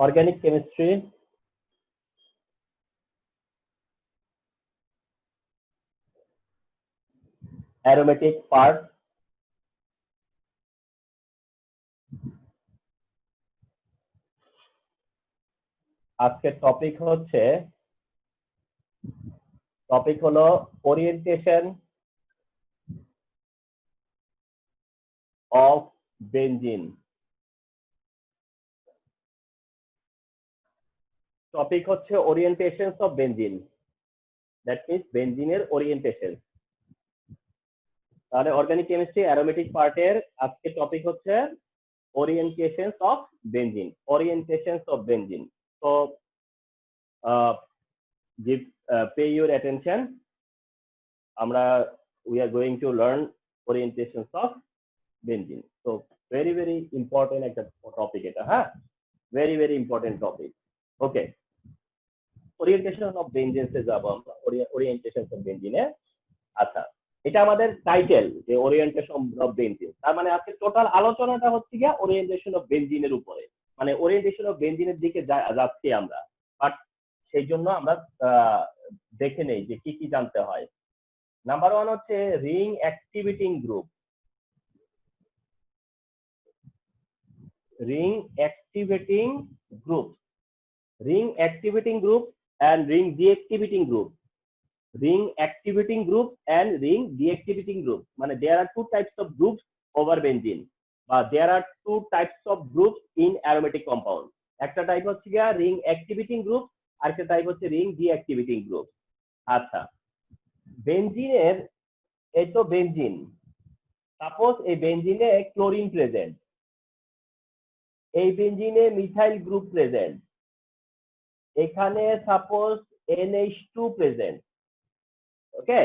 organic chemistry, aromatic part, আজকের topic হলো orientation of benzene. Topic হচ্ছে orientation of benzene, that means বেনজিনের orientation. তাহলে অর্গানিক কেমিস্ট্রি অ্যারোমেটিক পার্টের আজকে টপিক হচ্ছে orientation of benzene. Orientation of benzene. তো give pay your attention. We are going to learn orientations of benzene. So very important একটা topic এটা, হ্যাঁ, very important topic. Okay, orientation of benzene এ যাব আমরা। orientation of benzene। আচ্ছা, এটা আমাদের title যে ওরিয়েন্টেশন অফ বেনজিন। তার মানে আজকে টোটাল আলোচনাটা হচ্ছে গিয়া ওরিয়েন্টেশন অফ বেনজিনের উপরে, মানে ওরিয়েন্টেশন অফ বেনজিনের দিকে যাচ্ছি আমরা। বাট সেই জন্য আমরা দেখে নেই যে কি কি জানতে হয়। নাম্বার 1 হচ্ছে ring activating group. Ring activating group, ring activating group and ring deactivating group. ring activating group and ring deactivating group, মানে there are two types of groups over benzene, বা there are two types of groups in aromatic compound. একটা type হচ্ছে গিয়া ring activating group, আর একটা type হচ্ছে ring deactivating group। আচ্ছা, বেনজিনের, এই তো বেনজিন, সাপোজ এই বেনজিনে ক্লোরিন প্রেজেন্ট, এই বেনজিনে মিথাইল গ্রুপ প্রেজেন্ট, এখানে সাপোজ NH2 প্রেজেন্ট। ওকে,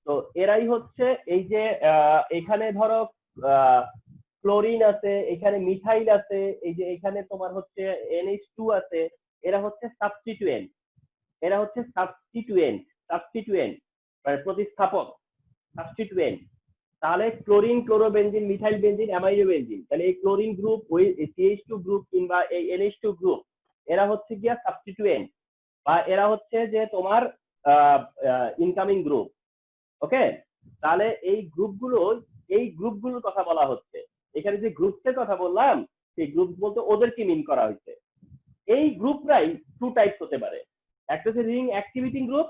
তো এরাই হচ্ছে এই যে এখানে ধরো ক্লোরিন আছে, এখানে মিথাইল আছে, এই যে এখানে তোমার হচ্ছে NH2 আছে, এরা হচ্ছে সাবস্টিটিউয়েন্ট। এরা হচ্ছে সাবস্টিটিউয়েন্ট মানে প্রতিস্থাপক, সাবস্টিটিউয়েন্ট। তাহলে chlorine, chlorobenzene, methyl benzene, amino benzene, তাহলে এই ক্লোরিন গ্রুপ, ওই CH2 গ্রুপ কিংবা এই NH2 গ্রুপ, এরা হচ্ছে গিয়া সাবস্টিটিউয়েন্ট, বা এরা হচ্ছে যে তোমার ইনকামিং গ্রুপ। ওকে, তাহলে এই গ্রুপগুলোর কথা বলা হচ্ছে। এখানে যে গ্রুপের কথা বললাম, সেই গ্রুপ বলতে ওদেরকে মিন করা হয়েছে। এই গ্রুপরাই টু টাইপস হতে পারে, একটা হচ্ছে রিং অ্যাক্টিভেটিং গ্রুপ,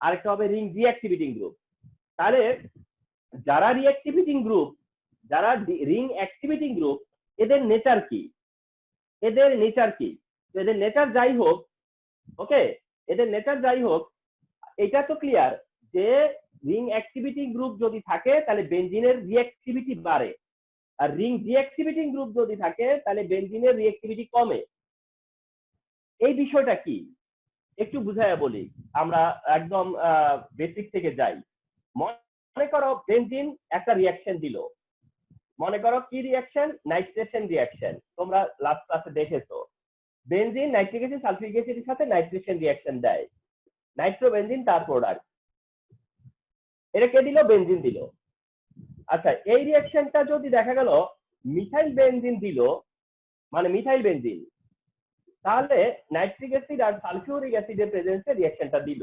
আর একটা হবে রিং ডিঅ্যাক্টিভেটিং গ্রুপ। তাহলে যারা রিঅ্যাক্টিভেটিং গ্রুপ, যারা রিং অ্যাক্টিভেটিং গ্রুপ, এদের নেচার কি? এদের নেচার যাই হোক, ওকে, এদের নেচার যাই হোক, এটা তো ক্লিয়ার যে রিং অ্যাক্টিভিটিং গ্রুপ যদি থাকে তাহলে বেনজিনের রিঅ্যাক্টিভিটি বাড়ে, আর রিং ডিঅ্যাক্টিভিটিং গ্রুপ যদি থাকে তাহলে বেনজিনের রিঅ্যাক্টিভিটি কমে। এই বিষয়টা কি একটু বুঝাইয়া বলি, আমরা একদম বেসিক থেকে যাই। মনে করো বেনজিন একটা রিঅ্যাকশন দিল, মনে করো কি রিঅ্যাকশন? Nitration reaction. তোমরা লাস্ট ক্লাসে দেখেছো বেনজিন নাইট্রিক অ্যাসিড সালফিউরিক অ্যাসিডের সাথে নাইট্রেশন রিঅ্যাকশন দেয়, নাইট্রোবেনজিন তার প্রোডাক্ট। এটা কে দিল? বেনজিন দিল। আচ্ছা, এই রিঅ্যাকশনটা যদি দেখা গেল মিথাইল বেনজিন দিল, মানে মিথাইল বেনজিন, তাহলে নাইট্রিক অ্যাসিড আর সালফিউরিক অ্যাসিডের প্রেজেন্সে রিঅ্যাকশনটা দিল।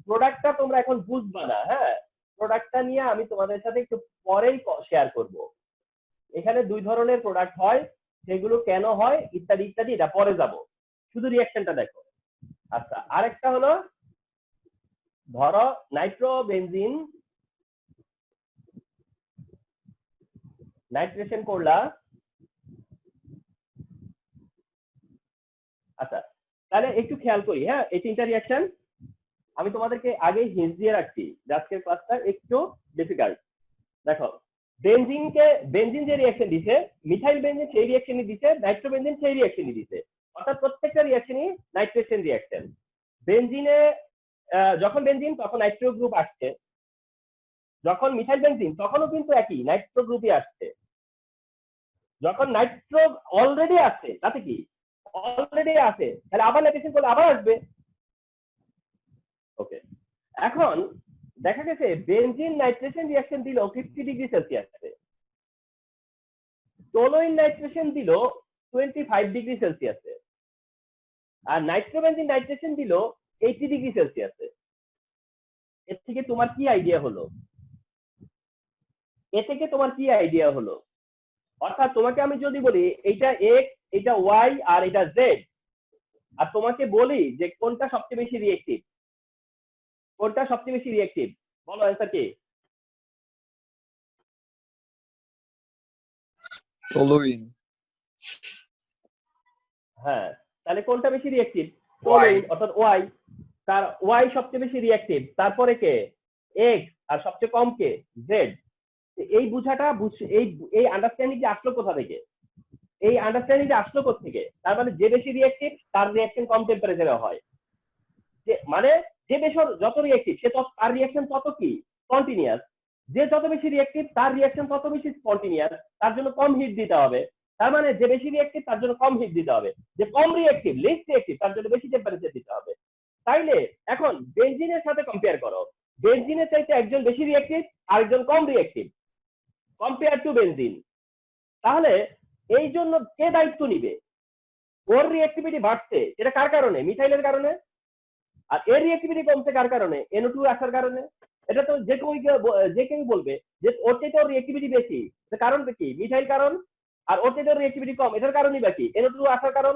প্রোডাক্টটা তোমরা এখন বুঝবা না, হ্যাঁ, প্রোডাক্টটা নিয়ে আমি তোমাদের সাথে একটু পরেই শেয়ার করব। এখানে দুই ধরনের প্রোডাক্ট হয়, সেগুলো কেন হয় ইত্যাদি ইত্যাদি, এটা পরে যাব, শুধু রিঅ্যাকশনটা দেখো। আচ্ছা, আরেকটা হলো ধরো নাইট্রোবেনজিন নাইট্রেশন করলা। আচ্ছা, তাহলে একটু খেয়াল করি, হ্যাঁ, এই তিনটা রিঅ্যাকশন আমি তোমাদেরকে আগেই হিন্ট দিয়ে রাখছি, আজকের ক্লাসটা একটু ডিফিকাল্ট। দেখো, বেনজিন যে রিঅ্যাকশন দিছে, মিথাইল বেনজিন সেই রিঅ্যাকশনই দিছে, নাইট্রোবেনজিন সেই রিঅ্যাকশনই দিছে, অর্থাৎ প্রত্যেকটা রিঅ্যাকশনই নাইট্রেশন রিঅ্যাকশন। বেনজিনে যখন বেনজিন তখন নাইট্রো গ্রুপ আসছে, যখন মিথাইল বেনজিন তখনও কিন্তু একই নাইট্রো গ্রুপই আসছে। যখন নাইট্রো অলরেডি আছে, তাতে কি অলরেডি আছে, তাহলে আবার নাইট্রেশন করলে আবার আসবে। ওকে, এখন দেখা গেছে বেনজিন নাইট্রেশন রিঅ্যাকশন দিল 50 ডিগ্রি সেলসিয়াসে, টোলুইন নাইট্রেশন দিল 25 ডিগ্রি সেলসিয়াসে। আর নাইট্রোবেনজিন নাইট্রেশন দিল 80 ডিগ্রি সেলসিয়াসে। এর থেকে তোমার কি আইডিয়া হলো? এ থেকে তোমার কি আইডিয়া হলো? অর্থাৎ তোমাকে আমি যদি বলি এইটা এক্স, এটা ওয়াই, আর এটা জেড, আর তোমাকে বলি যে কোনটা সবচেয়ে বেশি রিয়েক্টিভ, কোনটা সবচেয়ে বেশি রিয়েক্টিভ, বলো অ্যান্সার কি? টলুইন। হ্যাঁ, তাহলে কোনটা বেশি রিয়েক্টিভ? ওয়াই। টলুইন, অর্থাৎ ওয়াই। তার ওয়াই সবচেয়ে বেশি রিয়েক্টিভ, তারপরে কে? এক্স, আর সবচেয়ে কম কে? জেড। এই বুঝাটা এই এই আন্ডারস্ট্যান্ডিং আসলো কোথা থেকে? এই আন্ডারস্ট্যান্ডিং আসলো কোথা থেকে? তার মানে যে বেশি রিয়েক্টিভ তার রিয়াকশন কম টেম্পারেচারে হয়। যে মানে যে বেশি যত রিয়েক্টিভ সে তার রিয়াকশন তত কি কন্টিনিউয়াস, যে যত বেশি রিয়েক্টিভ তার রিয়াকশন তত বেশি কন্টিনিউয়াস, তার জন্য কম হিট দিতে হবে। তার মানে যে বেশি রিয়েক্টিভ তার জন্য কম হিট দিতে হবে, যে কম রিয়েক্টিভ লিস্ট রিয়েক্টিভ তার জন্য বেশি টেম্পারেচার দিতে হবে। তাইলে এখন বেনজিনের সাথে কম্পেয়ার করো, বেনজিনের চাইতে একজন বেশি রিয়েক্টিভ আরেকজন কম রিয়েক্টিভ, কম্পেয়ার টু বেনজিন। তাহলে এই জন্য কে দায়িত্ব নিবে? ওর রিয়েক্টিভিটি বাড়ছে, এটা কার কারণে? মিথাইলের কারণে। আর এর রিয়েক্টিভিটি কমছে কার কারণে? NO2 আসার কারণে। এটা তো যে কেউ বলবে যে ওর থেকে ওর রিয়েক্টিভিটি বেশি, কারণটা কি? মিথাইল কারণ। আর ওর থেকে ওর রিয়েক্টিভিটি কম, এটার কারণই বাকি NO2 আসার কারণ।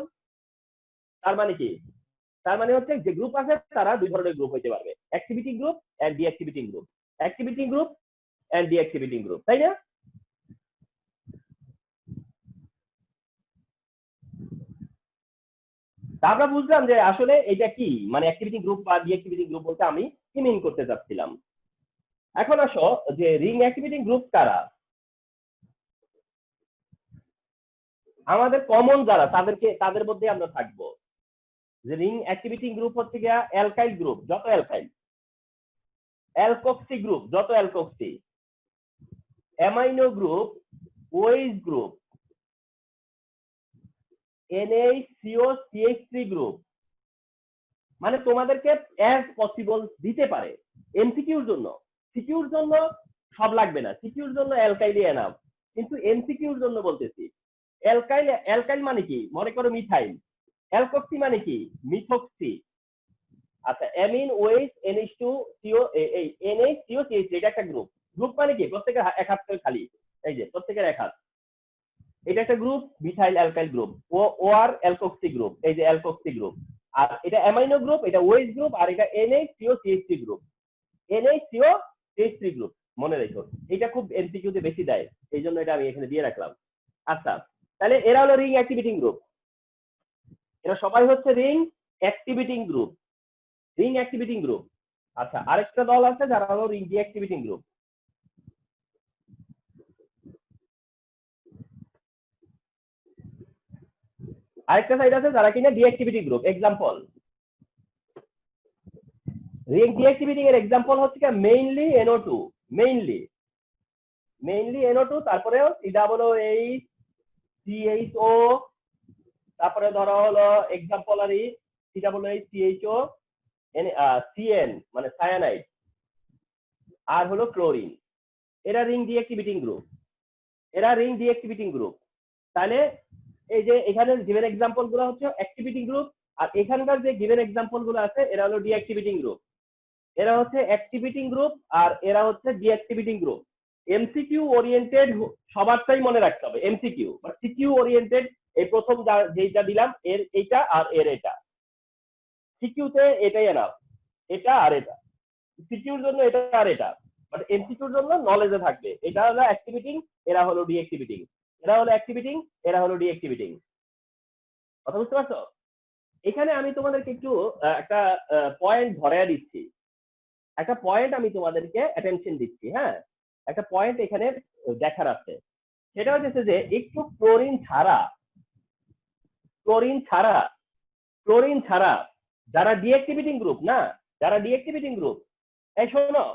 তার মানে কি? তার মানে হচ্ছে যে গ্রুপ আছে তারা দুই ধরনের গ্রুপ হইতে পারবে, activity group and deactivating group, activity group and deactivating group, তাই না? আমরা বুঝলাম যে আসলে এটা কি, মানে অ্যাক্টিভিটি গ্রুপ বা ডিঅ্যাক্টিভিটি গ্রুপ বলতে আমি কি মিন করতে চাচ্ছিলাম। এখন আসো যে রিং অ্যাক্টিভিটিং গ্রুপ কারা? আমাদের কমন যারা তাদের মধ্যে আমরা থাকবো। যে রিং অ্যাক্টিভিটিং গ্রুপ হচ্ছে গিয়া অ্যালকাইল গ্রুপ যত অ্যালকাইল, অ্যালকক্সি গ্রুপ যত alkoxy, amino group, OH group, NH3CH3 group. মানে তোমাদেরকে অ্যাজ পসিবল দিতে পারে এমসিকিউর জন্য। সিকিউর জন্য সব লাগবে না, সিকিউর জন্য অ্যালকাইলই এনাফ, কিন্তু এমসিকিউর জন্য বলতেছি। অ্যালকাইল মানে কি? মনে করো মিথাইল। অ্যালকক্সি মানে কি? মিথক্সি। আচ্ছা, অ্যামিন, ওএইচ, NH2CO, এই NH3CH3 এটা একটা গ্রুপ। গ্রুপ মানে কি? প্রত্যেকের এক হাত করে খালি, এই যে প্রত্যেকের এক হাত, এটা একটা group. Methyl alkyl group. OR alkoxy group, এই যে অ্যালকক্সি গ্রুপ। আর এটা অ্যামাইনো গ্রুপ, এটা ওএইচ গ্রুপ, আর এটা NH3CH3 গ্রুপ, NH3CH3 গ্রুপ। মনে রেখো, এটা খুব এমসিকিউ তে বেশি দেয়, এই জন্য এটা আমি এখানে দিয়ে রাখলাম। আচ্ছা, তাহলে এরা হলো রিং অ্যাক্টিভিটিং গ্রুপ, এরা সবাই হচ্ছে ring activating group, ring activating group. আচ্ছা, আরেকটা দল আছে যারা হলো রিং ডিঅ্যাক্টিভিটিং গ্রুপ। আরেকটা সাইড আছে যারা কিনা ডিঅ্যাক্টিভিটি গ্রুপ। এক্সাম্পল, রিং ডিঅ্যাক্টিভিটিং এর এক্সাম্পল হচ্ছে মেইনলি NO2, মেইনলি NO2, তারপরে COOH, CHO, তারপরে ধরো হলো এক্সাম্পলারি COOH, CHO, CN মানে সায়ানাইড, আর হলো ক্লোরিন। এরা রিং ডিঅ্যাক্টিভিটিং গ্রুপ, এরা রিং ডিঅ্যাক্টিভিটিং গ্রুপ। তাহলে এই যে এখানে গিভেন এক্সাম্পল গুলো হচ্ছে অ্যাক্টিভিটি গ্রুপ, আর এখানকার যে গিভেন এক্সাম্পল গুলো আছে এরা হলো ডিঅ্যাক্টিভিটিং গ্রুপ। এরা হচ্ছে অ্যাক্টিভিটিং গ্রুপ আর এরা হচ্ছে ডিঅ্যাক্টিভিটিং গ্রুপ। এমসিকিউ ওরিয়েন্টেড সবারটাই মনে রাখতে হবে, এমসিকিউ বা সিকিউ ওরিয়েন্টেড। এই প্রথম যেটা দিলাম এর এইটা আর এর এটা, সিকিউতে এটাই এনাফ, এটা আর এটা। সিকিউর জন্য এটা আর এটা, বাট এমসিকিউর জন্য নলেজে থাকবে। এটা হলো অ্যাক্টিভিটিং, এরা হলো ডিঅ্যাক্টিভিটিং, এরা হলো অ্যাক্টিভিটিং, এরা হলো ডিঅ্যাক্টিভিটিং। কথা বুঝতে পারছো? এখানে আমি তোমাদেরকে একটু একটা পয়েন্ট ধরাইয়া দিচ্ছি, একটা পয়েন্ট আমি তোমাদেরকে অ্যাটেনশন দিচ্ছি। হ্যাঁ, একটা পয়েন্ট এখানে দেখার আছে, সেটা হচ্ছে যে একটু ক্লোরিন ছাড়া, ক্লোরিন ছাড়া, ক্লোরিন ছাড়া যারা ডিঅ্যাক্টিভিটিং গ্রুপ না, যারা ডিঅ্যাক্টিভিটিং গ্রুপ, এই শোনো,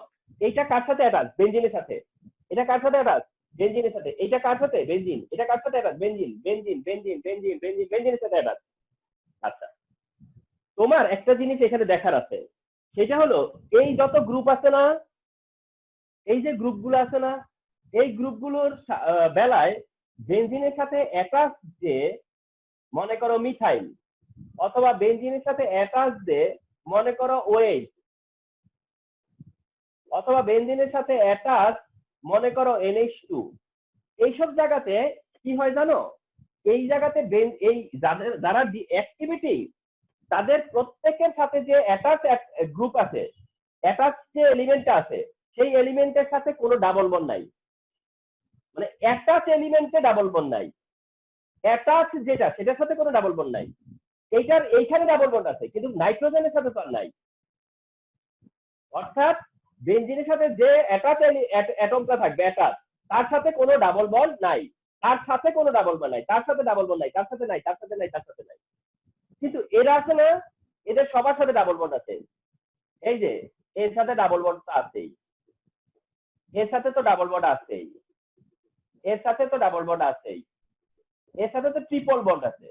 এইটা কার সাথে অ্যাটাচ? বেনজিনের সাথে। এটা কার সাথে অ্যাটাচ? বেনজিনের সাথে। এটা কার সাথে? বেনজিন। এটা কার সাথে attach? Benzene, benzene, benzene, benzene, benzene, বেনজিনের সাথে অ্যাটাচ। আচ্ছা, তোমার একটা জিনিস এখানে দেখার আছে, সেটা হলো এই যত গ্রুপ আছে না, এই যে গ্রুপগুলো আছে না, এই গ্রুপগুলোর বেলায় বেনজিনের সাথে অ্যাটাচ যে, মনে করো মিথাইল, অথবা বেনজিনের সাথে অ্যাটাচ দিয়ে মনে করো ওয়েট, অথবা বেনজিনের সাথে অ্যাটাচ মনে করো NH2, এইসব জায়গাতে কি হয় জানো, এই জায়গাতে এই যারা অ্যাক্টিভিটি তাদের প্রত্যেকের সাথে যে অ্যাটাচ গ্রুপ আছে, অ্যাটাচ যে এলিমেন্টটা আছে, সেই এলিমেন্টের সাথে কোনো ডাবল বন্ড নাই, মানে অ্যাটাচ এলিমেন্টে ডাবল বন্ড নাই, অ্যাটাচ যেটা সেটার সাথে কোনো ডাবল বন্ড নাই। এইখানে ডাবল বন্ড আছে কিন্তু নাইট্রোজেনের সাথে তো আর নাই। অর্থাৎ বেনজিনের সাথে যে অ্যাটাচ অ্যাটমটা থাকবে অ্যাটাচ, তার সাথে কোনো ডাবল বন্ড নাই, তার সাথে কোনো ডাবল বন্ড নাই, তার সাথে ডাবল বন্ড নাই, তার সাথে নাই, তার সাথে নাই, তার সাথে নাই। কিন্তু এরা আছে না, এদের সবার সাথে ডাবল বন্ড আছে। এই যে এর সাথে ডাবল বন্ড তো আছেই, এর সাথে তো ডাবল বন্ড আছেই, এর সাথে তো ডাবল বন্ড আছেই, এর সাথে তো ট্রিপল বন্ড আছে।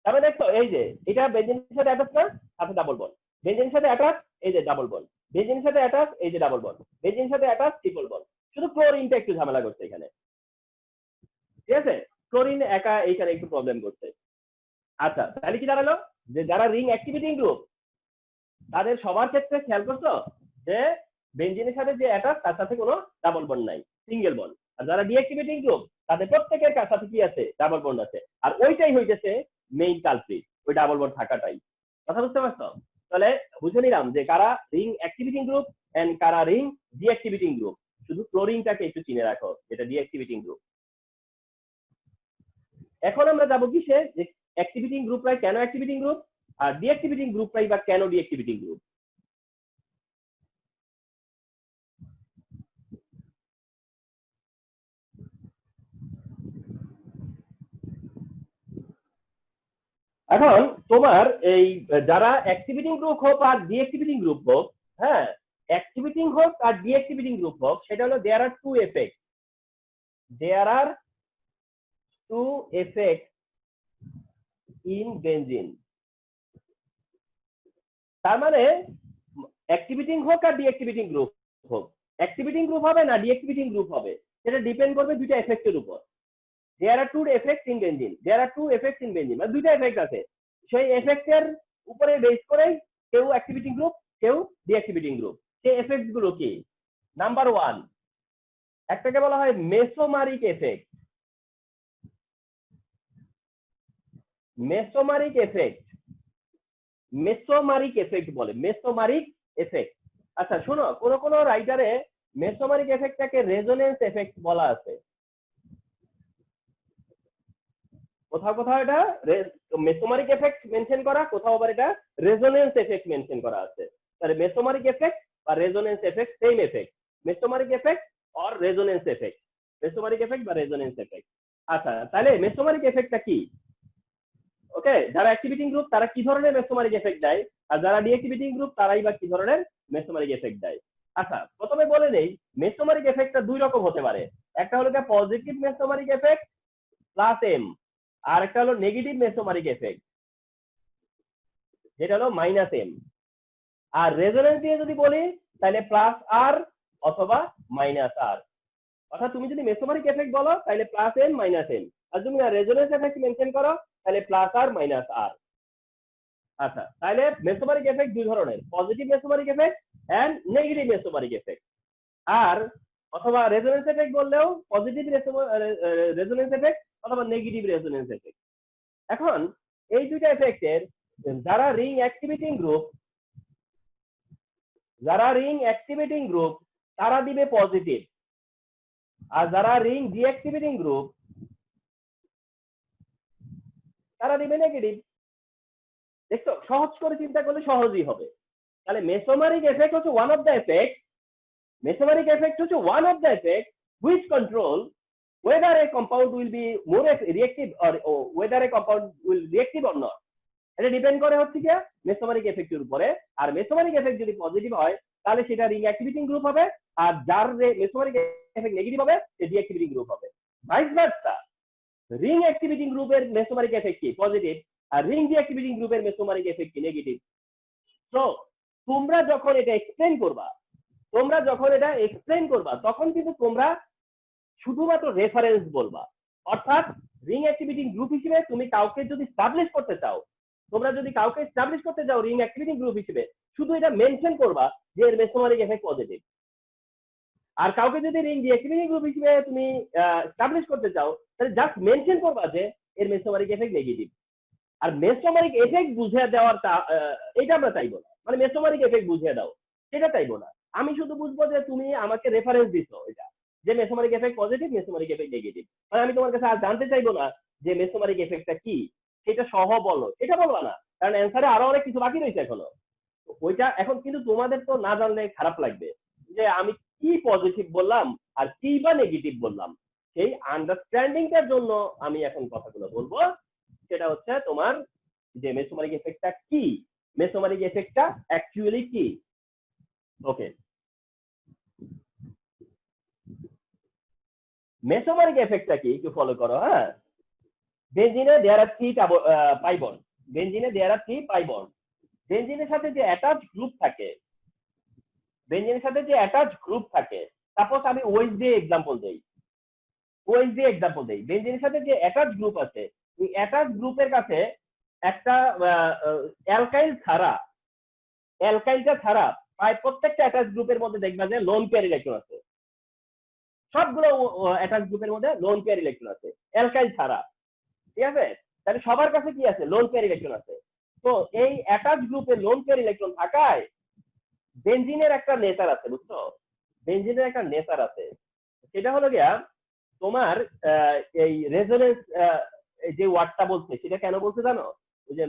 তবে দেখো এই যে এটা বেনজিনের সাথে অ্যাটাচ না, সাথে ডাবল বন্ড, বেনজিনের সাথে অ্যাটাচ, এই যে ডাবল বন্ড, বেনজিনের সাথে অ্যাটাচ, এই যে ডাবল বন্ড, বেনজিনের সাথে অ্যাটাচ, ট্রিপল বন্ড। শুধু ক্লোরিনটা একটু ঝামেলা করছে এখানে, ঠিক আছে, ক্লোরিন একা এইখানে একটু প্রবলেম করছে। আচ্ছা তাহলে কি দাঁড়ালো, যে যারা রিং অ্যাক্টিভিটিং গ্রুপ তাদের সবার ক্ষেত্রে খেয়াল করছো যে বেনজিনের সাথে যে অ্যাটাচ তার সাথে কোনো ডাবল বন্ড নাই, সিঙ্গেল বন্ড। আর যারা ডিঅ্যাক্টিভেটিং গ্রুপ তাদের প্রত্যেকের সাথে কি আছে, ডাবল বন্ড আছে। আর ওইটাই হইতেছে মেইন কালপ্রিট, ওই ডাবল বন্ড থাকাটাই। কথা বুঝতে পারছো? তাহলে বুঝে নিলাম যে কারা রিং অ্যাক্টিভিটিং গ্রুপ এন্ড কারা রিং ডিঅ্যাক্টিভিটিং গ্রুপ। শুধু ক্লোরিনটাকে একটু চিনে রাখো, যেটা ডিঅ্যাক্টিভিটিং গ্রুপ। এখন আমরা যাবো কিসে, যে অ্যাক্টিভিটিং গ্রুপরাই কেন অ্যাক্টিভিটিং গ্রুপ, আর ডিঅ্যাক্টিভিটিং গ্রুপরাই বা কেন ডিঅ্যাক্টিভিটিং গ্রুপ। এখন তোমার এই যারা অ্যাক্টিভিটিং গ্রুপ হোক আর ডিঅ্যাক্টিভিটিং গ্রুপ হোক, হ্যাঁ, অ্যাক্টিভিটিং হোক আর ডিঅ্যাক্টিভিটিং গ্রুপ হোক, সেটা হলো there are two effect, there are two effect in benzene. তার মানে অ্যাক্টিভিটিং হোক আর ডিঅ্যাক্টিভিটিং গ্রুপ হোক, অ্যাক্টিভিটিং গ্রুপ হবে না ডিঅ্যাক্টিভিটিং গ্রুপ হবে, সেটা ডিপেন্ড করবে দুইটা এফেক্টের উপর। There are two effect in benzene, there are two effect in benzene, মানে দুইটা এফেক্ট আছে, সেই এফেক্টের উপরে বেস করে কেউ অ্যাক্টিভিটিং গ্রুপ, কেউ ডিঅ্যাক্টিভিটিং গ্রুপ। সেই এফেক্ট গুলো কি? নাম্বার ওয়ান, একটাকে বলা হয় mesomeric effect, mesomeric effect, mesomeric effect বলে, মেসোমারিক এফেক্ট। আচ্ছা শোনো, কোন কোন রাইটারে মেসোমারিক এফেক্টটাকে রেজোনেন্স এফেক্ট বলা আছে, কোথাও কোথাও এটা মেসোমারিক এফেক্ট মেনশন করা, কোথাও আবার এটা রেজোনেন্স এফেক্ট মেনশন করা আছে। তাহলে মেসোমারিক এফেক্ট বা resonance effect same effect, mesomeric effect or resonance effect, mesomeric effect বা রেজোনেন্স এফেক্ট। আচ্ছা তাহলে মেসোমারিক এফেক্টটা কি? ওকে, যারা অ্যাক্টিভিটিং গ্রুপ তারা কি ধরনের মেসোমারিক এফেক্ট দেয়, আর যারা ডিঅ্যাক্টিভিটিং গ্রুপ তারাই বা কি ধরনের মেসোমারিক এফেক্ট দেয়। আচ্ছা প্রথমে বলে নেই, মেসোমারিক এফেক্টটা দুই রকম হতে পারে। একটা হলো positive mesomeric effect plus M, আর একটা হলো নেগেটিভ মেসোমারিক এফেক্ট, যেটা হলো মাইনাস এম। আর রেজোনেন্স দিয়ে যদি বলি তাহলে প্লাস আর অথবা মাইনাস আর। অর্থাৎ তুমি যদি মেসোমারিক এফেক্ট বলো তাহলে প্লাস এম মাইনাস এম, আর তুমি রেজোনেন্স এফেক্ট মেনশন করো তাহলে প্লাস আর মাইনাস আর। আচ্ছা তাহলে মেসোমারিক এফেক্ট দুই ধরনের, positive mesomeric effect and negative mesomeric effect. আর অথবা রেজোনেন্স এফেক্ট বললেও পজিটিভ রেজোনেন্স এফেক্ট অথবা নেগেটিভ রেজোনেন্স এফেক্ট। এখন এই দুইটা এফেক্টের যারা রিং অ্যাক্টিভিটিং গ্রুপ, যারা রিং অ্যাক্টিভিটিং গ্রুপ তারা দিবে পজিটিভ, আর যারা রিং ডিঅ্যাক্টিভিটিং গ্রুপ তারা দিবে নেগেটিভ। দেখছো, সহজ করে চিন্তা করলে সহজই হবে। তাহলে মেসোমারিক এফেক্ট হচ্ছে one of the effect, mesomeric effect হচ্ছে one of the effect which control whether a compound will be more reactive or whether a compound will reactive or not. এটা ডিপেন্ড করে হচ্ছে কি মেসোমারিক এফেক্টের উপরে। আর mesomeric effect যদি positive হয় তাহলে সেটা রিং অ্যাক্টিভিটিং গ্রুপ হবে, আর যার মেসোমারিক এফেক্ট নেগেটিভ হবে সে ডিঅ্যাক্টিভিটিং গ্রুপ হবে। ভাইস ভার্সা, রিং অ্যাক্টিভিটিং গ্রুপের মেসোমারিক এফেক্ট কি? পজিটিভ, আর রিং ডিঅ্যাক্টিভিটিং গ্রুপের মেসোমারিক এফেক্ট কি? নেগেটিভ। তো তোমরা যখন এটা এক্সপ্লেইন করবা, তোমরা যখন এটা এক্সপ্লেইন করবা তখন কিন্তু তোমরা শুধুমাত্র রেফারেন্স বলবা। অর্থাৎ রিং অ্যাক্টিভিটিং গ্রুপ হিসেবে তুমি কাউকে যদি স্টাবলিশ করতে চাও তোমরা যদি কাউকে এস্টাবলিশ করতে যাও রিং অ্যাক্টিভিটিং গ্রুপ হিসেবে, শুধু এটা মেনশন করবা যে এর মেসোমারিক এফেক্ট পজিটিভ। আর কাউকে যদি রিং ডিঅ্যাক্টিভিটিং গ্রুপ হিসেবে তুমি এস্টাবলিশ করতে চাও, তাহলে জাস্ট মেনশন করবা যে এর মেসোমারিক এফেক্ট নেগেটিভ। আর মেসোমারিক এফেক্ট বুঝিয়ে দেওয়ার এটা আমরা চাইবো না, মানে মেসোমারিক এফেক্ট বুঝিয়ে দাও সেটা চাইবো না। আমি শুধু বুঝবো যে তুমি আমাকে রেফারেন্স দিচ্ছ এটা, যে mesomeric effect positive, mesomeric effect negative. মানে আমি তোমার কাছে আর জানতে চাইবো না যে মেসোমারিক এফেক্টটা কি, সেটা সহ বলো, এটা বলবা না, কারণ অ্যান্সারে আরো অনেক কিছু বাকি রয়েছে এখনো। ওইটা এখন কিন্তু তোমাদের তো না জানলে খারাপ লাগবে যে আমি কি পজিটিভ বললাম আর কি বা নেগেটিভ বললাম। সেই আন্ডারস্ট্যান্ডিংটার জন্য আমি এখন কথাগুলো বলবো। সেটা হচ্ছে তোমার যে মেসোমারিক এফেক্টটা কি, মেসোমারিক এফেক্টটা অ্যাকচুয়ালি কি। ওকে, মেসোমারিক এফেক্টটা কি একটু ফলো করো। হ্যাঁ, বেনজিনে দেয়ার আর 3 পাই বন্ড, বেনজিনে দেয়ার আর 3 পাই বন্ড। বেনজিনের সাথে যে অ্যাটাচ গ্রুপ থাকে, বেনজিনের সাথে যে অ্যাটাচ গ্রুপ থাকে, সাপোজ আমি ওএইচ দিয়ে এক্সাম্পল দেই, ওএইচ দিয়ে এক্সাম্পল দেই, বেনজিনের সাথে যে অ্যাটাচ গ্রুপ আছে, এই অ্যাটাচ গ্রুপের কাছে একটা অ্যালকাইল ছাড়া, অ্যালকাইলটা ছাড়া প্রায় প্রত্যেকটা অ্যাটাচ গ্রুপের মধ্যে দেখবা যে লোন পেয়ার ইলেকট্রন আছে। সবগুলো অ্যাটাচ গ্রুপের মধ্যে লোন পেয়ার ইলেকট্রন আছে অ্যালকাইল ছাড়া, ঠিক আছে? তাহলে সবার কাছে কি আছে? লোন পেয়ার ইলেকট্রন আছে। তো এই অ্যাটাচ গ্রুপে লোন পেয়ার ইলেকট্রন থাকায় বেনজিনের একটা নেচার আছে, বুঝছো? বেনজিনের একটা নেচার আছে, সেটা হলো গিয়া তোমার এই রেজোনেন্স, যে ওয়ার্ডটা বলছে সেটা কেন বলছে জানো? ওই যে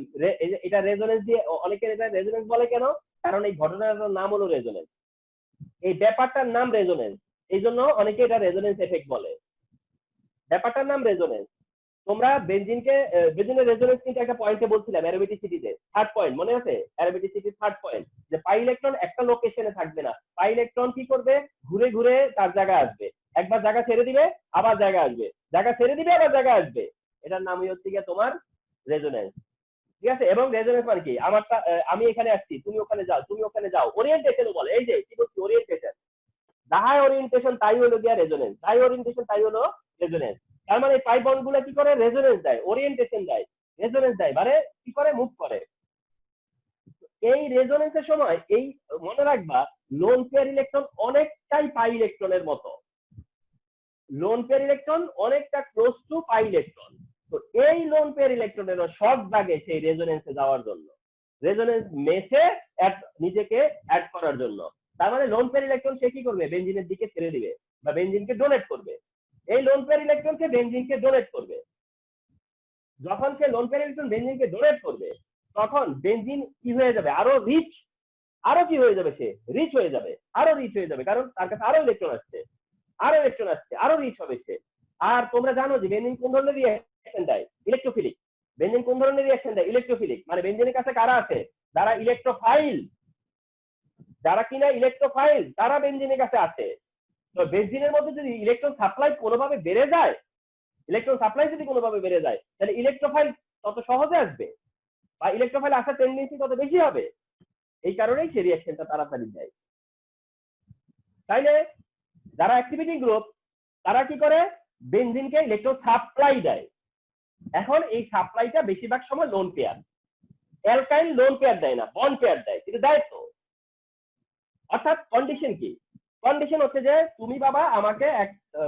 এটা রেজোনেন্স দিয়ে, অনেকে এটা রেজোনেন্স বলে কেন? কারণ এই ঘটনাটার নাম হলো রেজোনেন্স, এই ব্যাপারটার নাম রেজোনেন্স, এই জন্য অনেকে এটা রেজোনেন্স এফেক্ট বলে। ব্যাপারটার নাম রেজোনেন্স। তোমরা বেনজিনের রেজোনেন্স কিন্তু একটা পয়েন্টে বলছিলাম অ্যারোমেটিসিটিতে, থার্ড পয়েন্ট মনে আছে? অ্যারোমেটিসিটির থার্ড পয়েন্ট, যে পাই ইলেকট্রন একটা লোকেশনে থাকবে না, পাই ইলেকট্রন কি করবে? ঘুরে ঘুরে তার জায়গায় আসবে, একবার জায়গা ছেড়ে দিবে আবার জায়গা আসবে, জায়গা ছেড়ে দিবে আবার জায়গা আসবে। এটার নামই হচ্ছে গিয়ে তোমার রেজোনেন্স, ঠিক আছে? এবং রেজোনেন্স মানে কি? আমি এখানে আসছি, তুমি ওখানে যাও, তুমি ওখানে যাও, ওরিয়েন্টেশন বলে। এই যে কি বলছি, ওরিয়েন্টেশন, যাহাই ওরিয়েন্টেশন তাই হলো গিয়া রেজোনেন্স, তাই ওরিয়েন্টেশন তাই হলো রেজোনেন্স। তার মানে পাই বন্ড গুলো কি করে? রেজোনেন্স দেয়, ওরিয়েন্টেশন দেয়, রেজোনেন্স দেয়, মানে কি করে? মুভ করে। এই রেজোনেন্সের সময় এই মনে রাখবা, লোন পেয়ার ইলেকট্রন অনেকটাই পাই ইলেকট্রনের মতো, লোন পেয়ার ইলেকট্রন অনেকটা ক্লোজ টু পাই ইলেকট্রন। তো এই লোন পেয়ার ইলেকট্রনেরও শর্ট লাগে সেই রেজোনেন্সে যাওয়ার জন্য, রেজোনেন্স মেসে নিজেকে অ্যাড করার জন্য। তার মানে লোন পেয়ার ইলেকট্রন সে কি করবে? বেনজিনের দিকে ছেড়ে দিবে বা বেনজিনকে ডোনেট করবে। এই লোন পেয়ার ইলেকট্রন সে বেনজিনকে ডোনেট করবে। যখন সে লোন পেয়ার ইলেকট্রন বেনজিনকে ডোনেট করবে, তখন বেনজিন কি হয়ে যাবে? আরো রিচ, আরো কি হয়ে যাবে? সে রিচ হয়ে যাবে, আরো রিচ হয়ে যাবে, কারণ তার কাছে আরো ইলেকট্রন আসছে, আরো ইলেকট্রন আসছে, আরো রিচ হবে সে। আর তোমরা জানো যে বেনজিন কোন ধরনের রিঅ্যাকশন দেয়? ইলেকট্রোফিলিক। বেনজিন কোন ধরনের রিঅ্যাকশন দেয়? ইলেকট্রোফিলিক। মানে বেনজিনের কাছে কারা আছে? যারা ইলেকট্রোফাইল, যারা কিনা ইলেকট্রোফাইল, তারা বেনজিনের কাছে আছে। তো বেনজিনের মধ্যে যদি ইলেকট্রন সাপ্লাই কোনোভাবে বেড়ে যায়, ইলেকট্রন সাপ্লাই যদি কোনোভাবে বেড়ে যায়, তাহলে ইলেকট্রোফাইল তত সহজে আসবে বা ইলেকট্রোফাইল আসার টেন্ডেন্সি তত বেশি হবে। এই কারণেই সেই রিঅ্যাকশনটা তাড়াতাড়ি দেয়। তাইলে যারা অ্যাক্টিভিটি গ্রুপ, তারা কি করে? বেনজিনকে ইলেকট্রন সাপ্লাই দেয়। এখন এই সাপ্লাইটা বেশিরভাগ সময় lone pair, alkyl lone pair দেয় না, বন্ড পেয়ার দেয়, কিন্তু দেয় তো। অর্থাৎ কন্ডিশন কি? কন্ডিশন হচ্ছে যে তুমি বাবা আমাকে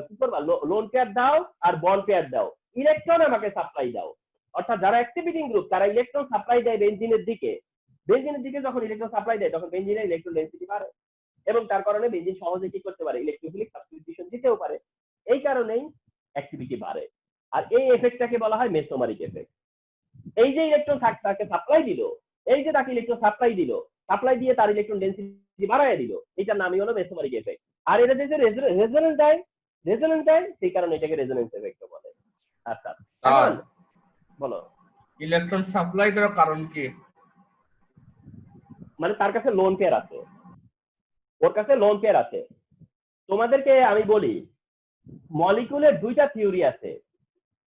কি করবা? লোন পেয়ার দাও আর বন্ড পেয়ার দাও, ইলেকট্রন আমাকে সাপ্লাই দাও। অর্থাৎ যারা অ্যাক্টিভিটিং গ্রুপ, তারা ইলেকট্রন সাপ্লাই দেয় বেনজিনের দিকে। বেনজিনের দিকে যখন ইলেকট্রন সাপ্লাই দেয়, তখন বেনজিনের ইলেকট্রন ডেনসিটি বাড়ে, এবং তার কারণে বেনজিন সহজে কি করতে পারে? ইলেকট্রোফিলিক সাবস্টিটিউশন দিতেও পারে। এই কারণেই অ্যাক্টিভিটি বাড়ে। আর এই এফেক্টটাকে বলা হয় মেসোমারিক এফেক্ট। এই যে ইলেকট্রন তাকে সাপ্লাই দিল, এই যে তাকে ইলেকট্রন সাপ্লাই দিল, সাপ্লাই দিয়ে তার ইলেকট্রন ডেনসিটি বাড়ায় দিল, এটার নামই হলো মেসোমারিক এফেক্ট। আর এটা যে রেজোনেন্স দেয়, রেজোনেন্স দেয়, সেই কারণে এটাকে রেজোনেন্স এফেক্ট বলে। আচ্ছা, এখন বলো, ইলেকট্রন সাপ্লাই দেওয়ার কারণ কি? মানে তার কাছে লোন পেয়ার আছে, ওর কাছে লোন পেয়ার আছে। তোমাদেরকে আমি বলি, মলিকুলের দুইটা থিওরি আছে,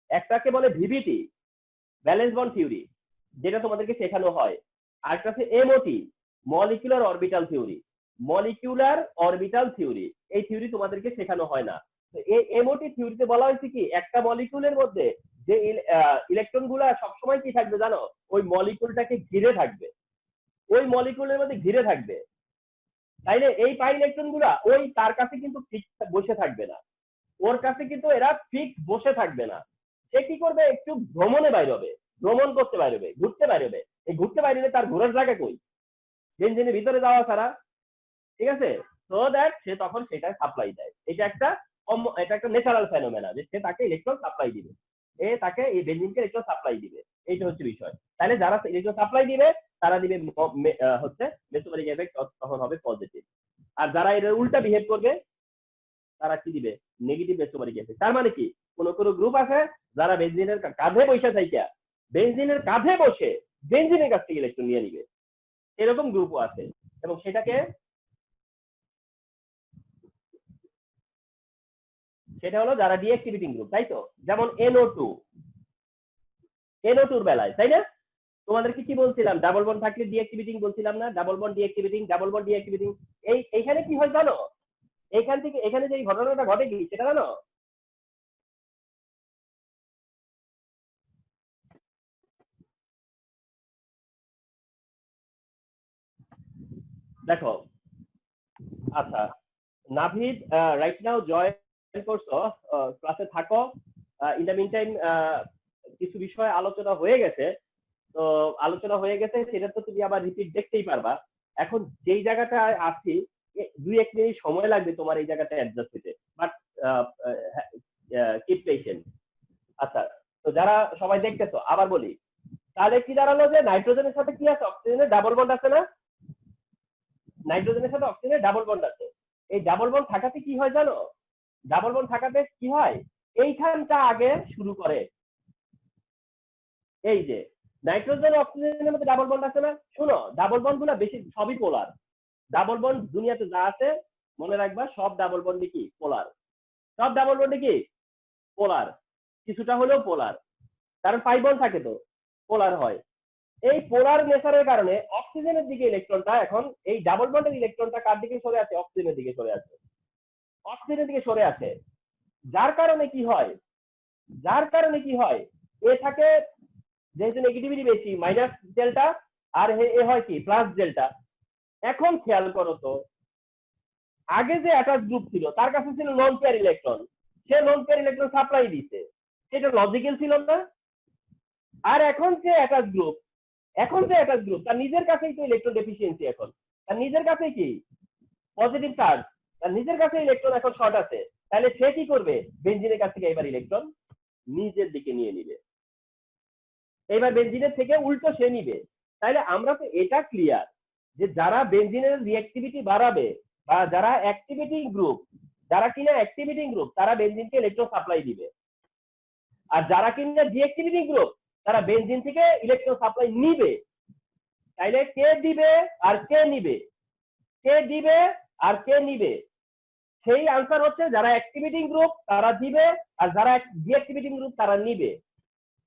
একটাকে বলে ভিভিটি, ব্যালেন্স বন্ড থিওরি, যেটা তোমাদেরকে শেখানো হয়। আর একটা আছে MOT, molecular orbital theory. Molecular orbital theory, এই থিওরি তোমাদেরকে শেখানো হয় না। এই এমওটি থিওরিতে বলা হয়েছে কি, একটা মলিকুলের মধ্যে যে ইলেকট্রন গুলা সবসময় কি থাকবে জানো, ওই মলিকুলটাকে ঘিরে থাকবে, ওই মলিকুলের মধ্যে ঘিরে থাকবে। তাইলে এই পাই ইলেকট্রন গুলা ওই তার কাছে কিন্তু ফিক্স বসে থাকবে না, ওর কাছে কিন্তু এরা ফিক্স বসে থাকবে না। সে কি করবে, একটু ভ্রমণে বাইরে হবে, ভ্রমণ করতে বাইরে, ঘুরতে বাইরে। এই ঘুরতে বাইরে তার ঘোরার জায়গা কই, বেঞ্জিনের ভিতরে যাওয়া ছাড়া। ঠিক আছে, সো দ্যাট সে তখন সেটা সাপ্লাই দেয়। এটা একটা ন্যাচারাল ফেনোমেনা যে সে তাকে ইলেকট্রন সাপ্লাই দিবে, তাকে এই বেঞ্জিনকে ইলেকট্রন সাপ্লাই দিবে, এইটা হচ্ছে বিষয়। তাহলে যারা ইলেকট্রন সাপ্লাই দিবে তারা দিবে হচ্ছে মেসোমেরিক এফেক্ট, তখন হবে পজিটিভ। আর যারা এর উল্টা বিহেভ করবে তারা কি দিবে, নেগেটিভ মেসোমেরিক এফেক্ট। তার মানে কি, কোন কোন গ্রুপ আছে যারা বেঞ্জিনের কাঁধে বসে থাইকা, বেঞ্জিনের কাঁধে বসে বেঞ্জিনের কাছ থেকে ইলেকট্রন নিয়ে নিবে, এরকম গ্রুপও আছে। এবং সেটা হলো যারা ডিঅ্যাক্টিভেটিং গ্রুপ, তাই তো। যেমন NO2 এর বেলায়, তাই না, তোমাদেরকে কি বলছিলাম, ডাবল বন্ড থাকলে ডিঅ্যাক্টিভেটিং বলছিলাম না, ডাবল বন্ড ডিঅ্যাক্টিভেটিং। এইখানে কি হয় জানো, এইখান থেকে এখানে যে ঘটনাটা ঘটে কি সেটা জানো, দেখো। আচ্ছা, নাভিদ রাইট নাও জয়েন করছো, ক্লাসে থাকো। ইন দ্য মিন টাইম কিছু বিষয় আলোচনা হয়ে গেছে, তো আলোচনা হয়ে গেছে সেটা তো তুমি আবার রিপিট দেখতেই পারবা। এখন যেই জায়গাটা আছি, 2-1 মিনিট সময় লাগবে তোমার এই জায়গাটা অ্যাডজাস্ট হতে, বাট কিপ পেশেন্ট। আচ্ছা, তো যারা সবাই দেখতেছো আবার বলি, তাহলে কি দাঁড়ালো যে নাইট্রোজেনের সাথে কি আছে, অক্সিজেনের ডাবল বন্ড আছে না, নাইট্রোজেনের সাথে অক্সিজেনের ডাবল বন্ড আছে। এই ডাবল বন্ড থাকাতে কি হয় জানো, ডাবল বন্ড থাকাতে কি হয়, এইখানটা আগে শুরু করে। এই যে নাইট্রোজেন অক্সিজেনের মধ্যে ডাবল বন্ড আছে না, শুনো, ডাবল বন্ড গুলা বেশি সবই পোলার। ডাবল বন্ড দুনিয়াতে যা আছে মনে রাখবা, সব ডাবল বন্ডে কি পোলার, সব ডাবল বন্ডে কি পোলার, কিছুটা হলেও পোলার, কারণ পাই বন্ড থাকে তো পোলার হয়। এই পোলার নেচারের কারণে অক্সিজেনের দিকে ইলেকট্রনটা এখন, এই ডাবল বন্ডের ইলেকট্রনটা কার দিকে সরে আছে, অক্সিজেনের দিকে সরে আছে, অক্সিজেনের দিকে সরে আছে। যার কারণে কি হয়, এ থাকে যেহেতু নেগেটিভিটি বেশি, মাইনাস ডেল্টা, আর এ হয় কি প্লাস ডেল্টা। এখন খেয়াল করো তো, আগে যে অ্যাটাচ গ্রুপ ছিল তার কাছে ছিল নন পেয়ার ইলেকট্রন, সে নন পেয়ার ইলেকট্রন সাপ্লাই দিছে, সেটা লজিক্যাল ছিল না। আর এখন যে অ্যাটাচ গ্রুপ তার নিজের কাছেই তো ইলেকট্রন ডেফিসিয়েন্সি, এখন তার নিজের কাছে কি পজিটিভ চার্জ, তার নিজের কাছে ইলেকট্রন এখন শর্ট আছে। তাহলে সে কি করবে, বেঞ্জিনের কাছ থেকে এবার ইলেকট্রন নিজের দিকে নিয়ে নিবে, এবার বেঞ্জিনের থেকে উল্টো সে নিবে। তাইলে আমরা তো এটা ক্লিয়ার যে যারা বেঞ্জিনের রিঅ্যাক্টিভিটি বাড়াবে, বা যারা অ্যাক্টিভিটিং গ্রুপ, তারা বেঞ্জিনকে ইলেকট্রন সাপ্লাই দিবে। আর যারা কিনা ডিঅ্যাক্টিভিটিং গ্রুপ, তারা বেঞ্জিন থেকে ইলেকট্রন সাপ্লাই নিবে। তাইলে কে দিবে আর কে নিবে, সেই আনসার হচ্ছে যারা অ্যাক্টিভিটিং গ্রুপ তারা দিবে, আর যারা ডিঅ্যাক্টিভিটিং গ্রুপ তারা নিবে।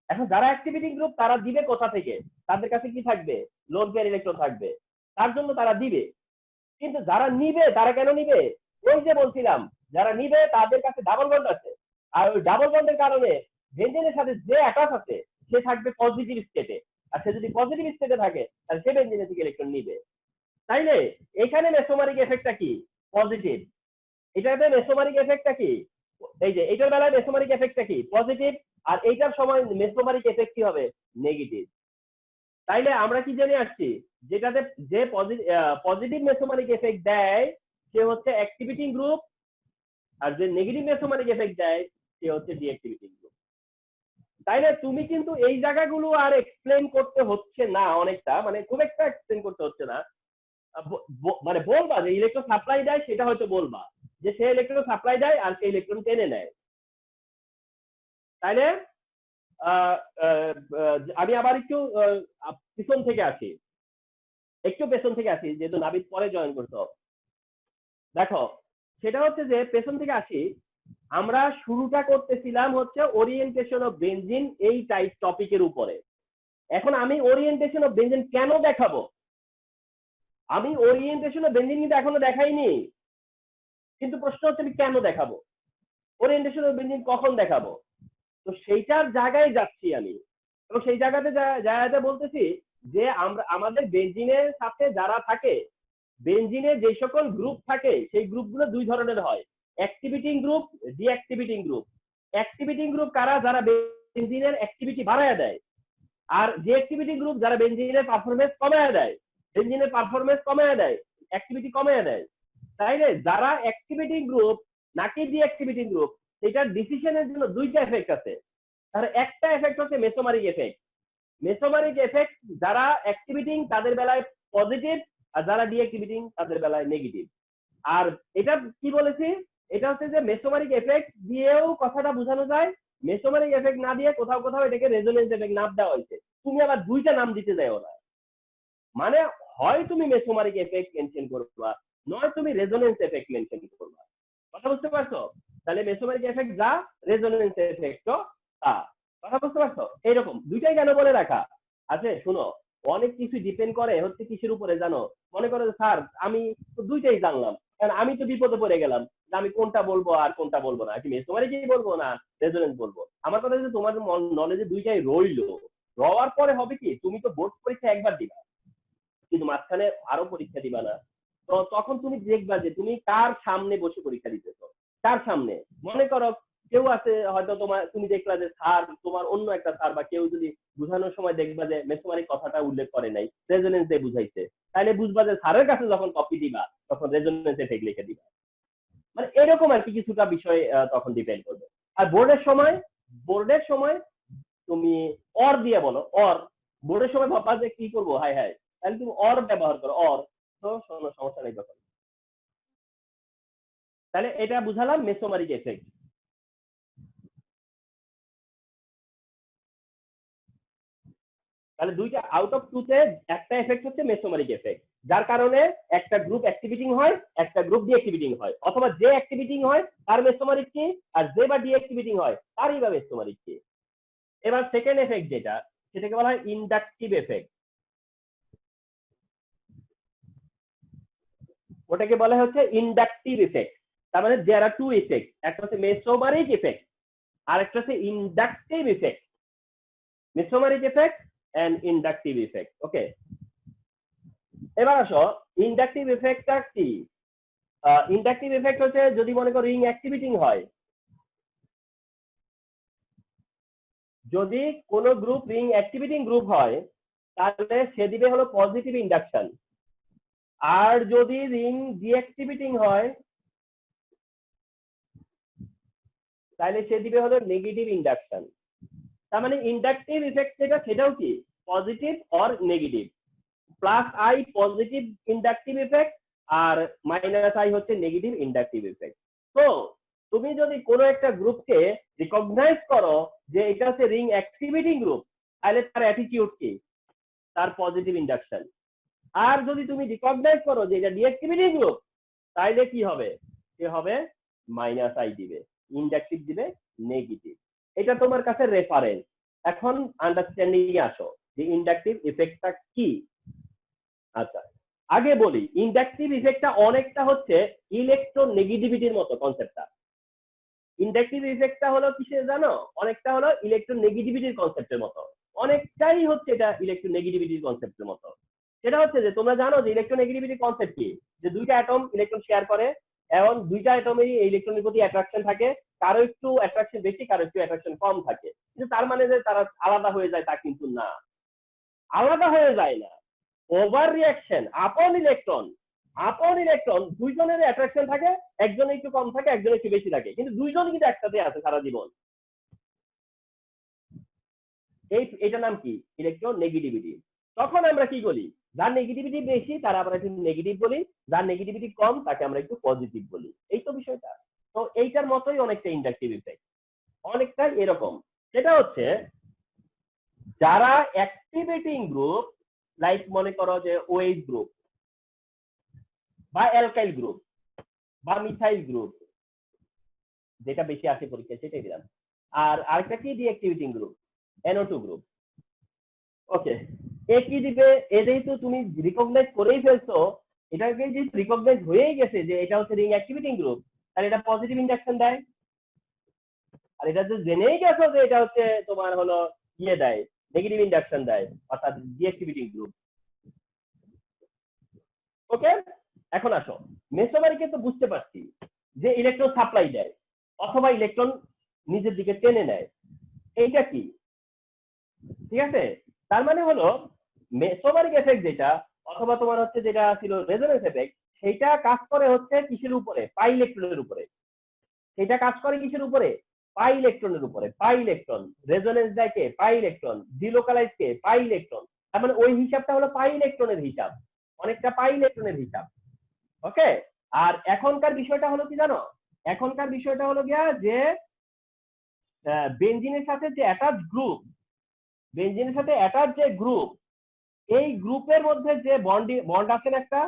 এখন যারা অ্যাক্টিভিটিং গ্রুপ তারা দিবে কোথা থেকে, তাদের কাছে কি থাকবে, লোন পেয়ার ইলেকট্রন থাকবে, তার জন্য তারা দিবে। কিন্তু যারা নিবে তারা কেন নিবে, ওই যে বলছিলাম, যারা নিবে তাদের কাছে ডাবল বন্ড আছে, আর ওই ডাবল বন্ডের কারণে বেঞ্জিনের সাথে যে অ্যাটাচ আছে সে থাকবে পজিটিভ স্টেটে, আর সে যদি পজিটিভ স্টেটে থাকে তাহলে সে বেঞ্জিনের থেকে ইলেকট্রন নিবে। তাইলে এখানে মেসোমারিক এফেক্টটা কি, পজিটিভ। এটাতে মেসোমারিক এফেক্টটা কি, এই যে এটার বেলায় মেসোমারিক এফেক্টটা কি, পজিটিভ। আর এইটার সময় মেসোমারিক এফেক্ট কি হবে, নেগেটিভ। তাইলে আমরা কি জেনে আসছি, যেটাতে যে পজিটিভ মেসোমারিক এফেক্ট দেয় সে হচ্ছে অ্যাক্টিভিটিং গ্রুপ, আর যে নেগেটিভ মেসোমারিক এফেক্ট দেয় সে হচ্ছে ডিঅ্যাক্টিভিটিং গ্রুপ। তাইলে তুমি কিন্তু এই জায়গাগুলো আর এক্সপ্লেন করতে হচ্ছে না, অনেকটা মানে খুব একটা এক্সপ্লেন করতে হচ্ছে না। মানে বলবা যে ইলেকট্রন সাপ্লাই দেয়, সেটা হয়তো বলবা যে সে ইলেকট্রন সাপ্লাই দেয় আর সে ইলেকট্রন টেনে নেয়। তাইলে আমি আবার একটু পিছন থেকে আসি, যেহেতু নাবিদ পরে জয়েন করতো। দেখো, সেটা হচ্ছে যে পেছন থেকে আসি, আমরা শুরুটা করতেছিলাম হচ্ছে ওরিয়েন্টেশন অফ বেনজিন এই টাইপ টপিকের উপরে। এখন আমি ওরিয়েন্টেশন অফ বেনজিন কেন দেখাবো, আমি ওরিয়েন্টেশন অফ বেনজিন কিন্তু এখনো দেখাইনি, কিন্তু প্রশ্ন হচ্ছে আমি কেন দেখাবো, ওরিয়েন্টেশন অফ বেনজিন কখন দেখাবো। তো সেইটার জায়গায় যাচ্ছি আমি, এবং সেই জায়গাতে জায়গাতে বলতেছি যে আমরা আমাদের বেঞ্জিনের সাথে যারা থাকে, বেঞ্জিনে যে সকল গ্রুপ থাকে সেই গ্রুপগুলো দুই ধরনের হয়, activating group, deactivating group. Activating group কারা? যারা বেঞ্জিনের অ্যাক্টিভিটি বাড়ায় দেয়। আর ডিঅ্যাক্টিভিটিং গ্রুপ যারা বেঞ্জিনের পারফরমেন্স কমায় দেয়, বেঞ্জিনের পারফরমেন্স কমায় দেয়, অ্যাক্টিভিটি কমায় দেয়। তাইলে যারা অ্যাক্টিভিটিং গ্রুপ নাকি ডিঅ্যাক্টিভিটিং গ্রুপ, সেটার ডিসিশনের জন্য দুইটা এফেক্ট আছে। তার একটা এফেক্ট হচ্ছে মেসোমারিক এফেক্ট। মেসোমারিক এফেক্ট যারা অ্যাক্টিভিটিং তাদের বেলায় পজিটিভ, আর যারা ডিঅ্যাক্টিভিটিং তাদের বেলায় নেগেটিভ। আর এটা কি বলেছি, এটা হচ্ছে যে মেসোমারিক এফেক্ট দিয়েও কথাটা বোঝানো যায়, মেসোমারিক এফেক্ট না দিয়ে কোথাও কোথাও এটাকে রেজোনেন্স এফেক্ট নাম দেওয়া হয়েছে। তুমি আবার দুইটা নাম দিতে যাও না, মানে হয় তুমি মেসোমারিক এফেক্ট মেনশন করবা, নয় তুমি রেজোনেন্স এফেক্ট মেনশন করবা। কথা বুঝতে পারছো? তাহলে মেসোমারিক এফেক্ট যা, রেজোনেন্স এফেক্ট তা। কথা বুঝতে পারছো? এইরকম দুইটাই কেন বলে রাখা আছে, শুনো, অনেক কিছু ডিপেন্ড করে হচ্ছে কিসের উপরে জানো। মনে করো স্যার আমি তো দুইটাই জানলাম, কারণ আমি তো বিপদে পড়ে গেলাম যে আমি কোনটা বলবো আর কোনটা বলবো না, কি মেসোমারিকই বলবো না রেজোনেন্স বলবো। আমার কথা হচ্ছে তোমার নলেজে দুইটাই রইলো, রওয়ার পরে হবে কি, তুমি তো বোর্ড পরীক্ষা একবার দিবা, কিন্তু মাঝখানে আরো পরীক্ষা দিবা না। তো তখন তুমি দেখবা যে তুমি কার সামনে বসে পরীক্ষা দিতেছো, কার সামনে। মনে করো কেউ আছে হয়তো তোমার, তুমি দেখলা যে স্যার তোমার অন্য একটা স্যার বা কেউ যদি বুঝানোর সময় দেখবা যে মেসোমারিক কথাটা উল্লেখ করে নাই, রেজোনেন্স দিয়ে বুঝাইছে, তাহলে বুঝবা যে স্যারের কাছে যখন কপি দিবা তখন রেজোনেন্স এফেক্ট লিখে দিবা। মানে এরকম আর কি কিছুটা বিষয় তখন ডিপেন্ড করবে। আর বোর্ডের সময় তুমি অর দিয়ে বলো, অর। বোর্ডের সময় ভাববা যে কি করবো, হাই হাই, তাহলে তুমি অর ব্যবহার করো, অর। তো কোনো সমস্যা নেই তখন। তাহলে এটা বুঝালাম মেসোমারিক এফেক্ট। তাহলে দুইটা আউট অফ টু তে একটা এফেক্ট হচ্ছে মেসোমারিক এফেক্ট, যার কারণে একটা গ্রুপ অ্যাক্টিভিটিং হয়, একটা গ্রুপ ডিঅ্যাক্টিভিটিং হয়, অথবা যে অ্যাক্টিভিটিং হয় তার মেসোমারিক কি, আর যে বা ডিঅ্যাক্টিভিটিং হয় তারই বা মেসোমারিক কি। এবার সেকেন্ড এফেক্ট যেটা, সেটাকে বলা হয় ইন্ডাকটিভ এফেক্ট। ওটাকে বলা হচ্ছে ইন্ডাকটিভ ইফেক্ট। তার মানে দেয়ার আর টু ইফেক্ট, একটা হচ্ছে মেসোমারিক ইফেক্ট আর একটা হচ্ছে inductive effect. Mesomeric effect and inductive effect. Okay, এবার আসো ইন্ডাকটিভ ইফেক্টটা কি। ইন্ডাকটিভ ইফেক্ট হচ্ছে যদি মনে করো রিং অ্যাক্টিভিটিং হয়, যদি কোনো গ্রুপ রিং অ্যাক্টিভিটিং গ্রুপ হয় তাহলে সে দিবে হলো পজিটিভ ইন্ডাকশন, আর যদি রিং ডিঅ্যাক্টিভিটিং হয় তাহলে সে দিবে হলো নেগেটিভ ইন্ডাকশন। তার মানে ইন্ডাকটিভ ইফেক্ট যেটা, সেটাও কি positive or negative. Plus I positive inductive effect, আর মাইনাস আই হচ্ছে নেগেটিভ ইন্ডাকটিভ ইফেক্ট। তো তুমি যদি কোনো একটা গ্রুপকে রিকগনাইজ করো যে এটা হচ্ছে রিং অ্যাক্টিভিটিং গ্রুপ, তাহলে তার অ্যাটিটিউড কি, তার পজিটিভ ইন্ডাকশন। আর যদি তুমি রিকগনাইজ করো যে এটা ডিঅ্যাক্টিভিটিং গ্রুপ, তাহলে কি হবে, সে হবে মাইনাস আই দিবে, ইন্ডাকটিভ দিবে নেগেটিভ। এটা তোমার কাছে রেফারেন্স। এখন আন্ডারস্ট্যান্ডিং এ আসো যে ইন্ডাকটিভ ইফেক্টটা কি। আচ্ছা, আগে বলি ইন্ডাকটিভ ইফেক্টটা অনেকটা হচ্ছে ইলেকট্রোনেগেটিভিটির মতো কনসেপ্টটা। ইন্ডাকটিভ ইফেক্টটা হলো কিসের জানো, অনেকটা হলো ইলেকট্রোনেগেটিভিটির কনসেপ্টের মতো, অনেকটাই হচ্ছে এটা ইলেকট্রোনেগেটিভিটির কনসেপ্টের মতো। সেটা হচ্ছে যে তোমরা জানো যে ইলেকট্রোনেগেটিভিটির কনসেপ্ট কি, যে দুইটা অ্যাটম ইলেকট্রন শেয়ার করে, এবং দুইটা অ্যাটমেরই ইলেকট্রনের প্রতি অ্যাট্রাকশন থাকে, কারো একটু অ্যাট্রাকশন বেশি, কারো একটু অ্যাট্রাকশন কম থাকে, কিন্তু তার মানে যে তারা আলাদা হয়ে যায় তা কিন্তু না, আলাদা হয়ে যায় না। ওভার রিয়াকশন আপন ইলেকট্রন দুইজনের অ্যাট্রাকশন থাকে, একজনের একটু কম থাকে, একজনের একটু বেশি থাকে, কিন্তু দুইজন কিন্তু একসাথে আছে সারা জীবন। এটা নাম কি, ইলেকট্রোনেগেটিভিটি। তখন আমরা কি বলি, যার নেগেটিভিটি বেশি তারা আমরা একটু নেগেটিভ বলি, যার নেগেটিভিটি কম তাকে আমরা একটু পজিটিভ বলি, এই তো বিষয়টা। তো এইটার মতোই অনেকটা ইন্ডাকটিভ ইফেক্ট, অনেকটা এরকম। সেটা হচ্ছে যারা অ্যাক্টিভেটিং গ্রুপ, লাইক মনে করো যে ওএইচ গ্রুপ বা অ্যালকাইল গ্রুপ বা মিথাইল গ্রুপ, যেটা বেশি আসে পরীক্ষা সেটাই দিলাম। আর আরেকটা কি ডিঅ্যাক্টিভেটিং গ্রুপ, NO2 গ্রুপ। ওকে, এ কি দিবে, এ যেহেতু তুমি রিকগনাইজ করেই ফেলছো, এটাকে যে রিকগনাইজ হয়েই গেছে যে এটা হচ্ছে রিং অ্যাক্টিভিটিং গ্রুপ, তাহলে এটা পজিটিভ ইন্ডাকশন দেয়। আর এটা তো জেনেই গেছো যে এটা হচ্ছে তোমার হলো ইয়ে দেয়, নেগেটিভ ইন্ডাকশন দেয়, অর্থাৎ ডিঅ্যাক্টিভেটিং গ্রুপ। ওকে, এখন আসো, মেসোমারিকে তো বুঝতে পারছি যে ইলেকট্রন সাপ্লাই দেয় অথবা ইলেকট্রন নিজের দিকে টেনে নেয়, এইটা কি? ঠিক আছে, তার মানে হলো মেসোমারিক এফেক্ট যেটা, অথবা তোমার হচ্ছে যেটা ছিল রেজোনেন্স এফেক্ট, সেটা কাজ করে হচ্ছে কিসের উপরে? পাই ইলেকট্রনের উপরে। সেটা কাজ করে কিসের উপরে? পাই ইলেকট্রনের উপরে। পাই ইলেকট্রন রেজোনেন্স দেয় কে? Pi electron. ডিলোকালাইজ কে? Pi electron. তার মানে ওই হিসাবটা হলো পাই ইলেকট্রনের হিসাব, অনেকটা পাই ইলেকট্রনের হিসাব। ওকে, আর এখনকার বিষয়টা হলো কি জানো? এখনকার বিষয়টা হলো গিয়া যে বেনজিনের সাথে যে অ্যাটাচ গ্রুপ, বেনজিনের সাথে অ্যাটাচ যে গ্রুপ, এই গ্রুপের মধ্যে যে বন্ড আছে না একটা,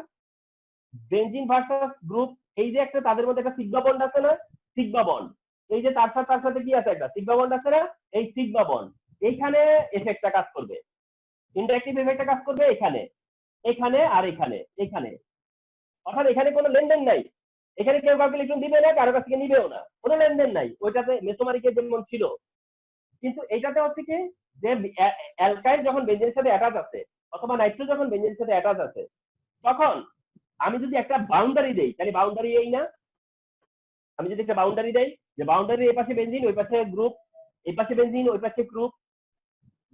বেনজিন ভার্সাস গ্রুপ, এই যে একটা তাদের মধ্যে একটা সিগমা বন্ড আছে না, সিগমা বন্ড, এই যে তার সাথে কি আছে? একটা সিগমা বন্ড আছে না, এই সিগমা বন্ড, এইখানে এফেক্টটা কাজ করবে, ইন্টারঅ্যাকটিভ এফেক্টটা কাজ করবে এখানে, এখানে আর এখানে, এখানে। অর্থাৎ এখানে কোনো লেনদেন নাই, এখানে কেউ কাউকে ইলেকট্রন দিবে না, কারো কাছ থেকে নিবেও না, কোনো লেনদেন নাই। ওইটাতে মেসোমারিকে যেমন ছিল, কিন্তু এইটাতে হচ্ছে কি যে অ্যালকাইল যখন বেনজিনের সাথে অ্যাটাচ আছে, অথবা নাইট্রো যখন বেনজিনের সাথে অ্যাটাচ আছে, তখন আমি যদি একটা বাউন্ডারি দেই, তাহলে বাউন্ডারি এই না, আমি যদি একটা বাউন্ডারি দেই, যে বাউন্ডারি এই পাশে বেনজিন, ওই পাশে গ্রুপ, এই পাশে বেনজিন, ওই পাশে গ্রুপ,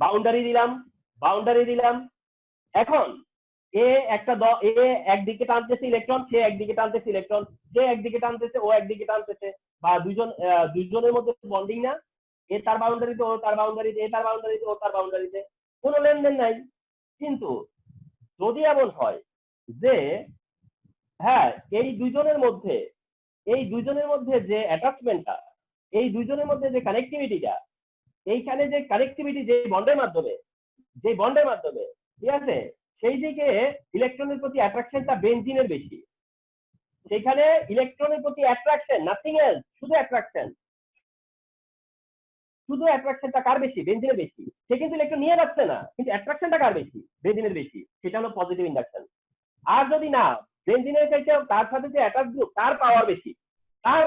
বাউন্ডারি দিলাম, বাউন্ডারি দিলাম। এখন এ এ একদিকে টানতেছে ইলেকট্রন, সে একদিকে টানতেছে ইলেকট্রন, সে একদিকে টানতেছে, ও একদিকে টানতেছে, বা দুইজনের মধ্যে বন্ডিং না, এ তার বাউন্ডারিতে, ও তার বাউন্ডারিতে, এ তার বাউন্ডারিতে, ও তার বাউন্ডারিতে, কোনো লেনদেন নাই। কিন্তু যদি এমন হয় যে হ্যাঁ, এই দুইজনের মধ্যে, এই দুইজনের মধ্যে যে অ্যাটাচমেন্টটা, এই দুইজনের মধ্যে যে কানেক্টিভিটিটা, এইখানে যে কানেক্টিভিটি যে বন্ডের মাধ্যমে, যে বন্ডের মাধ্যমে, ঠিক আছে, সেই দিকে ইলেকট্রনের প্রতি অ্যাট্রাকশনটা বেনজিনের বেশি, সেখানে ইলেকট্রনের প্রতি অ্যাট্রাকশন, নাথিং এলস, শুধু অ্যাট্রাকশন, শুধু অ্যাট্রাকশনটা কার বেশি? বেনজিনের বেশি। সে কিন্তু ইলেকট্রন নিয়ে যাচ্ছে না, কিন্তু অ্যাট্রাকশনটা কার বেশি? বেনজিনের বেশি। সেটা হলো পজিটিভ ইন্ডাকশন। আর যদি না, বেনজিনের চাইতে তার সাথে যে অ্যাটাচ গ্রুপ, তার পাওয়ার বেশি, তার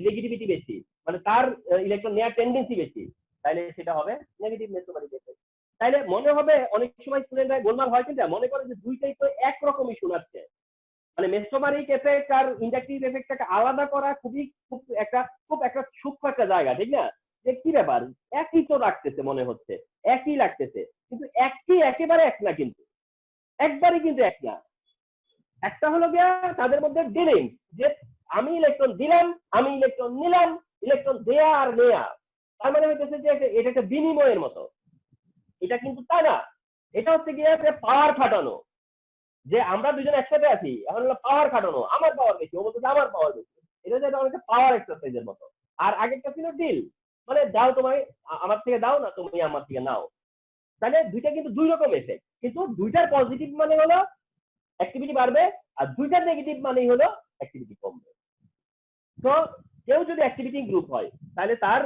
নেগেটিভিটি বেশি, মানে তার ইলেকট্রন নেওয়ার টেন্ডেন্সি বেশি, তাইলে সেটা হবে নেগেটিভ মেসোমারিক এফেক্ট। তাইলে মনে হবে অনেক সময় স্টুডেন্টরা গোলমাল হয়, কিন্তু মনে করে যে দুইটাই তো একরকমই শোনাচ্ছে, মানে মেসোমারিক এফেক্ট আর ইন্ডাকটিভ এফেক্টটাকে আলাদা করা খুব একটা সূক্ষ্ম একটা জায়গা, ঠিক না? যে কি ব্যাপার, একই তো লাগতেছে, মনে হচ্ছে একই লাগতেছে, কিন্তু একেবারে এক না, কিন্তু একবারই কিন্তু এক না। একটা হলো গিয়া তাদের মধ্যে ডিলিং, যে আমি ইলেকট্রন দিলাম, আমি ইলেকট্রন নিলাম, ইলেকট্রন দেয়া আর নেয়া, তার মানে হইতেছে যে এটা একটা বিনিময়ের মতো। এটা কিন্তু তা না, এটা হচ্ছে গিয়া যে পাওয়ার খাটানো, যে আমরা দুজন একসাথে আছি, এখন হলো পাওয়ার খাটানো, আমার পাওয়ার বেশি, ও বলতেছে আমার পাওয়ার বেশি, এটা হচ্ছে অনেকটা পাওয়ার এক্সারসাইজের মতো। আর আগেরটা ছিল ডিল, মানে দাও তোমায়, আমার থেকে দাও, না তুমি আমার থেকে নাও। তাহলে দুইটা কিন্তু দুই রকম এফেক্ট, কিন্তু দুইটার পজিটিভ মানে হলো অ্যাক্টিভিটি বাড়বে, আর দুইটার নেগেটিভ মানেই হলো অ্যাক্টিভিটি কমবে। তো কেউ যদি অ্যাক্টিভিটি গ্রুপ হয়, তাহলে তার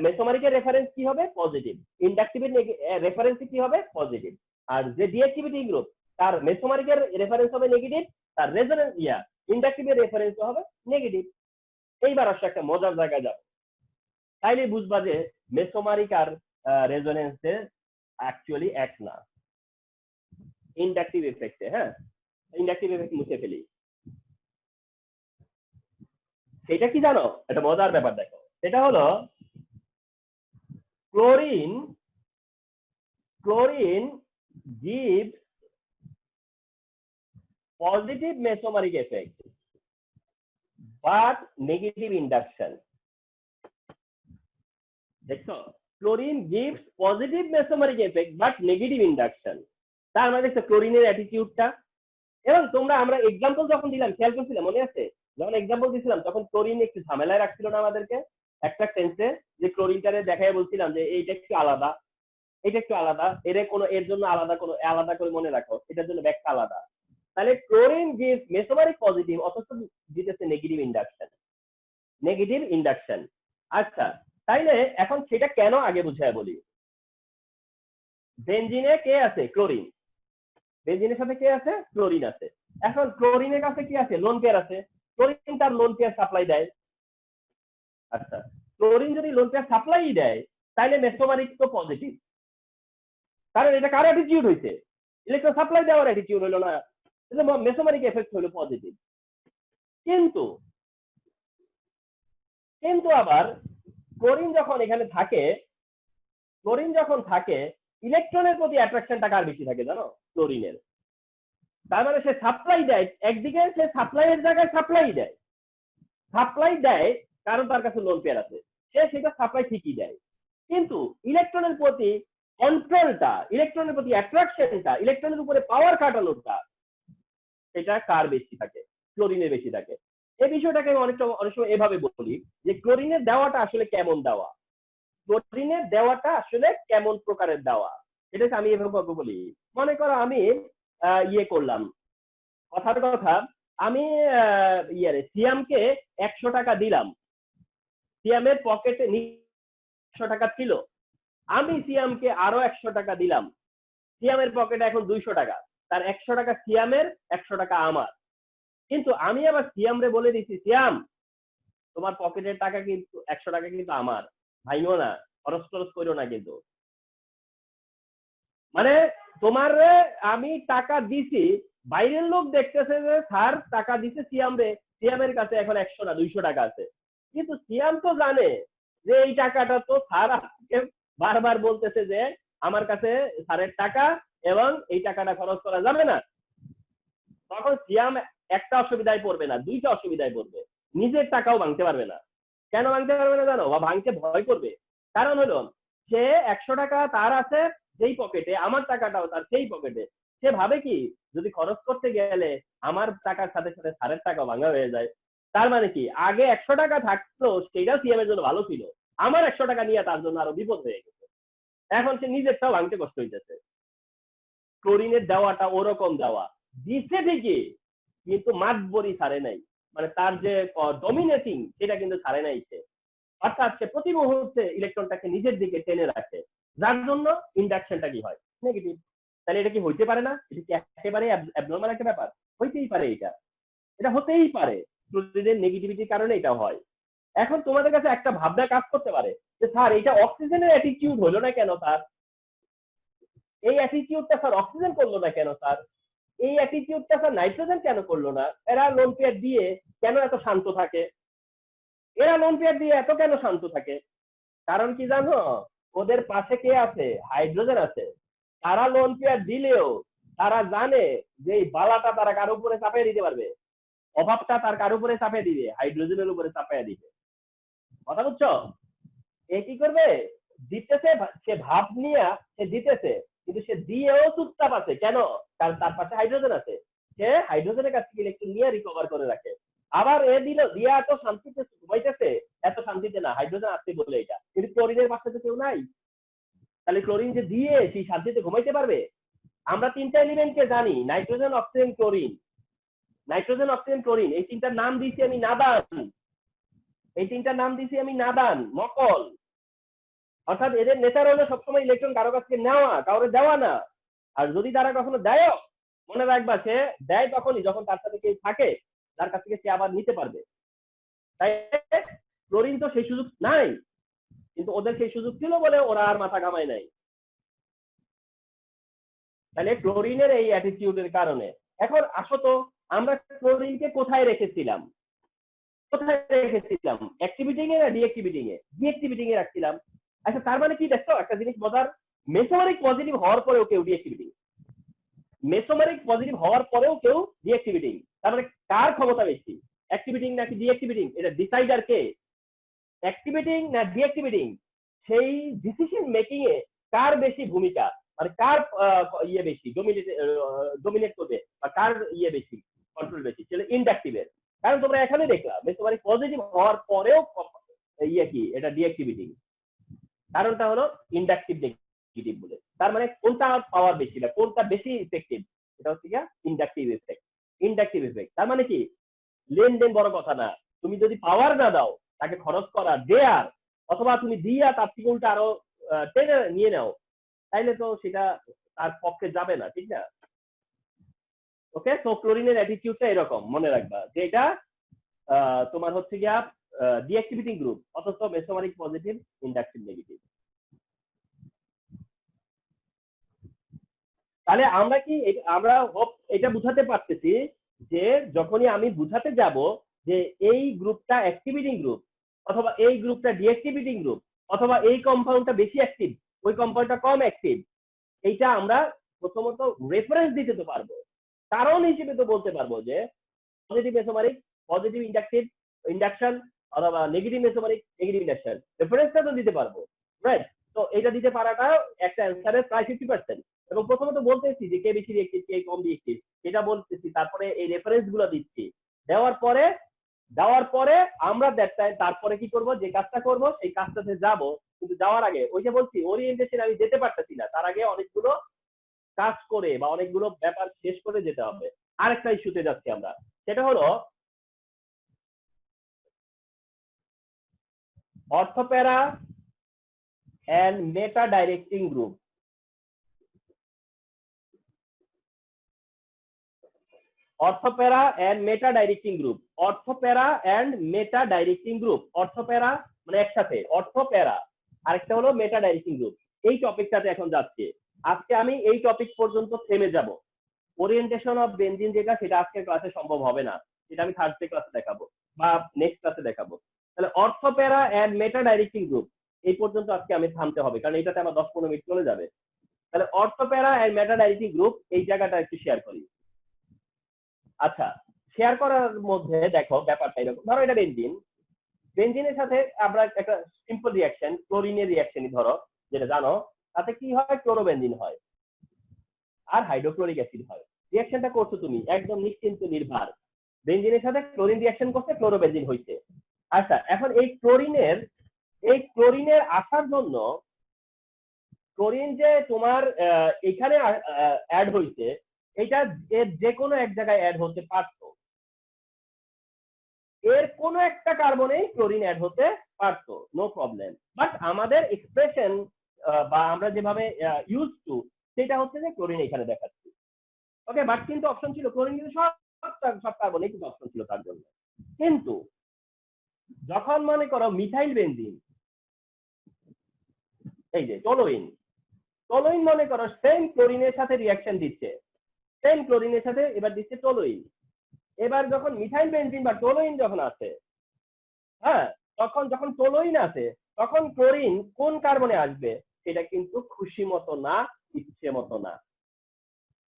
মেসোমারিকের রেফারেন্স কি হবে? পজিটিভ। ইন্ডাকটিভের রেফারেন্স কি হবে? পজিটিভ। আর যে ডিঅ্যাক্টিভিটি গ্রুপ, তার মেসোমারিকের রেফারেন্স হবে নেগেটিভ, তার রেজোনেন্স ইন্ডাকটিভের রেফারেন্স হবে নেগেটিভ। এইবার আসলে একটা মজার জায়গায় যাবে, তাইলে বুঝবা যে মেসোমারিক আর রেজোনেন্সে অ্যাকচুয়ালি এক না। ইন্ডাকটিভ এফেক্টে, হ্যাঁ, ইন্ডাকটিভ এফেক্ট মুছে ফেলি। সেটা কি জানো? একটা মজার ব্যাপার দেখো, সেটা হলো chlorine gives positive mesomeric effect but negative induction. দেখো, chlorine gives positive mesomeric effect but negative induction, তার মানে দেখো ক্লোরিনের অ্যাটিটিউডটা। এবং আমরা এক্সাম্পল যখন দিলাম, খেয়াল করছিলাম, মনে আছে? যখন এক্সাম্পল দিছিলাম তখন ক্লোরিন একটু ঝামেলায় রাখছিল না আমাদেরকে একটা সেন্সে, যে ক্লোরিনটারে দেখায় বলছিলাম যে এইটা একটু আলাদা, এটা একটু আলাদা, এর জন্য আলাদা করে মনে রাখো, এটার জন্য ব্যাখ্যা আলাদা। তাহলে ক্লোরিন gives মেসোমারিক পজিটিভ, অথচ দিতেছে নেগেটিভ ইন্ডাকশন, নেগেটিভ ইন্ডাকশন। আচ্ছা, তাইলে এখন সেটা কেন আগে বুঝায় বলি। বেনজিনে কে আছে? ক্লোরিন। বেনজিনের সাথে কে আছে? ক্লোরিন আছে। এখন ক্লোরিনের কাছে কি আছে? লোন পেয়ার আছে। ক্লোরিন তার লোন পেয়ার সাপ্লাই দেয়। আচ্ছা, ক্লোরিন যদি লোন পেয়ার সাপ্লাই দেয় তাহলে মেসোমারিক তো পজিটিভ, কারণ এটা কার অ্যাটিটিউড হইছে, ইলেকট্রন সাপ্লাই দেওয়ার অ্যাটিটিউড হলো না, মেসোমারিক এফেক্ট হলো পজিটিভ। কিন্তু কিন্তু আবার ক্লোরিন যখন এখানে থাকে, ক্লোরিন যখন থাকে ইলেকট্রনের প্রতি অ্যাট্রাকশনটা কার বেশি থাকে জানো? ক্লোরিনের। তার মানে সে সাপ্লাই দেয়, একদিকে সে সাপ্লাইয়ের জায়গায় সাপ্লাই দেয় কারণ তার কাছে লোন পেয়ার আছে, সে সেটা সাপ্লাই ঠিকই দেয়, কিন্তু ইলেকট্রনের প্রতি কন্ট্রোলটা, ইলেকট্রনের প্রতি অ্যাট্রাকশনটা, ইলেকট্রনের উপরে পাওয়ার কাটানোটা এটা কার বেশি থাকে? ক্লোরিনের বেশি থাকে। এই বিষয়টাকে আমি অনেক সময় এভাবে বলি যে ক্লোরিনের দেওয়াটা আসলে কেমন দেওয়া, ক্লোরিনের দেওয়াটা আসলে কেমন প্রকারের দেওয়া, এটাকে আমি এভাবে বলি। মনে করো আমি ইয়ে করলাম, কথার কথা, আমি সিয়ামকে 100 টাকা দিলাম, সিয়ামের পকেটে 100 টাকা ছিল, আমি সিয়ামকে আরো 100 টাকা দিলাম, সিয়ামের পকেটে এখন 200 টাকা, তার 100 টাকা সিয়ামের, 100 টাকা আমার। কিন্তু আমি আবার সিয়ামরে বলে দিচ্ছি, সিয়াম তোমার পকেটের টাকা কিন্তু 100 টাকা কিন্তু আমার, ভাইও না, খরচ খরচ করো না কিন্তু, মানে তোমার আমি টাকা দিছি, বাইরের লোক দেখতেছে যে স্যার টাকা দিছে সিয়ামরে, সিয়ামের কাছে এখন 100 না 200 টাকা আছে, কিন্তু সিয়াম তো জানে যে এই টাকাটা তো স্যার বারবার বলতেছে যে আমার কাছে স্যারের টাকা এবং এই টাকাটা খরচ করা যাবে না। তখন সিয়াম একটা অসুবিধায় পড়বে না, দুইটা অসুবিধায় পড়বে, নিজের টাকাও ভাঙতে পারবে না। কেন ভাঙতে পারবে না জানো? বা ভাঙতে ভয় করবে, কারণ হলো সে 100 টাকা তার আছে যেই পকেটে, আমার টাকাটাও তার সেই পকেটে, সে ভাবে কি যদি খরচ করতে গেলে আমার টাকার সাথে সাথে স্যারের টাকা ভাঙা হয়ে যায়, তার মানে কি আগে 100 টাকা থাকলো সেটা সিএম এর জন্য ভালো ছিল, আমার 100 টাকা নিয়ে তার জন্য আরো বিপদ হয়ে গেছে, এখন সে নিজেরটাও ভাঙতে কষ্ট হইতেছে। ক্লোরিনের দেওয়াটা ওরকম দেওয়া, দিচ্ছে ঠিকই কিন্তু মাতবরি ছাড়ে নাই, মানে তার যে ডমিনেটিং সেটা কিন্তু ছাড়ে নাই সে, অর্থাৎ সে প্রতি মুহূর্তে ইলেকট্রনটাকে নিজের দিকে টেনে রাখে, যার জন্য ইন্ডাকশনটা কি হয়? নেগেটিভ। তাহলে এটা কি হইতে পারে না? এটা কি একেবারে অ্যাবনর্মাল একটা ব্যাপার? হইতেই পারে, এটা হতেই পারে, ক্লোরিনের নেগেটিভিটির কারণে এটা হয়। এখন তোমাদের কাছে একটা ভাবনা কাজ করতে পারে যে স্যার এটা অক্সিজেনের অ্যাটিটিউড হলো না কেন স্যার, এই অ্যাটিটিউডটা স্যার অক্সিজেন করলো না কেন স্যার, এই অ্যাটিটিউডটা স্যার নাইট্রোজেন কেন করলো না, এরা লোন পেয়ার দিয়ে কেন এত শান্ত থাকে, এরা লোন পেয়ার দিয়ে এত কেন শান্ত থাকে? কারণ কি জানো? ওদের পাশে কে আছে? হাইড্রোজেন আছে। তারা লোন পেয়ার দিলেও তারা জানে যে এই বালাটা তারা কার উপরে চাপিয়ে দিতে পারবে, অভাবটা তার কার উপরে চাপিয়ে দিবে? হাইড্রোজেনের উপরে চাপিয়ে দিবে। কথা বুঝছো? এ কি করবে? দিতেছে, সে ভাব নিয়ে সে দিতেছে, কিন্তু সে দিয়েও চুপচাপ আছে কেন? কারণ তার পাশে হাইড্রোজেন আছে, সে হাইড্রোজেনের কাছ থেকে ইলেকট্রন নিয়ে রিকভার করে রাখে। আবার এ দিল দিয়া এত শান্তিতে ঘুমাইতেছে, এত শান্তিতে না, হাইড্রোজেন আছে বলে এটা, কিন্তু ক্লোরিনের পাশে তো কেউ নাই, তাহলে ক্লোরিন যে দিয়ে সেই শান্তিতে ঘুমাইতে পারবে? আমরা তিনটা এলিমেন্টকে জানি, nitrogen, oxygen, chlorine. Nitrogen, oxygen, chlorine, এই তিনটার নাম দিয়েছি আমি নাদান, এই তিনটার নাম দিয়েছি আমি নাদান, নকল। অর্থাৎ এদের নেচার হলো সবসময় ইলেকট্রন কারো কাছ থেকে নেওয়া, কাউরে দেওয়া না। আর যদি তারা কখনো দেয়, মনে রাখবা সে দেয় তখনই যখন তার সাথে কেউ থাকে তার কাছ থেকে সে আবার নিতে পারবে। তাই ক্লোরিন তো সেই সুযোগ নাই, কিন্তু ওদের সেই সুযোগ ছিল বলে ওরা আর মাথা ঘামায় নাই। তাহলে ক্লোরিনের এই অ্যাটিটিউডের কারণে। এখন আসো তো, আমরা ক্লোরিনকে কোথায় রেখেছিলাম? কোথায় রেখেছিলাম? অ্যাক্টিভিটিং এ না ডিঅ্যাক্টিভিটিং এ? ডিঅ্যাক্টিভিটিং এ রাখছিলাম। আচ্ছা, তার মানে কি দেখো একটা জিনিস মজার, মেসোমারিক পজিটিভ হওয়ার পরেও কেউ ডিঅ্যাক্টিভিটিং, মেসোমারিক পজিটিভ হওয়ার পরেও কেউ ডিঅ্যাক্টিভিটিং, তার মানে কার ক্ষমতা বেশি, অ্যাক্টিভিটিং নাকি ডিঅ্যাক্টিভিটিং? এটা ডিসাইডার কে? অ্যাক্টিভিটিং না ডিঅ্যাক্টিভিটিং? সেই ডিসিশন মেকিং এ কার বেশি ভূমিকা, মানে কার ইয়ে বেশি ডোমিনেট করবে, বা কার ইয়ে বেশি, কন্ট্রোল বেশি? সেটা ইন্ডাকটিভের। কারণ তোমরা এখানে দেখলা মেসোমারিক পজিটিভ হওয়ার পরেও ইয়ে কি, এটা ডিঅ্যাক্টিভিটিং। কারণটা হলো ইন্ডাকটিভ নেগেটিভ বলে। তার মানে কোনটা পাওয়ার বেশি না কোনটা বেশি ইফেক্টিভ, এটা হচ্ছে কি ইন্ডাকটিভ ইফেক্ট। ইন্ডাকটিভ ইফেক্ট তার মানে কি লেনদেন বড় কথা না, তুমি যদি পাওয়ার না দাও তাকে খরচ করা দেয়ার, অথবা তুমি দিয়া তার থেকে উল্টা আরো টেনে নিয়ে নাও, তাইলে তো সেটা তার পক্ষে যাবে না, ঠিক না? ওকে, তো ক্লোরিনের অ্যাটিটিউডটা এরকম মনে রাখবা যে এটা তোমার হচ্ছে গিয়া ডিঅ্যাক্টিভেটিং গ্রুপ, অথচ মেসোমারিক পজিটিভ, ইন্ডাকটিভ নেগেটিভ। তাহলে আমরা কি আমরা এটা বুঝাতে পারতেছি যে যখনই আমি বুঝাতে যাব যে এই গ্রুপটা অ্যাক্টিভিটিং গ্রুপ, অথবা এই গ্রুপটা ডিঅ্যাক্টিভিটিং গ্রুপ, অথবা এই কম্পাউন্ডটা বেশি অ্যাক্টিভ, ওই কম্পাউন্ডটা কম অ্যাক্টিভ, এইটা আমরা প্রথমত রেফারেন্স দিতে তো পারবো, কারণ হিসেবে তো বলতে পারবো যে পজিটিভ মেসোমারিক, পজিটিভ ইন্ডাকশন, অথবা নেগেটিভ মেসোমারিক, নেগেটিভ ইন্ডাকশন, রেফারেন্সটা তো দিতে পারবো, রাইট? তো এটা দিতে পারাটা একটা অ্যান্সারের প্রায় 50%। এবং প্রথমত বলতেছি যে কে বেশি রিয়েক্টিভ, কে কম রিয়েক্টিভ, এটা বলতেছি, তারপরে এই রেফারেন্স গুলো দিচ্ছি। দেওয়ার পরে আমরা তারপরে কি করব, যে কাজটা করব সেই কাজটাতে যাব, কিন্তু যাওয়ার আগে ওই যে বলছি ওরিয়েন্টেশন আমি যেতে পারতেছি না, তার আগে অনেকগুলো কাজ করে বা অনেকগুলো ব্যাপার শেষ করে যেতে হবে। আরেকটা ইস্যুতে যাচ্ছি আমরা, সেটা হলো অর্থোপ্যারা and meta directing group। অর্থোপ্যারা and meta directing group, অর্থোপ্যারা and meta directing group, অর্থোপ্যারা মানে একসাথে, অর্থোপ্যারা, আরেকটা হলো মেটা ডাইরেক্টিং গ্রুপ। এই টপিকটাতে এখন যাচ্ছে, আজকে আমি এই টপিক পর্যন্ত থেমে যাব। ওরিয়েন্টেশন অফ বেনজিন যেটা, সেটা আজকে ক্লাসে সম্ভব হবে না, সেটা আমি থার্সডে ক্লাসে দেখাবো বা নেক্সট ক্লাসে দেখাবো। তাহলে অর্থোপ্যারা and মেটা ডাইরেক্টিং গ্রুপ এই পর্যন্ত আজকে আমি থামতে হবে, কারণ এটাতে আমার 10-15 মিনিট চলে যাবে। তাহলে অর্থোপ্যারা and মেটা ডাইরেক্টিং গ্রুপ এই জায়গাটা একটু শেয়ার করি। আচ্ছা, শেয়ার করার মধ্যে দেখো ব্যাপারটা এরকম, ধরো এটা বেনজিন, বেনজিনের সাথে আমরা একটা সিম্পল রিঅ্যাকশন, ক্লোরিনের রিঅ্যাকশনই ধরো, যেটা জানো, তাতে কি হয়, ক্লোরোবেনজিন হয় আর হাইড্রোক্লোরিক অ্যাসিড হয়। রিঅ্যাকশনটা করছো তুমি একদম নিশ্চিন্ত নির্ভর, বেনজিনের সাথে ক্লোরিন রিঅ্যাকশন করতে ক্লোরোবেনজিন হইছে। আচ্ছা, এখন এই ক্লোরিনের আসার জন্য, ক্লোরিন যে তোমার এখানে অ্যাড হইছে, এটা যে কোনো এক জায়গায় অ্যাড হতে পারতো, এর কোন একটা কার্বনেই ক্লোরিন অ্যাড হতে পারতো, নো প্রবলেম। বাট আমাদের এক্সপ্রেশন বা আমরা যেভাবে ইউজ টু, সেটা হচ্ছে যে ক্লোরিন এখানে দেখাচ্ছি, ওকে। বাট কিন্তু অপশন ছিল, ক্লোরিন কিন্তু সব কার্বনেই কিন্তু অপশন ছিল তার জন্য। কিন্তু যখন মনে করো মিথাইল বেনজিন, এই যে টলোইন মনে করো সেম ক্লোরিনের সাথে রিঅ্যাকশন দিচ্ছে, সেম ক্লোরিনের সাথে এবার দিচ্ছে টলোইন। এবার যখন মিথাইল বেনজিন বা টলোইন যখন আসে, হ্যাঁ, যখন টলোইন আসে, তখন ক্লোরিন কোন কার্বনে আসবে, সেটা কিন্তু খুশি মতো না, ইচ্ছে মতো না,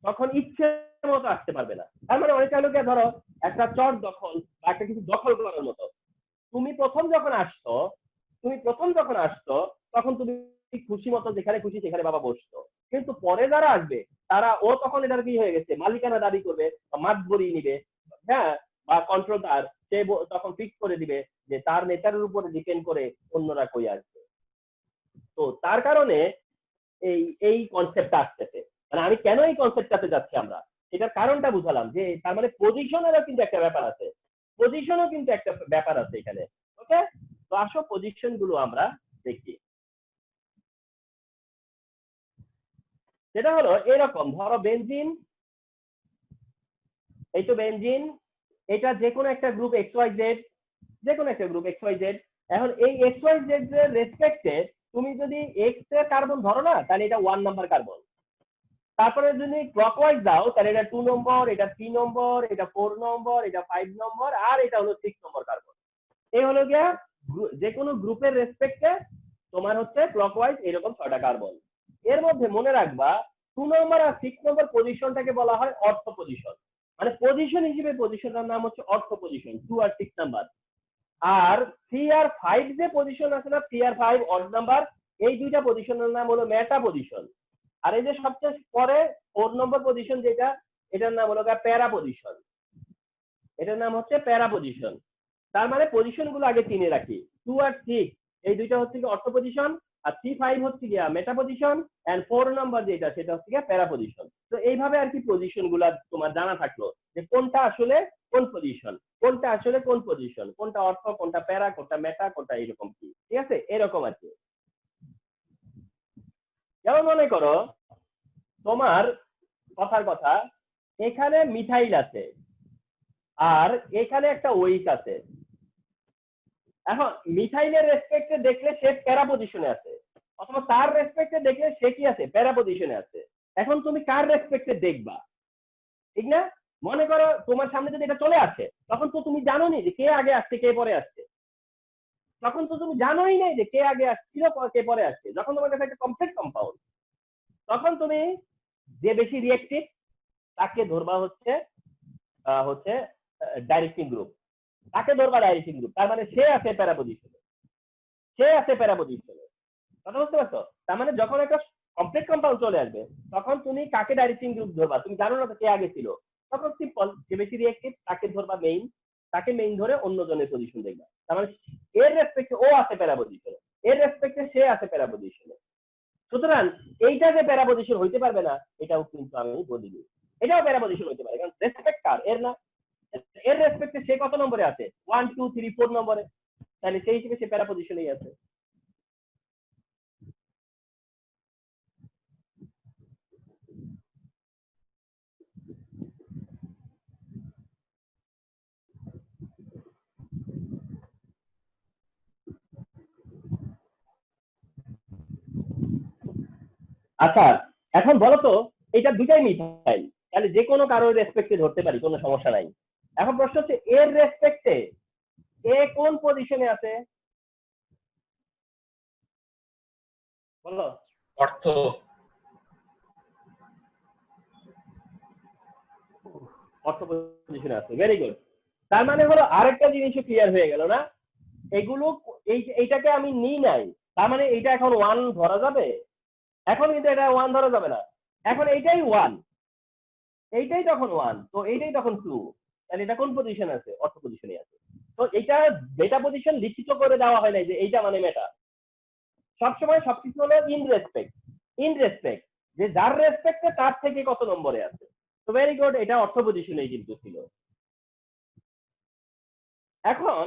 তখন ইচ্ছে মতো আসতে পারবে না। তার মানে অনেকটা লোকে ধরো একটা চট দখল বা একটা কিছু দখল করার মতো, তুমি প্রথম যখন আসতো তখন তুমি খুশি মতো যেখানে খুশি সেখানে বাবা বসতো, কিন্তু পরে যারা আসবে ও তখন এটার কি হয়ে গেছে, মালিকানা দাবি করবে, মাঠ বরিয়ে নিবে, হ্যাঁ, বা কন্ট্রোলার সে তখন ফিক্স করে দিবে যে তার নেতারের উপরে ডিপেন্ড করে অন্যরা কই আসবে। তো তার কারণে এই কনসেপ্টটা আসতেছে। মানে আমি কেন এই কনসেপ্টটাতে যাচ্ছি, আমরা এটার কারণটা বুঝালাম, যে তার মানে পজিশনেরও কিন্তু একটা ব্যাপার আছে, এখানে, ওকে। তো আসো পজিশন গুলো আমরা দেখি। সেটা হলো এরকম, ধরো বেনজিন, এই তো বেনজিন, এটা যে কোনো একটা গ্রুপ XYZ, এখন এই XYZ এর রেসপেক্টে তুমি যদি এক্স এর কার্বন ধরো না, তাহলে এটা 1 নাম্বার কার্বন। তারপরে যদি ক্লকওয়াইজ দাও, তাহলে এটা 2 নম্বর, এটা 3 নম্বর, এটা 4 নম্বর, এটা 5 নম্বর, আর এটা হলো 6 নম্বর কার্বন। এই হলো গিয়া যে কোনো গ্রুপের রেসপেক্টে তোমার হচ্ছে ক্লকওয়াইজ এরকম 6টা কার্বন। এর মধ্যে মনে রাখবা 2 নম্বর আর 6 নম্বর পজিশনটাকে বলা হয় অর্থ পজিশন, মানে পজিশন হিসেবে পজিশনটার নাম হচ্ছে অর্থ পজিশন, 2 আর 6 নাম্বার। আর 3 আর 5 যে পজিশন আছে না, 3 আর 5 অড নাম্বার, এই দুইটা পজিশনের নাম হলো মেটা পজিশন। আর এই যে সবচেয়ে পরে 4 নম্বর পজিশন যেটা, এটার নাম হলো প্যারা পজিশন, এটার নাম হচ্ছে প্যারা পজিশন। তার মানে পজিশন গুলো আগে চিনে রাখি, 2 আর 6 এই দুইটা হচ্ছে কি অর্থ পজিশন, আর 3, 5 হচ্ছে গিয়া মেটা পজিশন, এন্ড 4 নাম্বার যেটা সেটা হচ্ছে গিয়া প্যারা পজিশন। তো এইভাবে আর কি পজিশন গুলা তোমার জানা থাকলো, যে কোনটা আসলে কোন পজিশন, কোনটা অর্থ, কোনটা প্যারা, কোনটা মেটা, কোনটা এরকম কি, ঠিক আছে, এরকম আর কি। যেমন মনে করো তোমার কথার কথা, এখানে মিথাইল আছে আর এখানে একটা ওইক আছে, এখন মিথাইলের রেসপেক্টে দেখলে সে প্যারা পজিশনে আছে, অথবা তার রেসপেক্টে দেখলে সে কি আছে, প্যারা পজিশনে আছে। এখন তুমি কার রেসপেক্টে দেখবা, ঠিক না? মনে করো তোমার সামনে যদি এটা চলে আসে, তখন তো তুমি জানো নি যে কে আগে আসছে কে পরে আসছে, তখন তো তুমি জানোই নাই যে কে আগে আসছিল কে পরে আসছে। যখন তোমার কাছে একটা কমপ্লিট কম্পাউন্ড, তখন তুমি যে বেশি রিয়েক্টিভ তাকে ধরবা হচ্ছে হচ্ছে ডাইরেক্টিং গ্রুপ, তাকে ধরবা ডাইরেক্টিং গ্রুপ। তার মানে সে আছে প্যারা পজিশনে, সে আছে প্যারা পজিশনে। কথা বুঝতে পারছো? তার মানে যখন একটা কমপ্লিট কম্পাউন্ড চলে আসবে, তখন তুমি কাকে ডাইরেক্টিং গ্রুপ ধরবা, তুমি জানো না কে আগে ছিল, তখন সিম্পল যে বেশি রিয়েক্টিভ তাকে ধরবা মেইন, তাকে মেইন ধরে অন্য জনের পজিশন দেখবা। তার মানে এর রেসপেক্টে ও আছে প্যারা পজিশনে, এর রেসপেক্টে সে আছে প্যারা পজিশনে। সুতরাং এইটা যে প্যারা পজিশন হইতে পারবে না, এটাও কিন্তু আমি বলিনি। এটাও প্যারা পজিশন হইতে পারে, কারণ রেসপেক্ট কার, এর না। এর রেসপেক্টে সে কত নম্বরে আছে, 1 2 3 4 নম্বরে, তাহলে সেই হিসেবে সে প্যারা পজিশনেই আছে। আচ্ছা, এখন বলো তো, এটা দুটাই মিথাইল, তাহলে যে কোনো কারোর রেসপেক্টে ধরতে পারি, কোনো সমস্যা নাই। এখন প্রশ্ন হচ্ছে এর রেসপেক্টে এ কোন পজিশনে আছে, বলো। অর্থ। অর্থ পজিশনে আছে, ভেরি গুড। তার মানে হলো আরেকটা জিনিসও ক্লিয়ার হয়ে গেল না, এগুলো এইটাকে আমি নিই নাই, তার মানে এইটা এখন 1 ধরা যাবে, এখন কিন্তু এটা 1 ধরা যাবে না, এখন এইটাই 1, এইটাই তখন 1, তো এইটাই তখন 2, তাহলে এটা কোন পজিশন আছে, অর্থ পজিশনে আছে। তো এটা বেটা পজিশন লিখিত করে দেওয়া হয় নাই যে এইটা মানে মেটা। সবসময় সবকিছু হলো ইন রেসপেক্ট, ইন রেসপেক্ট, যে যার রেসপেক্টে তার থেকে কত নম্বরে আছে। তো ভেরি গুড, এটা অর্থ পজিশনেই কিন্তু ছিল। এখন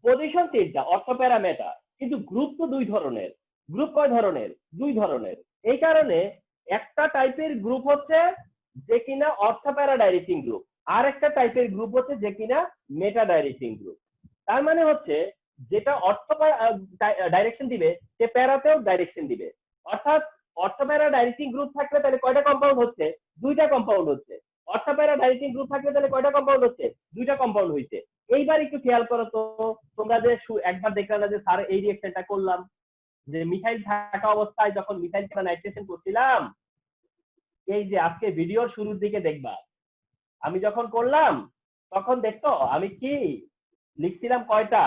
পজিশন তিনটা, অর্থ প্যারা মেটা, কিন্তু গ্রুপ তো দুই ধরনের। গ্রুপ কয় ধরনের, দুই ধরনের। এই কারণে একটা টাইপের গ্রুপ হচ্ছে যে কিনা অর্থ প্যারা ডাইরেক্টিং গ্রুপ, আর একটা টাইপের গ্রুপ হচ্ছে যে কিনা মেটা ডাইরেক্টিং গ্রুপ। তার মানে হচ্ছে যেটা অর্থ ডাইরেকশন দিবে সে প্যারাতেও ডাইরেকশন দিবে। অর্থাৎ অর্থ প্যারা ডাইরেক্টিং গ্রুপ থাকলে তাহলে কয়টা কম্পাউন্ড হচ্ছে, দুইটা কম্পাউন্ড হচ্ছে। অর্থ প্যারা ডাইরেক্টিং গ্রুপ থাকলে তাহলে কয়টা কম্পাউন্ড হচ্ছে, দুইটা কম্পাউন্ড হইছে। এইবার একটু খেয়াল করো তো, তোমরা যে একবার দেখলাম না যে স্যার এই রিঅ্যাকশনটা করলাম, যে মিথাইল থাকা অবস্থায় যখন মিথাইল ছাড়া নাইট্রেশন করছিলাম, এই যে আজকে ভিডিওর শুরুর দিকে দেখবা, আমি যখন করলাম তখন দেখতো আমি কি লিখছিলাম, কয়টা,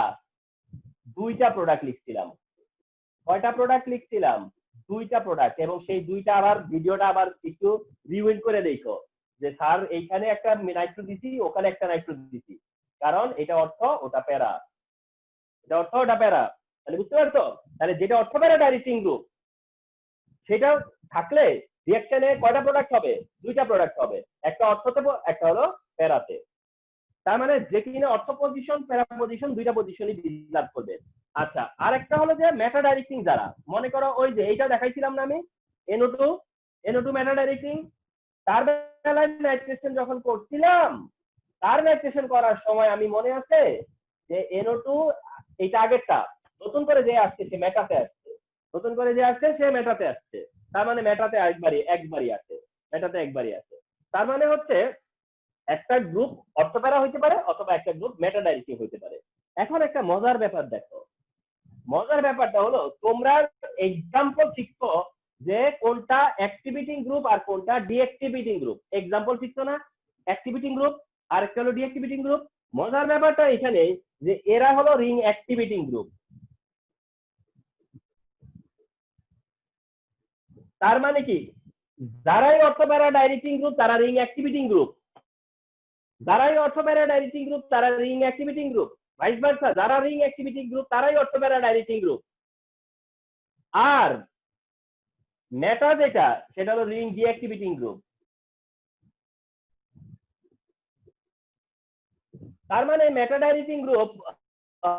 দুইটা প্রোডাক্ট লিখছিলাম। কয়টা প্রোডাক্ট লিখছিলাম, দুইটা প্রোডাক্ট। এবং সেই দুইটা আবার ভিডিওটা আবার একটু রিউইন্ড করে দেখো যে স্যার এইখানে একটা নাইট্রো দিছি, ওখানে একটা নাইট্রো দিছি, কারণ এটা অর্থ ওটা প্যারা, এটা অর্থ ওটা প্যারা। তাহলে বুঝতে পারছো? তাহলে যেটা অর্থ প্যারা ডাইরেক্টিং গ্রুপ, সেটা থাকলে রিঅ্যাকশনে কয়টা প্রোডাক্ট হবে, দুইটা প্রোডাক্ট হবে, একটা অর্থতে একটা হলো প্যারাতে। তার মানে যে কিনা অর্থ পজিশন প্যারা পজিশন দুইটা পজিশনই ডিজার্ভ করবে। আচ্ছা, আর একটা হলো যে মেটা ডাইরেক্টিং, যারা মনে করো ওই যে এইটা দেখাইছিলাম না আমি, NO2 মেটা ডাইরেক্টিং, তার বেলায় নাইট্রেশন যখন করছিলাম, তার নাইট্রেশন করার সময় আমি মনে আছে যে NO2 এইটা আগেরটা, নতুন করে যে আসছে সে মেটাতে আসছে, নতুন করে যে আসছে সে মেটাতে আসছে। তার মানে মেটাতে একবারই আছে, মেটাতে একবারই আছে। তার মানে হচ্ছে একটা গ্রুপ অর্থপ্যারা হইতে পারে অথবা একটা গ্রুপ মেটা ডাইরেক্টিং হইতে পারে। এখন একটা মজার ব্যাপার দেখো, মজার ব্যাপারটা হলো তোমরা এক্সাম্পল শিখছো যে কোনটা অ্যাক্টিভিটিং গ্রুপ আর কোনটা ডিঅ্যাক্টিভিটিং গ্রুপ। এক্সাম্পল শিখছো না, অ্যাক্টিভিটিং গ্রুপ আর একটা হলো ডিঅ্যাক্টিভিটিং গ্রুপ। মজার ব্যাপারটা এখানে যে এরা হলো রিং অ্যাক্টিভিটিং গ্রুপ। তার মানে কি, যারাই অর্থপ্যারা ডাইরেক্টিং গ্রুপ তারা রিং অ্যাক্টিভিটিং গ্রুপ, যারাই অর্থপ্যারা ডাইরেক্টিং গ্রুপ তারা ring activating group, vice versa, যারা রিং অ্যাক্টিভিটিং গ্রুপ তারাই অর্থপ্যারা ডাইরেক্টিং গ্রুপ। আর মেটা যেটা সেটা হলো রিং ডিঅ্যাক্টিভিটিং গ্রুপ। তার মানে মেটা ডাইরেক্টিং গ্রুপ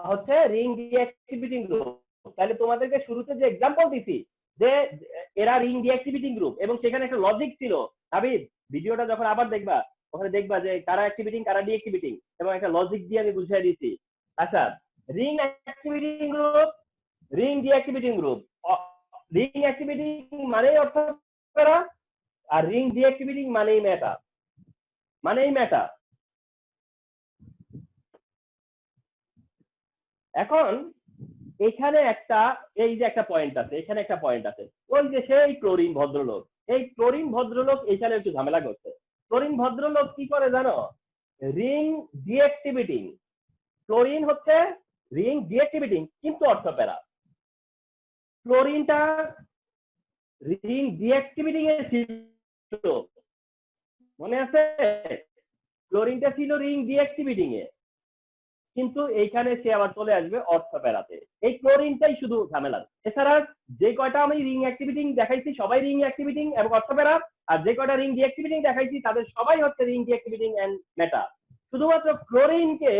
হচ্ছে রিং ডিঅ্যাক্টিভিটিং গ্রুপ। তাহলে তোমাদেরকে শুরুতে যে এক্সাম্পল দিছি যে এরা রিং ডিঅ্যাক্টিভিটিং গ্রুপ, এবং সেখানে একটা লজিক ছিল, আবির ভিডিওটা যখন আবার দেখবা ওখানে দেখবা যে কারা অ্যাক্টিভিটিং কারা ডিঅ্যাক্টিভিটিং, এবং একটা লজিক দিয়ে আমি বুঝিয়ে দিচ্ছি। আচ্ছা, ring activating group, ring deactivating group. Ring activating মানেই অর্থোপ্যারা, আর রিং ডিঅ্যাক্টিভিটিং মানেই মেটা। এখন এখানে এই যে একটা পয়েন্ট আছে, এখানে একটা পয়েন্ট আছে। ওই যে সেই ক্লোরিন ভদ্রলোক, এই ক্লোরিন ভদ্রলোক এখানে একটু ঝামেলা করছে। ক্লোরিন ভদ্রলোক কি করে জানো? রিং ডিঅ্যাক্টিভিটিং। ক্লোরিন হচ্ছে রিং ডিঅ্যাক্টিভিটিং কিন্তু অর্থোপ্যারা। ক্লোরিনটা রিং ডিঅ্যাক্টিভিটিং এ ছিল, মনে আছে? ক্লোরিনটা ছিল রিং ডিঅ্যাক্টিভিটিং এ, কিন্তু এইখানে সে আবার চলে আসবে অর্থোপ্যারাতে। এই ক্লোরিনটাই শুধু ঝামেলা। এছাড়া যে কয়টা আমি রিং অ্যাক্টিভিটিং দেখাইছি সবাই রিং অ্যাক্টিভিটিং এবং অর্থোপ্যারা, আর যে কয়টা রিং ডিঅ্যাক্টিভিটিং দেখাইছি তাদের সবাই হচ্ছে রিং ডিঅ্যাক্টিভিটিং এন্ড মেটা। শুধুমাত্র ক্লোরিনকে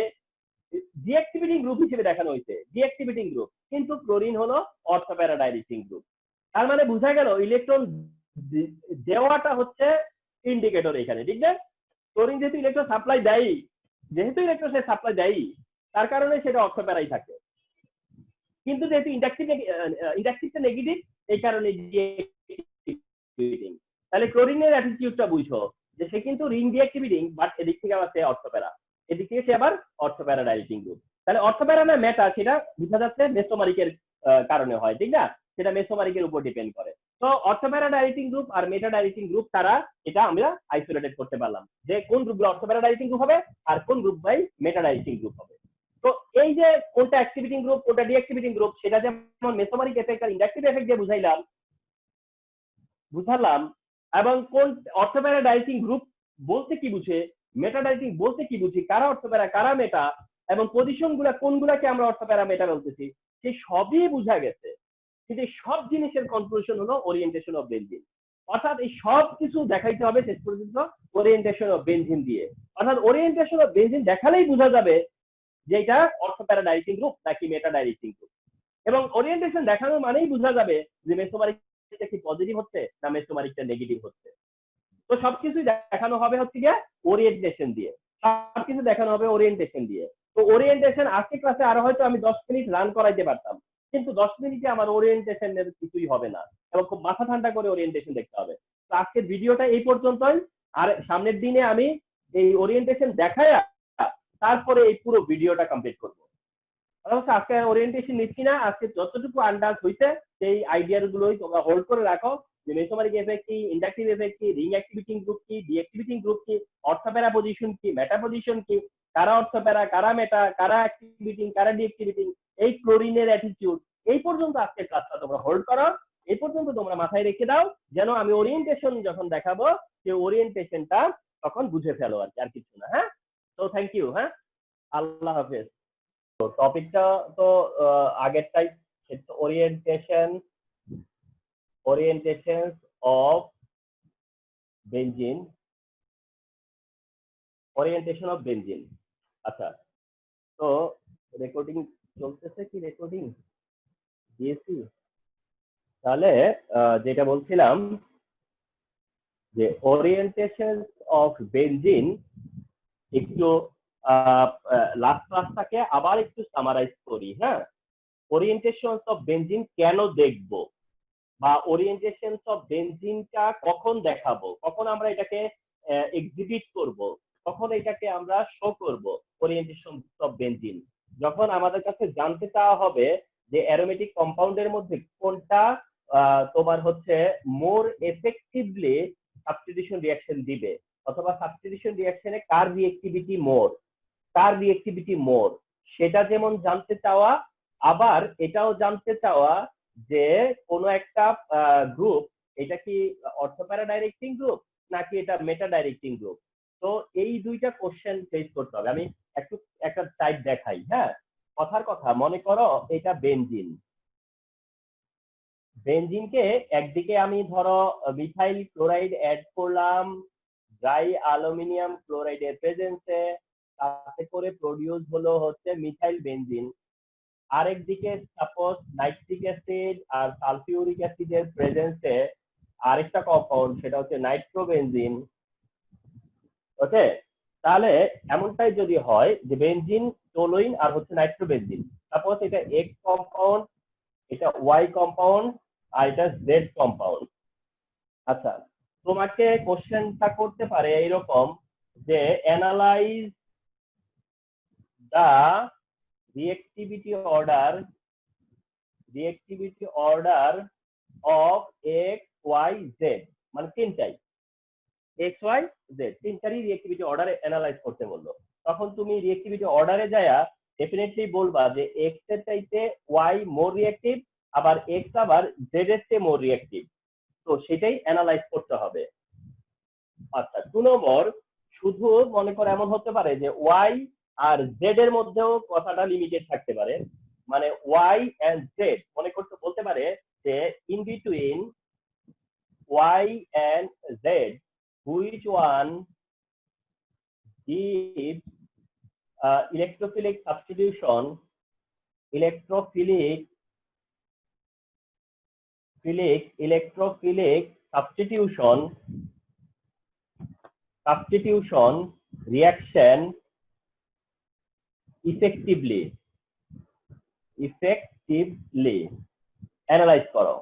ডিঅ্যাক্টিভিটিং গ্রুপ হিসেবে দেখানো হয়েছে, ডিঅ্যাক্টিভিটিং গ্রুপ, কিন্তু ক্লোরিন হলো অর্থোপ্যারা ডাইরেক্টিং গ্রুপ। তার মানে বোঝা গেল ইলেকট্রন দেওয়াটা হচ্ছে ইন্ডিকেটর এখানে, ঠিক না? ক্লোরিন যেহেতু ইলেকট্রন সাপ্লাই দেয়, তার কারণে সেটা অর্থোপ্যারাই থাকে। কিন্তু যেহেতু ইন্ডাকটিভটা নেগেটিভ, এই কারণে ডিঅ্যাক্টিভিটিং। তাহলে ক্লোরিনের অ্যাটিটিউডটা বুঝো যে সে কিন্তু রিং ডিঅ্যাক্টিভিটিং, বাট এদিক থেকে আবার সে অর্থোপ্যারা, এদিক থেকে সে আবার অর্থোপ্যারা ডাইরেক্টিং গ্রুপ। তাহলে অর্থোপ্যারা না মেটা সেটা বোঝা যাচ্ছে মেসোমারিকের কারণে হয়, ঠিক না? সেটা মেসোমারিকের উপর ডিপেন্ড করে। তো অর্থোপ্যারা ডাইরেক্টিং গ্রুপ আর মেটা ডাইরেক্টিং গ্রুপ তারা, এটা আমরা আইসোলেটেড করতে পারলাম যে কোন গ্রুপগুলো অর্থোপ্যারা ডাইরেক্টিং গ্রুপ হবে আর কোন group by meta directing group হবে। তো এই যে কোনটা অ্যাক্টিভিটিং গ্রুপ কোনটা ডিঅ্যাক্টিভিটিং গ্রুপ, সেটা যেমন মেসোমারিক এফেক্ট আর ইন্ডাকটিভ এফেক্ট দিয়ে বুঝালাম, এবং কোন অর্থোপ্যারা ডাইরেক্টিং গ্রুপ বলতে কি বুঝে, মেটা ডাইরেক্টিং বলতে কি বুঝি, কারা অর্থোপ্যারা কারা মেটা, এবং পজিশন গুলা কোনগুলাকে আমরা অর্থোপ্যারা মেটা বলতেছি, সেই সবই বোঝা গেছে। কিন্তু সব জিনিসের কনক্লুশন হলো ওরিয়েন্টেশন অফ বেনজিন। অর্থাৎ এই সব কিছু দেখাইতে হবে শেষ পর্যন্ত ওরিয়েন্টেশন অফ বেনজিন দিয়ে। অর্থাৎ ওরিয়েন্টেশন অফ বেনজিন দেখালেই বোঝা যাবে যে এটা অর্থোপ্যারা ডাইরেক্টিং গ্রুপ নাকি মেটা ডাইরেক্টিং গ্রুপ। এবং ওরিয়েন্টেশন দেখানো মানেই বোঝা যাবে যে মেসোমারিকটা কি পজিটিভ হচ্ছে না মেসোমারিকটা নেগেটিভ হচ্ছে। তো সবকিছু দেখানো হবে হচ্ছে গিয়ে ওরিয়েন্টেশন দিয়ে, সবকিছু দেখানো হবে ওরিয়েন্টেশন দিয়ে। তো ওরিয়েন্টেশন আজকে ক্লাসে আরো হয়তো আমি 10 মিনিট রান করাইতে পারতাম, কিন্তু 10 মিনিটে আমার ওরিয়েন্টেশনের কিছুই হবে না, এবং খুব মাথা ঠান্ডা করে ওরিয়েন্টেশন দেখতে হবে। তো আজকের ভিডিওটা এই পর্যন্তই। আর সামনের দিনে আমি এই ওরিয়েন্টেশন দেখায় তারপরে এই পুরো ভিডিওটা কমপ্লিট করবো। অবশ্য আজকে ওরিয়েন্টেশন নিচ্ছি না, আজকে যতটুকু আন্দাজ হইছে সেই আইডিয়া গুলোই তোমরা হোল্ড করে রাখো, যে মেসোমারিক এফেক্ট কি, ইন্ডাকটিভ এফেক্ট কি, রিং অ্যাক্টিভিটিং গ্রুপ কি, ডিঅ্যাক্টিভিটিং গ্রুপ কি, অর্থোপ্যারা পজিশন কি, মেটা পজিশন কি, কারা অর্থোপ্যারা কারা মেটা, কারা অ্যাক্টিভিটিং কারা ডিঅ্যাক্টিভিটিং, এই ক্লোরিনের অ্যাটিটিউড। এই পর্যন্ত আজকের ক্লাসটা তোমরা হোল্ড করো, এই পর্যন্ত তোমরা মাথায় রেখে দাও, যেন আমি ওরিয়েন্টেশন যখন দেখাবো সেই ওরিয়েন্টেশনটা তখন বুঝে ফেলো আর কিছু না। হ্যাঁ, তো থ্যাংক ইউ। হ্যাঁ, আল্লাহ হাফেজ। তো টপিকটা তো আগেরটাই, ওরিয়েন্টেশন অফ বেনজিন, আচ্ছা, তো রেকর্ডিং চলতেছে কি, রেকর্ডিং দিয়েছি? তাহলে যেটা বলছিলাম যে ওরিয়েন্টেশন অফ বেনজিন একটু লাস্ট ক্লাসটাকে আবার একটু সামারাইজ করি। হ্যাঁ, ওরিয়েন্টেশন অফ বেনজিন কেন দেখবো, বা ওরিয়েন্টেশন অফ বেনজিনটা কখন দেখাবো, কখন আমরা এটাকে এক্সিবিট করব, কখন এটাকে আমরা শো করব। ওরিয়েন্টেশন অফ বেনজিন যখন আমাদের কাছে জানতে চাওয়া হবে যে অ্যারোমেটিক কম্পাউন্ডের মধ্যে কোনটা তোমার হচ্ছে মোর এফেক্টিভলি সাবস্টিটিউশন রিঅ্যাকশন দিবে, অথবা সাবস্টিটিউশন রিঅ্যাকশনে কার রিঅ্যাক্টিভিটি মোর, সেটা যেমন জানতে চাওয়া, আবার এটাও জানতে চাওয়া যে কোন একটা গ্রুপ এটা কি অর্থোপ্যারা ডাইরেক্টিং গ্রুপ নাকি এটা মেটা ডাইরেক্টিং গ্রুপ। তো এই দুইটা কোশ্চেন ফেস করতে হবে। আমি একটা টাইপ দেখাই। হ্যাঁ, কথার কথা, মনে করো এটা বেনজিনকে একদিকে আমি ধরো মিথাইল ক্লোরাইড অ্যাড করলাম ড্রাই অ্যালুমিনিয়াম ক্লোরাইডের প্রেজেন্সে, তাতে করে প্রডিউস হলো হচ্ছে মিথাইল বেনজিন। আরেকদিকে সাপোজ নাইট্রিক অ্যাসিড আর সালফিউরিক অ্যাসিডের প্রেজেন্সে আরেকটা কম্পাউন্ড, সেটা হচ্ছে নাইট্রোবেনজিন। ওকে, তাহলে এমনটাই যদি হয় যে বেনজিন, টলুইন আর হচ্ছে নাইট্রোবেনজিন, সাপোজ এটা এক্স কম্পাউন্ড, এটা ওয়াই কম্পাউন্ড, আর এটা জেড কম্পাউন্ড। আচ্ছা, তোমাকে কোশ্চেনটা করতে পারে এরকম যে analyse the reactivity order of X Y Z, মানে তিনটাই এক্স ওয়াই জেড তিনটারই রিঅ্যাক্টিভিটি অর্ডারে অ্যানালাইজ করতে বললো। তখন তুমি রিঅ্যাক্টিভিটি অর্ডারে যায়া ডেফিনেটলি বলবা যে এক্স এর চাইতে ওয়াই মোর রিঅ্যাক্টিভ, আবার এক্স আবার জেড এর চেয়ে মোর রিঅ্যাক্টিভ। তো সেটাই অ্যানালাইজ করতে হবে। আচ্ছা, 2 নম্বর, শুধু মনে করো এমন হতে পারে যে ওয়াই আর জেড এর মধ্যেও কথাটা লিমিটেড থাকতে পারে, মানে ওয়াই এন্ড জেড মনে করতে বলতে পারে যে in between Y and Z which one gives electrophilic substitution reaction effectively analyse করো।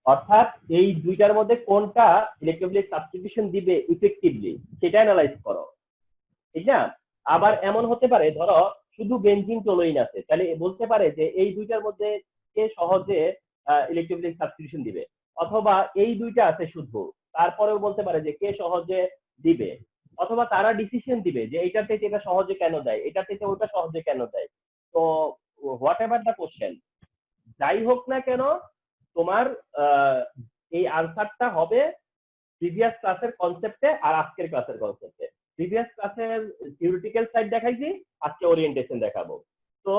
অর্থাৎ এই দুইটার মধ্যে কোনটা ইলেকট্রোফিলিক সাবস্টিটিউশন দিবে ইফেক্টিভলি সেটা অ্যানালাইজ করো, ঠিক না? আবার এমন হতে পারে ধরো শুধু বেনজিন টলুইন আছে, তাহলে বলতে পারে যে এই দুইটার মধ্যে কে সহজে ইলেকট্রোফিলিক সাবস্টিটিউশন দিবে, অথবা এই দুইটা আছে শুধু, তারপরেও বলতে পারে যে কে সহজে দিবে, অথবা তারা ডিসিশন দিবে যে এইটার থেকে এটা সহজে কেন দেয়, এটা থেকে ওটা সহজে কেন দেয়। তো হোয়াট এভার দ্য কোশ্চেন, যাই হোক না কেন তোমার এই আনসারটা হবে প্রিভিয়াস ক্লাসের কনসেপ্টে আর আজকের ক্লাসের কনসেপ্টে। প্রিভিয়াস ক্লাসের থিওরিটিক্যাল সাইড দেখাইছি, আজকে ওরিয়েন্টেশন দেখাবো। তো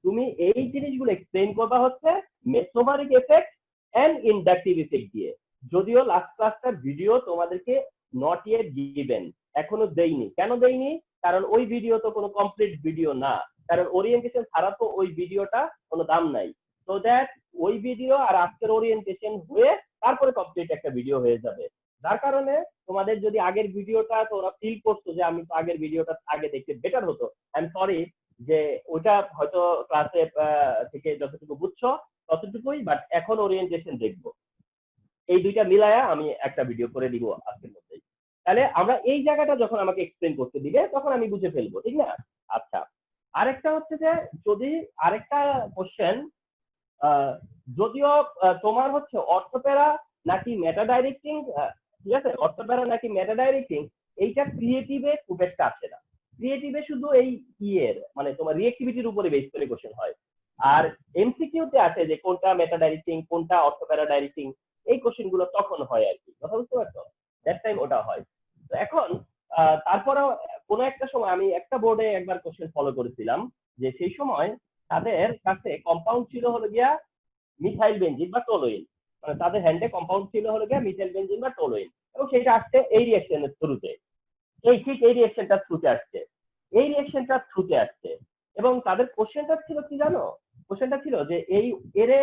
তুমি এই জিনিসগুলো এক্সপ্লেইন করবা হচ্ছে mesomeric effect and inductive effect দিয়ে। যদিও লাস্ট ক্লাসটার ভিডিও তোমাদেরকে নট ইয়েট গিভেন, এখনো দেইনি। কেন দেইনি? কারণ ওই ভিডিও তো কোনো কমপ্লিট ভিডিও না, কারণ ওরিয়েন্টেশন ছাড়া তো ওই ভিডিওটা কোনো দাম নাই। সো দ্যাট ওই ভিডিও আর আজকের ওরিয়েন্টেশন হয়ে তারপরে কমপ্লিট একটা ভিডিও হয়ে যাবে। যার কারণে তোমাদের যদি আগের ভিডিওটা তোমরা ফিল করছো যে আমি তো আগের ভিডিওটা আগে দেখতে বেটার হতো, আই এম সরি যে ওইটা হয়তো ক্লাসে থেকে যতটুকু বুঝছো ততটুকুই, বাট এখন ওরিয়েন্টেশন দেখবো, এই দুইটা মিলায়া আমি একটা ভিডিও করে দিব আজকের মধ্যেই। তাহলে আমরা এই জায়গাটা যখন আমাকে এক্সপ্লেন করতে দিবে তখন আমি বুঝে ফেলবো, ঠিক না? আচ্ছা, আরেকটা হচ্ছে যে যদি আরেকটা কোশ্চেন, যদিও তোমার হচ্ছে অর্থোপ্যারা নাকি মেটা ডাইরেক্টিং, ঠিক আছে, অর্থোপ্যারা নাকি মেটা ডাইরেক্টিং, এইটা ক্রিয়েটিভে খুব একটা আসে না। ক্রিয়েটিভে শুধু এই ইয়ের মানে তোমার রিঅ্যাক্টিভিটির উপরে বেস করে কোশ্চেন হয়, আর এমসিকিউতে আছে যে কোনটা মেটা ডাইরেক্টিং কোনটা অর্থোপ্যারা ডাইরেক্টিং, এই কোশ্চেন গুলো তখন হয় আর কি, কথা বুঝতে পারছো? দ্যাট টাইম ওটা হয়। তো এখন তারপরেও কোনো একটা সময় আমি একটা বোর্ডে একবার কোশ্চেন ফলো করেছিলাম, যে সেই সময় তাদের কাছে কম্পাউন্ড ছিল হলো গিয়া মিথাইল বেনজিন বা টলুইন, মানে তাদের হ্যান্ডে কম্পাউন্ড ছিল হলো গিয়া মিথাইল বেনজিন বা টলুইন, এবং সেটা আসছে এই রিঅ্যাকশনের থ্রুতে, এই রিঅ্যাকশনটার থ্রুতে আসছে। এবং তাদের কোশ্চেনটা ছিল কি জানো? কোশ্চেনটা ছিল যে এই এরে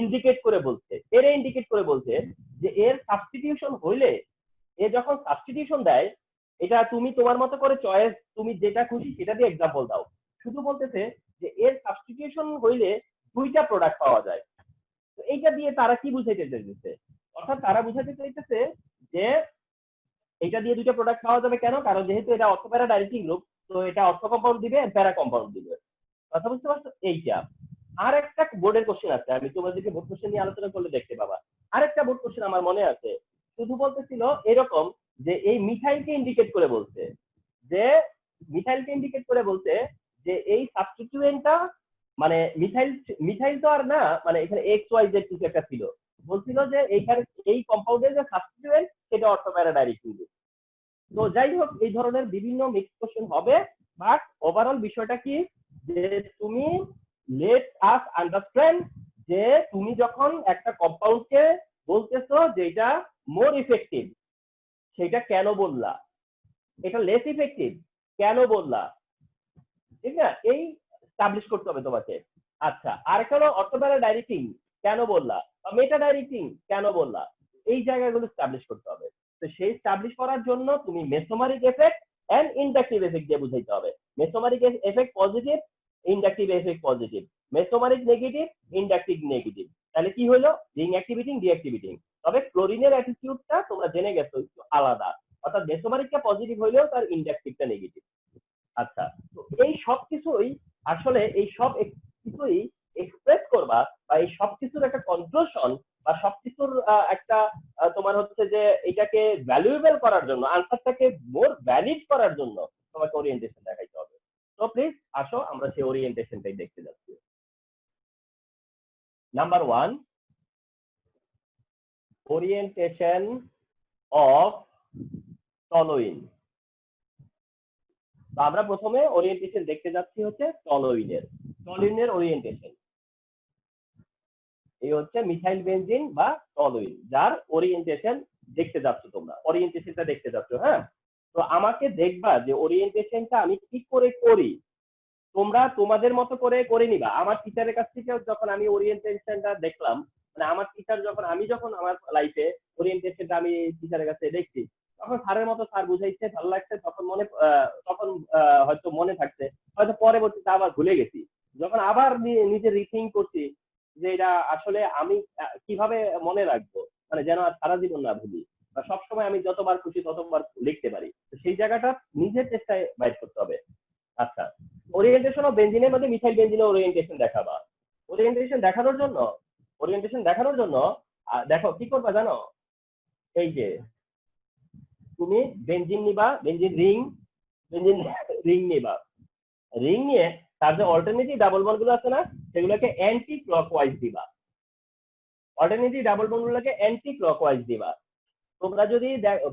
ইন্ডিকেট করে বলছে যে এর সাবস্টিটিউশন হইলে, এ যখন সাবস্টিটিউশন দেয়, এটা তুমি তোমার মতো করে চয়েস, তুমি যেটা খুশি সেটা দিয়ে এক্সাম্পল দাও, শুধু বলতেছে যে এর সাবস্টিটিউশন হইলে দুইটা প্রোডাক্ট পাওয়া যায়। তো এইটা দিয়ে তারা কি বুঝাইতে চাইতেছে? অর্থাৎ তারা বুঝাইতে চাইতেছে যে এটা দিয়ে দুইটা প্রোডাক্ট পাওয়া যাবে কেন, কারণ যেহেতু এটা অর্থোপ্যারা ডাইরেক্টিং গ্রুপ, তো এটা অর্থ কম্পাউন্ড দিবে প্যারা কম্পাউন্ড দিবে, কথা বুঝতে পারছো? এইটা আর একটা বোর্ডের কোশ্চেন আছে, আমি তোমাদেরকে বোর্ড কোশ্চেন নিয়ে আলোচনা করলে দেখতে পাবা। আরেকটা বোর্ড কোশ্চেন আমার মনে আছে, শুধু বলতেছিল এরকম যে এই মিথাইলকে ইন্ডিকেট করে বলছে যে এই সাবস্টিটিউয়েন্টটা মানে মিথাইল তো আর না, মানে এখানে এক্স ওয়াই জেড কিছু একটা ছিল, বলছিল যে এইখানে এই কম্পাউন্ডের যে সাবস্টিটিউয়েন্ট সেটা অর্থোপ্যারা ডাইরেক্টিং গ্রুপ। তো যাই হোক, এই ধরনের বিভিন্ন মিক্স কোশ্চেন হবে, বাট ওভারঅল বিষয়টা কি, যে তুমি লেট আস আন্ডারস্ট্যান্ড যে তুমি যখন একটা কম্পাউন্ডকে বলতেছো যে এটা মোর ইফেক্টিভ, সেটা কেন বললা, এটা লেস ইফেক্টিভ কেন বললা, ঠিক না? এই এস্টাবলিশ করতে হবে তোমাকে। আচ্ছা, আরেকটা হলো অর্থোপ্যারা ডাইরেক্টিং কেন বললা, বা মেটা ডাইরেক্টিং কেন বললা, এই জায়গাগুলো এস্টাবলিশ করতে হবে। তো সেই এস্টাবলিশ করার জন্য তুমি mesomeric effect and inductive effect দিয়ে বুঝাইতে হবে। Mesomeric effect positive, inductive effect positive, mesomeric negative, inductive negative. তাহলে কি হলো? Ring activating, deactivating. তবে ক্লোরিনের অ্যাটিটিউডটা তোমরা জেনে গেছো একটু আলাদা, অর্থাৎ মেসোমারিকটা পজিটিভ হইলেও তার ইন্ডাকটিভটা নেগেটিভ। আচ্ছা, তো এই সব কিছুই আসলে এই সব কিছুই এক্সপ্রেস করবা, বা এই সব কিছুর একটা কনক্লুশন বা সবকিছুর একটা তোমার হচ্ছে যে এটাকে ভ্যালুয়েবল করার জন্য, আনসারটাকে মোর ভ্যালিড করার জন্য তোমাকে ওরিয়েন্টেশন দেখাইতে হবে। তো প্লিজ আসো আমরা সেই ওরিয়েন্টেশনটাই দেখতে যাচ্ছি। Number 1, orientation of toluene. তো আমরা প্রথমে ওরিয়েন্টেশন দেখতে যাচ্ছি হচ্ছে টলোইনের ওরিয়েন্টেশন। এই হচ্ছে মিথাইল বেনজিন বা টলোইন, যার ওরিয়েন্টেশন দেখতে যাচ্ছ তোমরা, ওরিয়েন্টেশনটা দেখতে যাচ্ছ। হ্যাঁ, তো আমাকে দেখবা যে ওরিয়েন্টেশনটা আমি কি করে করি, তোমরা তোমাদের মতো করে করে নিবা। আমার টিচারের কাছ থেকে যখন আমি ওরিয়েন্টেশনটা দেখলাম, মানে আমার টিচার যখন আমার লাইফে ওরিয়েন্টেশনটা আমি টিচারের কাছে দেখছি, তখন স্যারের মতো স্যার বুঝাইছে, ভালো লাগছে, তখন হয়তো মনে থাকছে, হয়তো পরবর্তীতে আবার ভুলে গেছি। যখন আবার নিজে রিথিঙ্ক করছি যে এটা আসলে আমি কিভাবে মনে রাখবো, মানে যেন আর সারা জীবন না ভুলি, বা সবসময় আমি যতবার খুশি ততবার লিখতে পারি, তো সেই জায়গাটা নিজের চেষ্টায় বাইর করতে হবে। আচ্ছা, ওরিয়েন্টেশন অফ বেনজিনের মধ্যে মিথাইল বেনজিনের ওরিয়েন্টেশন দেখাবা। ওরিয়েন্টেশন দেখানোর জন্য দেখো কি করবা জানো? এই যে তুমি বেনজিন নিবা, বেনজিন রিং নিবা। রিং নিয়ে তার যে অল্টারনেটিভ ডাবল বন্ড গুলো আছে না, সেগুলোকে অ্যান্টি ক্লকওয়াইজ দিবা। তোমরা যদি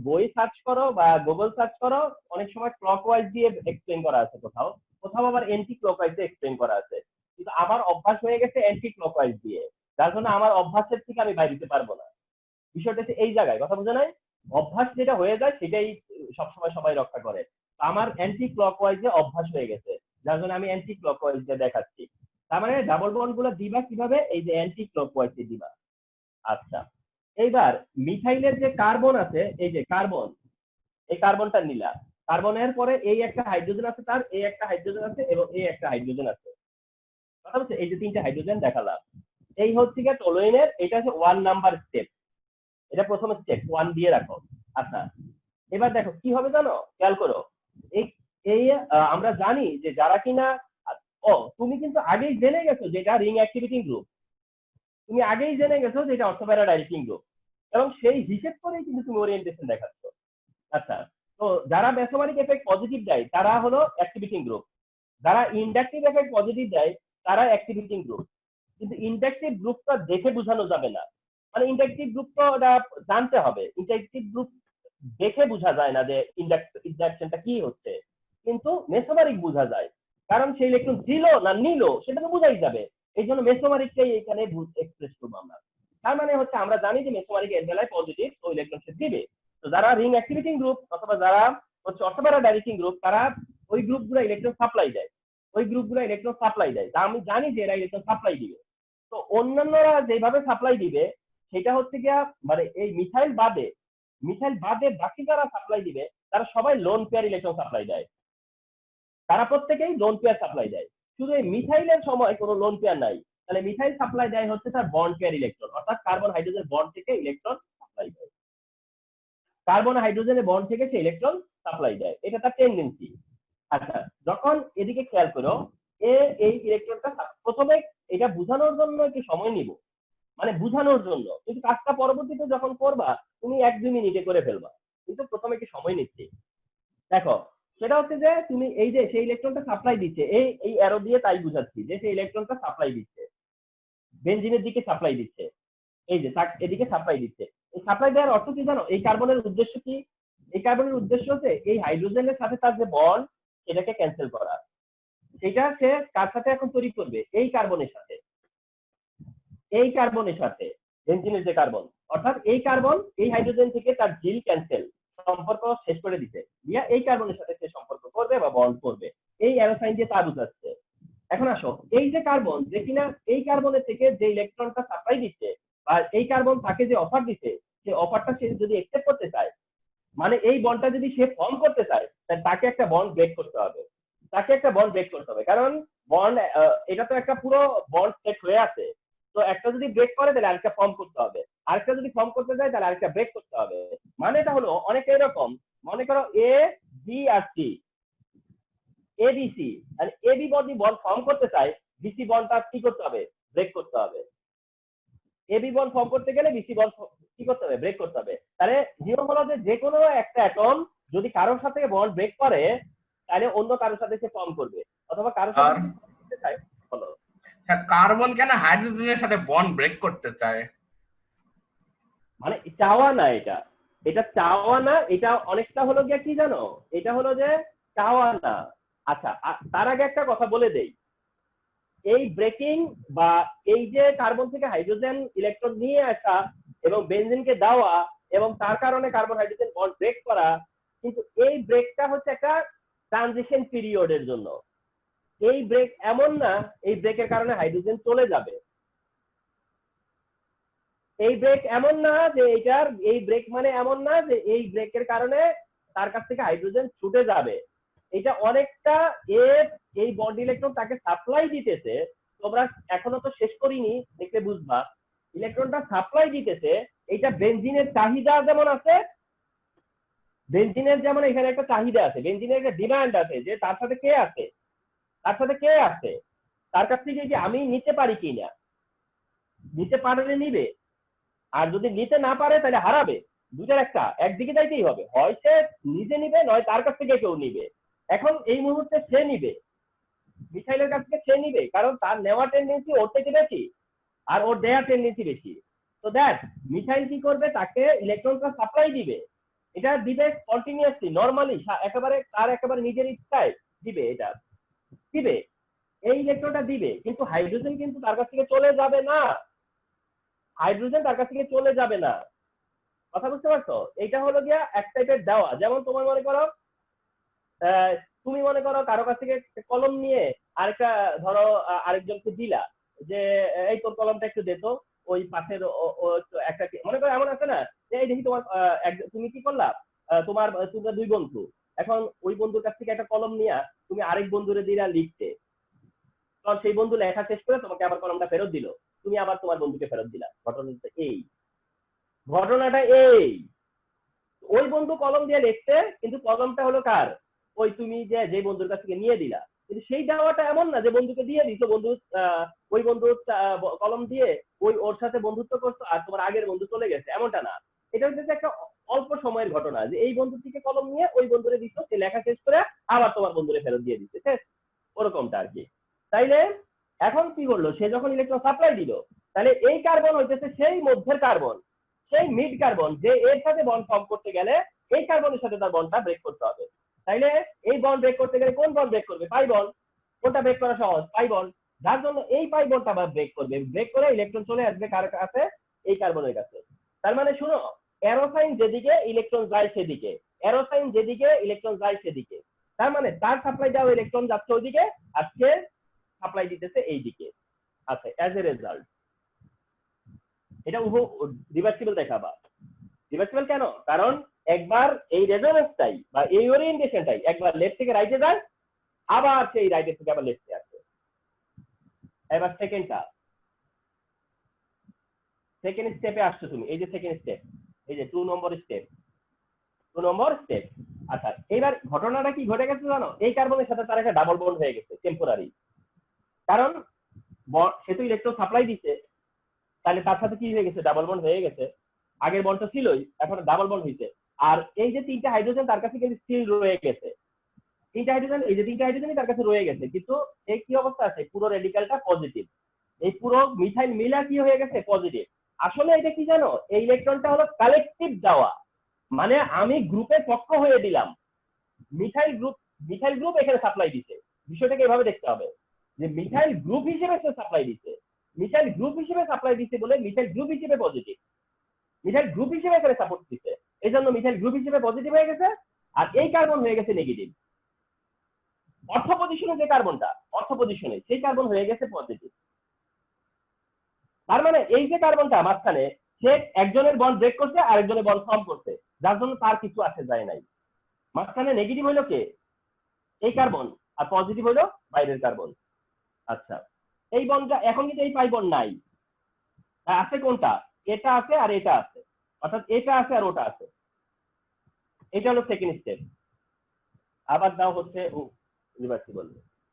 বই সার্চ করো বা গুগল সার্চ করো, অনেক সময় ক্লকওয়াইজ দিয়ে এক্সপ্লেন করা আছে, কোথাও কোথাও আবার অ্যান্টি ক্লকওয়াইজ দিয়ে এক্সপ্লেন করা আছে। কিন্তু আমার অভ্যাস হয়ে গেছে অ্যান্টি ক্লকওয়াইজ দিয়ে, যার জন্য আমার অভ্যাসের থেকে আমি বাইরে দিতে পারবো না। বিষয়টা হচ্ছে এই জায়গায়, কথা বোঝা নাই? অভ্যাস যেটা হয়ে যায় সেটাই সবসময় সবাই রক্ষা করে। আমার অ্যান্টি ক্লকওয়াইজে অভ্যাস হয়ে গেছে, যার জন্য আমি অ্যান্টি ক্লকওয়াইজ দিয়ে দেখাচ্ছি। তার মানে ডাবল বন্ড গুলো দিবা কিভাবে? এই যে অ্যান্টি ক্লকওয়াইজ দিবা। আচ্ছা, এইবার মিথাইলের যে কার্বন আছে, এই যে কার্বন, এই কার্বনটা নিলা। কার্বনের পরে এই একটা হাইড্রোজেন আছে, তার এই একটা হাইড্রোজেন আছে, এবং এই একটা হাইড্রোজেন আছে। কথা বলছে, এই যে তিনটা হাইড্রোজেন দেখালাম, এই হচ্ছে গিয়ে টলোইনের, এটা হচ্ছে 1 নাম্বার স্টেপ। এটা প্রথম স্টেপ 1 দিয়ে রাখো। আচ্ছা, এবার দেখো কি হবে জানো, খেয়াল করো। এই এই আমরা জানি যে যারা কিনা, তুমি কিন্তু আগেই জেনে গেছো যে এটা রিং অ্যাক্টিভিটিং গ্রুপ, তুমি আগেই জেনে গেছো যে এটা অর্থোপ্যারা ডাইরেক্টিং গ্রুপ, এবং সেই হিসেব করেই কিন্তু তুমি ওরিয়েন্টেশন দেখাচ্ছ। আচ্ছা, তো যারা মেসোমারিক এফেক্ট পজিটিভ দেয় তারা হলো অ্যাক্টিভিটিং গ্রুপ, যারা ইন্ডাকটিভ এফেক্ট পজিটিভ দেয় তারা অ্যাক্টিভিটিং গ্রুপ। কিন্তু ইন্ডাকটিভ গ্রুপটা দেখে বোঝানো যাবে না, মানে ইন্ডাকটিভ গ্রুপটা ওটা জানতে হবে। ইন্ডাকটিভ গ্রুপ দেখে বোঝা যায় না যে ইন্ডাকশনটা কি হচ্ছে, কিন্তু মেসোমারিক বোঝা যায়, কারণ সেই ইলেকট্রন দিল না নিল সেটা তো বোঝাই যাবে। এই জন্য মেসোমারিকটাই এখানে এক্সপ্রেস করবো আমরা। তার মানে হচ্ছে আমরা জানি যে মেসোমারিক এর বেলায় পজিটিভ, তো ইলেকট্রন সে দিবে। তো যারা রিং অ্যাক্টিভিটিং গ্রুপ অথবা যারা হচ্ছে অর্থোপ্যারা ডাইরেক্টিং গ্রুপ, তারা ওই গ্রুপগুলো ইলেকট্রন সাপ্লাই দেয়, তা আমি জানি যে এরা ইলেকট্রন সাপ্লাই দিবে। তো অন্যান্যরা যেভাবে সাপ্লাই দিবে সেটা হচ্ছে গিয়া, মানে এই মিথাইল বাদে বাকি যারা সাপ্লাই দিবে তারা সবাই লোন পেয়ার ইলেকট্রন সাপ্লাই দেয়, তারা প্রত্যেকেই লোন পেয়ার সাপ্লাই দেয়। শুধু এই মিথাইলের সময় কোনো লোন পেয়ার নাই। তাহলে মিথাইল সাপ্লাই দেয় হচ্ছে তার বন্ড পেয়ার ইলেকট্রন, অর্থাৎ কার্বন হাইড্রোজেন বন্ড থেকে ইলেকট্রন সাপ্লাই দেয়, কার্বন হাইড্রোজেনের বন্ড থেকে সে ইলেকট্রন সাপ্লাই দেয়, এটা তার টেন্ডেন্সি। আচ্ছা, যখন এদিকে খেয়াল করো, এই ইলেকট্রনটা প্রথমে এটা বোঝানোর জন্য একটু সময় নিব, মানে বোঝানোর জন্য, কিন্তু কাজটা পরবর্তীতে যখন করবা তুমি 1-2 মিনিটে করে ফেলবা, কিন্তু প্রথমে একটু সময় নিচ্ছে। দেখো, সেটা হচ্ছে যে তুমি এই যে সেই ইলেকট্রনটা সাপ্লাই দিচ্ছে, এই অ্যারো দিয়ে তাই বুঝাচ্ছি যে সেই ইলেকট্রনটা সাপ্লাই দিচ্ছে, বেনজিনের দিকে সাপ্লাই দিচ্ছে, এই যে এদিকে সাপ্লাই দিচ্ছে। এই সাপ্লাই দেওয়ার অর্থ কি জানো? এই কার্বনের উদ্দেশ্য কি? এই কার্বনের উদ্দেশ্য হচ্ছে এই হাইড্রোজেনের সাথে তার যে বন্ড সেটাকে ক্যান্সেল করা। সেটা সে কার সাথে এখন তৈরি করবে? এই কার্বনের সাথে, বেনজিনের যে কার্বন, অর্থাৎ এই কার্বন এই হাইড্রোজেন থেকে তার জিল ক্যান্সেল, সম্পর্ক শেষ করে দিতে দিয়া এই কার্বনের সাথে সে সম্পর্ক করবে বা বন্ড করবে, এই অ্যারো সাইন দিয়ে তা বুঝাচ্ছে। এখন আসো, এই যে কার্বন যে কিনা এই কার্বনের থেকে যে ইলেকট্রনটা সাপ্লাই দিচ্ছে, বা এই কার্বন তাকে যে অফার দিচ্ছে, সেই অফারটা সে যদি অ্যাকসেপ্ট করতে চায়, মানে এই বন্ডটা যদি সে ফর্ম করতে চায়, তাহলে তাকে একটা বন্ড ব্রেক করতে হবে। তাকে একটা বন্ড ব্রেক করতে হবে, কারণ বন্ড এটা তো একটা পুরো বন্ড সেট হয়ে আছে। তো একটা যদি ব্রেক করে তাহলে আরেকটা ফর্ম করতে হবে, আরেকটা যদি ফর্ম করতে যায় তাহলে আরেকটা ব্রেক করতে হবে। মানে এটা হলো অনেকটা এরকম, মনে করো A B R C, ABC, R AB bond bond form করতে চায়, বিসি বন্ডটা কি করতে হবে, ব্রেক করতে হবে। এবি বন্ড ফর্ম করতে গেলে বিসি বন্ড কি করতে হবে, ব্রেক করতে হবে। তাহলে নিয়ম হলো যে কোনো একটা অ্যাটম যদি কারোর সাথে বন্ড ব্রেক করে তাহলে অন্য কারোর সাথে সে ফর্ম করবে, অথবা কারোর সাথে আর যদি form করতে চায়, বলো। কার্বন কেন হাইড্রোজেনের সাথে বন্ড ব্রেক করতে চায়? মানে চাওয়া না, এটা এটা চাওয়া না, এটা অনেকটা হলো গিয়ে কি জানো, এটা হলো যে চাওয়া না। আচ্ছা, তার আগে একটা কথা বলে দেই, এই ব্রেকিং বা এই যে কার্বন থেকে হাইড্রোজেন ইলেকট্রন নিয়ে আসা এবং বেনজিনকে দেওয়া এবং তার কারণে কার্বন হাইড্রোজেন বন্ড ব্রেক করা, কিন্তু এই ব্রেকটা হচ্ছে একটা ট্রানজিশন পিরিয়ডের জন্য। এই ব্রেক এমন না এই ব্রেকের কারণে হাইড্রোজেন চলে যাবে, এই ব্রেক এমন না যে এইটার এই ব্রেক মানে এমন না যে এই ব্রেকের কারণে তার কাছ থেকে হাইড্রোজেন ছুটে যাবে। এটা অনেকটা এর এই বন্ড ইলেকট্রন তাকে সাপ্লাই দিতেছে, তোমরা এখনো তো শেষ করিনি, দেখলে বুঝবা। ইলেকট্রনটা সাপ্লাই দিতেছে, এটা বেনজিনের চাহিদা যেমন আছে, বেনজিনের যেমন এখানে একটা চাহিদা আছে, বেনজিনের একটা ডিমান্ড আছে যে তার সাথে কে আছে, তার সাথে কে আছে, তার কাছ থেকে যে আমি নিতে পারি কিনা, নিতে পারলে নিবে, আর যদি নিতে না পারে তাহলে হারাবে। দুটার একটা, একদিকে যাইতেই হবে, হয় সে নিজে নিবে নয় তার কাছ থেকে কেউ নিবে। এখন এই মুহূর্তে সে নিবে, মিসাইলের কাছ থেকে সে নিবে, কারণ তার নেওয়া টেন্ডেন্সি ওর থেকে বেশি আর ওর দেওয়ার টেন্ডেন্সি বেশি। তো দেখ মিসাইল কি করবে, তাকে ইলেকট্রনটা সাপ্লাই দিবে, এটা দিবে কন্টিনিউয়াসলি নরমালি, একেবারে তার একেবারে নিজের ইচ্ছায় দিবে, এটা দিবে, এই ইলেকট্রনটা দিবে, কিন্তু হাইড্রোজেন কিন্তু তার কাছ থেকে চলে যাবে না, হাইড্রোজেন তার কাছ থেকে চলে যাবে না। কথা বুঝতে পারছো? এটা হলো গিয়া এক টাইপের দেওয়া, যেমন তোমার মনে করো তুমি মনে করো কারো কাছ থেকে কলম নিয়ে আরেকটা ধরো আরেকজনকে দিলা যে এই তোর কলমটা একটু দে তো, ওই পাশের একটা মনে করো এমন আছে না যে এই দেখি তোমার তুমি কি করলা, তোমরা দুই বন্ধু, এখন ওই বন্ধুর কাছ থেকে একটা কলম নিয়ে তুমি আরেক বন্ধুরে দিলা লিখতে, তখন সেই বন্ধু লেখা শেষ করে তোমাকে আবার কলমটা ফেরত দিল, তুমি আবার তোমার বন্ধুকে ফেরত দিলা। ঘটনাটা এই, ঘটনাটা এই, ওই বন্ধু কলম দিয়ে লিখতে, কিন্তু কলমটা হলো কার, ওই তুমি যে বন্ধুর কাছ থেকে নিয়ে দিলা, কিন্তু সেই দেওয়াটা এমন না যে বন্ধুকে দিয়ে দিছো, বন্ধু ওই বন্ধুর কলম দিয়ে ওই ওর সাথে বন্ধুত্ব করতো আর তোমার আগের বন্ধু চলে গেছে, এমনটা না। এটা হচ্ছে একটা অল্প সময়ের ঘটনা, যে এই বন্ধু থেকে কলম নিয়ে ওই বন্ধুরে দিছো, সে লেখা শেষ করে আবার তোমার বন্ধুরে ফেরত দিয়ে দিচ্ছে, ওরকমটা আর কি। তাইলে এখন কি করলো, সে যখন ইলেকট্রন সাপ্লাই দিল, তাহলে এই কার্বন হইতেছে সেই মধ্যের কার্বন, সেই মিড কার্বন, যে এর সাথে বন্ড ফর্ম করতে গেলে এই কার্বনের সাথে তার বন্ডটা ব্রেক করতে হবে। তাইলে এই বন্ড ব্রেক করতে গেলে কোন বন্ড ব্রেক করবে, পাই বন্ড, কোনটা ব্রেক করা সহজ, পাই বন্ড, যার জন্য এই পাই বন্ডটা আবার ব্রেক করবে, ব্রেক করে ইলেকট্রন চলে আসবে কার কাছে, এই কার্বনের কাছে। তার মানে শুনো, অ্যারোসাইন যেদিকে ইলেকট্রন যায় সেদিকে, অ্যারোসাইন যেদিকে ইলেকট্রন যায় সেদিকে, তার মানে তার সাপ্লাই দেওয়া ইলেকট্রন যাচ্ছে ওইদিকে আর সে সাপ্লাই দিতেছে এই দিকে। আচ্ছা, অ্যাজ এ রেজাল্ট এটা রিভার্সিবল দেখাবা। রিভার্সিবল কেন, কারণ একবার এই রেজোনেন্সটাই বা এই ওরিয়েন্টেশনটাই একবার লেফট থেকে রাইটে যায়, আবার সেই রাইটের থেকে আবার লেফটে আসে। এবার সেকেন্ডটা, সেকেন্ড স্টেপে আসছো তুমি, এই যে সেকেন্ড স্টেপ, এই যে 2 নম্বর স্টেপ, 2 নম্বর স্টেপ। আচ্ছা, এবার ঘটনাটা কি ঘটে গেছে জানো, এই কার্বনের সাথে তার একটা ডাবল বন্ড হয়ে গেছে টেম্পোরারি, কারণ সে তো ইলেকট্রন সাপ্লাই দিচ্ছে, তাহলে তার সাথে কি হয়ে গেছে, ডাবল বন্ড হয়ে গেছে, আগের বন্ডটা ছিলই, এখন ডাবল বন্ড হয়েছে। আর এই যে তিনটা হাইড্রোজেন তার কাছে কিন্তু স্টিল রয়ে গেছে, তিনটা হাইড্রোজেন, এই যে তিনটা হাইড্রোজেনই তার কাছে রয়ে গেছে, কিন্তু এই কি অবস্থা আছে, পুরো রেডিকালটা পজিটিভ, এই পুরো মিথাইল মিলা কি হয়ে গেছে, পজিটিভ। আসলে এটা কি জানো, এই ইলেকট্রনটা হলো কালেকটিভ দেওয়া, মানে আমি গ্রুপের পক্ষ হয়ে দিলাম, মিথাইল গ্রুপ, মিথাইল গ্রুপ এখানে সাপ্লাই দিচ্ছে, বিষয়টাকে এভাবে দেখতে হবে যে মিথাইল গ্রুপ হিসেবে সে সাপ্লাই দিচ্ছে, মিথাইল গ্রুপ হিসেবে সাপ্লাই দিচ্ছে বলে মিথাইল গ্রুপ হিসেবে পজিটিভ, মিথাইল গ্রুপ হিসেবে এখানে সাপোর্ট দিচ্ছে, এই জন্য মিথাইল গ্রুপ হিসেবে পজিটিভ হয়ে গেছে, আর এই কার্বন হয়ে গেছে নেগেটিভ। অর্থ পজিশনে যে কার্বনটা, অর্থ পজিশনে সেই কার্বন হয়ে গেছে পজিটিভ। তার মানে এই যে কার্বনটা মাঝখানে, সে একজনের বন্ড ব্রেক করছে আর একজনের বন্ড ফর্ম করছে, যার জন্য তার কিছু আসে যায় নাই। মাঝখানে নেগেটিভ হইলো কে, এই কার্বন, আর পজিটিভ হলো বাইরের কার্বন। আচ্ছা, এই বন্ডটা এখন কিন্তু এই পাই বন্ড নাই, আছে কোনটা, এটা আছে আর এটা আছে, অর্থাৎ এটা আছে আর ওটা আছে। এটা হলো সেকেন্ড স্টেপ। আবার দাও হচ্ছে রিভার্সিবল।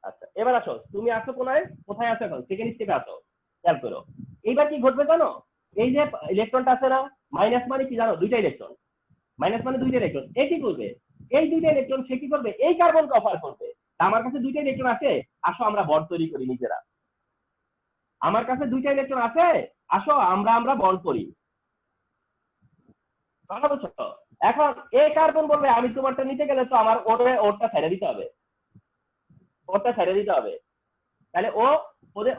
আচ্ছা, এবার আসো, তুমি আসো কোথায় আছো এখন, সেকেন্ড স্টেপে আসো, খেয়াল করো। এইবার কি ঘটবে জানো, এই যে ইলেকট্রনটা আছে না, মাইনাস মানে কি জানো, দুইটা ইলেকট্রন, মাইনাস মানে দুইটা ইলেকট্রন, এ কি করবে, এই দুইটা ইলেকট্রন সে কি করবে, এই কার্বনকে অফার করবে। আমার কাছে দুইটা ইলেকট্রন আছে, আসো আমরা বন্ড তৈরি করি নিজেরা। আমার কাছে দুইটা ইলেকট্রন আছে, আসো আমরা বন্ড করি। কথা বলছো? এখন এই কার্বন বলবে আমি তোমারটা নিতে গেলে তো আমার ওরটা ছেড়ে দিতে হবে, ওরটা ছেড়ে দিতে হবে। তাহলে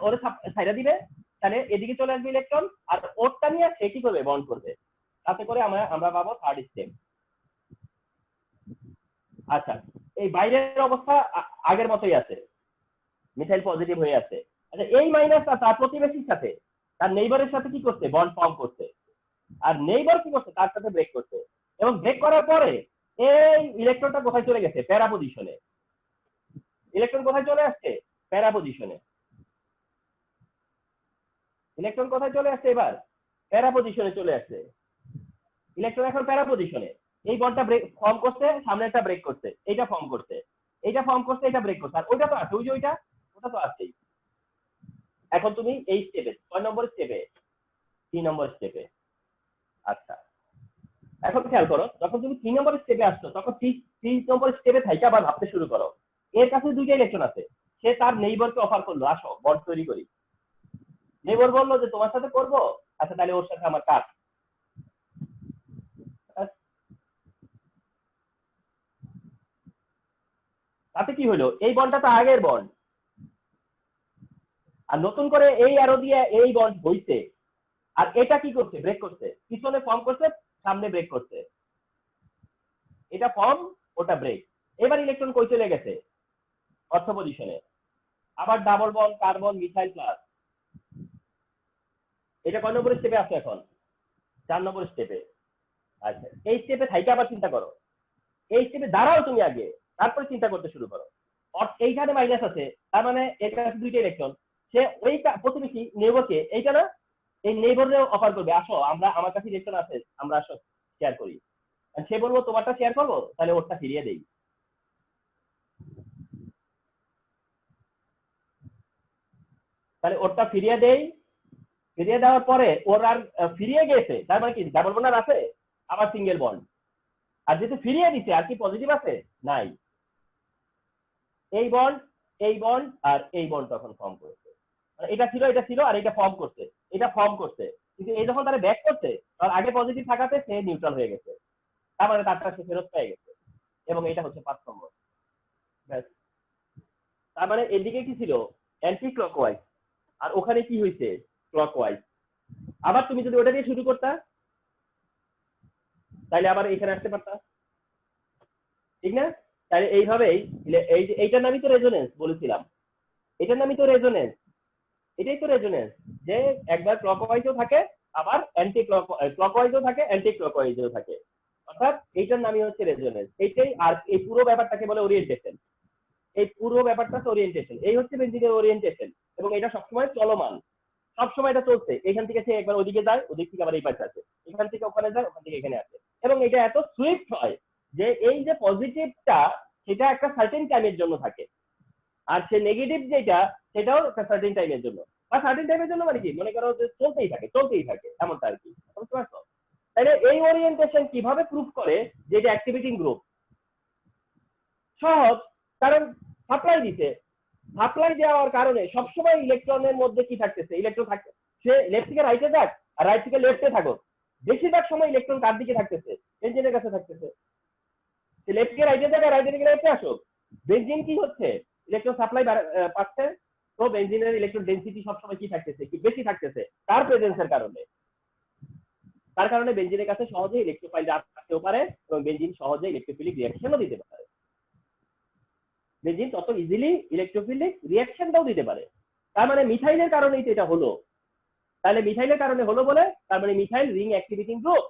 ওরে ছেড়ে দিবে, তাহলে এদিকে চলে আসবে ইলেকট্রন, আর ওরটা নিয়ে সে কি করবে, বন্ড করবে। তাতে করে আমরা পাবো থার্ড স্টেপ। আচ্ছা, এই বাইরের অবস্থা আগের মতোই আছে, মিথাইল পজিটিভ হয়ে আছে। আচ্ছা, এই মাইনাসটা তার প্রতিবেশীর সাথে, তার নেইবারের সাথে কি করছে, বন্ড ফর্ম করছে, আর নেইবার কি করছে, তার সাথে ব্রেক করছে। এবং ব্রেক করার পরে এই ইলেকট্রনটা কোথায় চলে গেছে, প্যারা পজিশনে। ইলেকট্রন কোথায় চলে আসছে, প্যারা পজিশনে। ইলেকট্রন কোথায় চলে আসছে, এবার প্যারা পজিশনে চলে আসছে। ইলেকট্রন এখন প্যারা পজিশনে, এই বন্ডটা ব্রেক ফর্ম করছে, সামনে একটা ব্রেক করছে, এইটা ফর্ম করছে, এইটা ফর্ম করছে, এটা ব্রেক করছে, আর ওইটা তো আছে, ওই যে ওটা তো আছেই। এখন তুমি এই স্টেপে 6 নম্বর স্টেপে, 3 নম্বর স্টেপে। আচ্ছা, এখন খেয়াল করো, যখন তুমি 3 নম্বর স্টেপে আসছো, তখন 3 নম্বর স্টেপে থাইকা আবার ভাবতে শুরু করো। এর কাছে দুইটা ইলেকট্রন আছে, সে তার নেইবারকে অফার করলো, আসো বন্ড তৈরি করি। নেইবার বললো যে তোমার সাথে করবো, আচ্ছা তাহলে ওর সাথে আমার কাজ। তাতে কি হলো, এই বন্ডটা তো আগের বন্ড, আর নতুন করে এই অ্যারো দিয়ে এই বন্ড হইছে, আর এটা কি করছে, ব্রেক করছে, পিছনে ফর্ম করছে, সামনে ব্রেক করছে, এটা ফর্ম, ওটা ব্রেক। এবার ইলেকট্রন কই চলে গেছে, অর্থ পজিশনে। আবার double bond carbon methyl plus. এটা কয় নম্বর স্টেপে আছে এখন, 4 নম্বর স্টেপে। আচ্ছা, এই স্টেপে থাইকে আবার চিন্তা করো, এই স্টেপে দাঁড়াও তুমি আগে, তারপরে চিন্তা করতে শুরু করো। এইখানে মাইনাস আছে, তার মানে এটা আছে দুইটা ইলেকট্রন, সে ওই প্রতিবেশী নেইবারকে, এইটা না, এই নেইবারেও অফার করবে, আসো আমার কাছে ইলেকট্রন আছে, আমরা আসো শেয়ার করি। সে বলবো তোমারটা শেয়ার করবো, তাহলে ওরটা ফিরিয়ে দেই। তাহলে ওরটা ফিরিয়ে দেই, ফিরিয়ে দেওয়ার পরে ওর আর ফিরিয়ে গেছে, তার মানে কি ডাবল বন্ড আছে, আবার সিঙ্গেল বন্ড। আর যেহেতু ফিরিয়ে দিছে, আর কি পজিটিভ আছে, নাই। এই বন্ড, এই বন্ড আর এই বন্ড তখন ফর্ম করেছে, এটা ছিল আর এটা ফর্ম করছে, এটা ফর্ম করছে। কিন্তু এই যখন তারা ব্যাক করছে, তার আগে পজিটিভ থাকাতে সে নিউট্রাল হয়ে গেছে, তার মানে তারটা সে ফেরত পেয়ে গেছে। এবং এটা হচ্ছে 5 নম্বর। তার মানে এদিকে কি ছিল, অ্যান্টি ক্লকওয়াইজ, আর ওখানে কি হয়েছে, ক্লকওয়াইজ। আবার তুমি যদি ওটা দিয়ে শুরু করতা, তাহলে আবার এখানে আসতে পারতা, ঠিক না? তাহলে এইভাবেই, এই যে এইটার নামই তো রেজোনেন্স বলেছিলাম, এটার নামই তো রেজোনেন্স, এটাই তো রেজোনেন্স, যে একবার ক্লকওয়াইজও থাকে, আবার অ্যান্টি ক্লকওয়াইজও থাকে, অ্যান্টি ক্লকওয়াইজও থাকে, অর্থাৎ এইটার নামই হচ্ছে রেজোনেন্স। এইটাই, আর এই পুরো ব্যাপারটাকে বলে ওরিয়েন্টেশন। এই পুরো ব্যাপারটা হচ্ছে ওরিয়েন্টেশন, এই হচ্ছে বেঞ্জিনের ওরিয়েন্টেশন। এবং এটা সবসময় চলমান, সবসময় এটা চলছে, এখান থেকে সে একবার ওদিকে যায়, ওদিক থেকে আবার এই পাশে আসে, এখান থেকে ওখানে যায়, ওখান থেকে এখানে আসে। এবং এটা এত সুইফট হয় যে এই যে পজিটিভটা, সেটা একটা সার্টেন টাইমের জন্য থাকে, আর সে নেগেটিভ যেটা, সেটাও একটা সার্টেন টাইমের জন্য। বা সার্টেন টাইমের জন্য মানে কি, মনে করো যে চলতেই থাকে এমনটা আর কি, বুঝতে পারছো? তাহলে এই ওরিয়েন্টেশন কিভাবে প্রুফ করে যে এটা অ্যাক্টিভেটিং গ্রুপ? সহজ, কারণ সাপ্লাই দিতে, সাপ্লাই দেওয়ার কারণে সবসময় ইলেকট্রনের মধ্যে কি থাকতেছে, ইলেকট্রন থাকছে, সে লেফট থেকে রাইটে যাক আর রাইট থেকে লেফটে থাকুক, বেশিরভাগ সময় ইলেকট্রন কার দিকে থাকতেছে, বেঞ্জিনের কাছে থাকতেছে। সে লেফট থেকে রাইটে যাক আর রাইট থেকে লেফটে আসুক, বেঞ্জিন কি হচ্ছে, ইলেকট্রন সাপ্লাই পাচ্ছে, তো বেঞ্জিনের ইলেকট্রন ডেনসিটি সবসময় কি থাকতেছে, কি বেশি থাকতেছে, তার প্রেজেন্সের কারণে। তার কারণে বেঞ্জিনের কাছে সহজে ইলেকট্রোফাইল আসতেও পারে, এবং বেঞ্জিন সহজে ইলেকট্রোফিলিক রিঅ্যাকশনও দিতে পারে। বেঞ্জিন তত ইজিলি ইলেকট্রোফিলিক রিঅ্যাকশনটাও দিতে পারে। তার মানে মিথাইলের কারণেই তো এটা হলো। তাহলে মিথাইলের কারণে হলো বলে, তার মানে মিথাইল রিং অ্যাক্টিভিটিং গ্রুপ।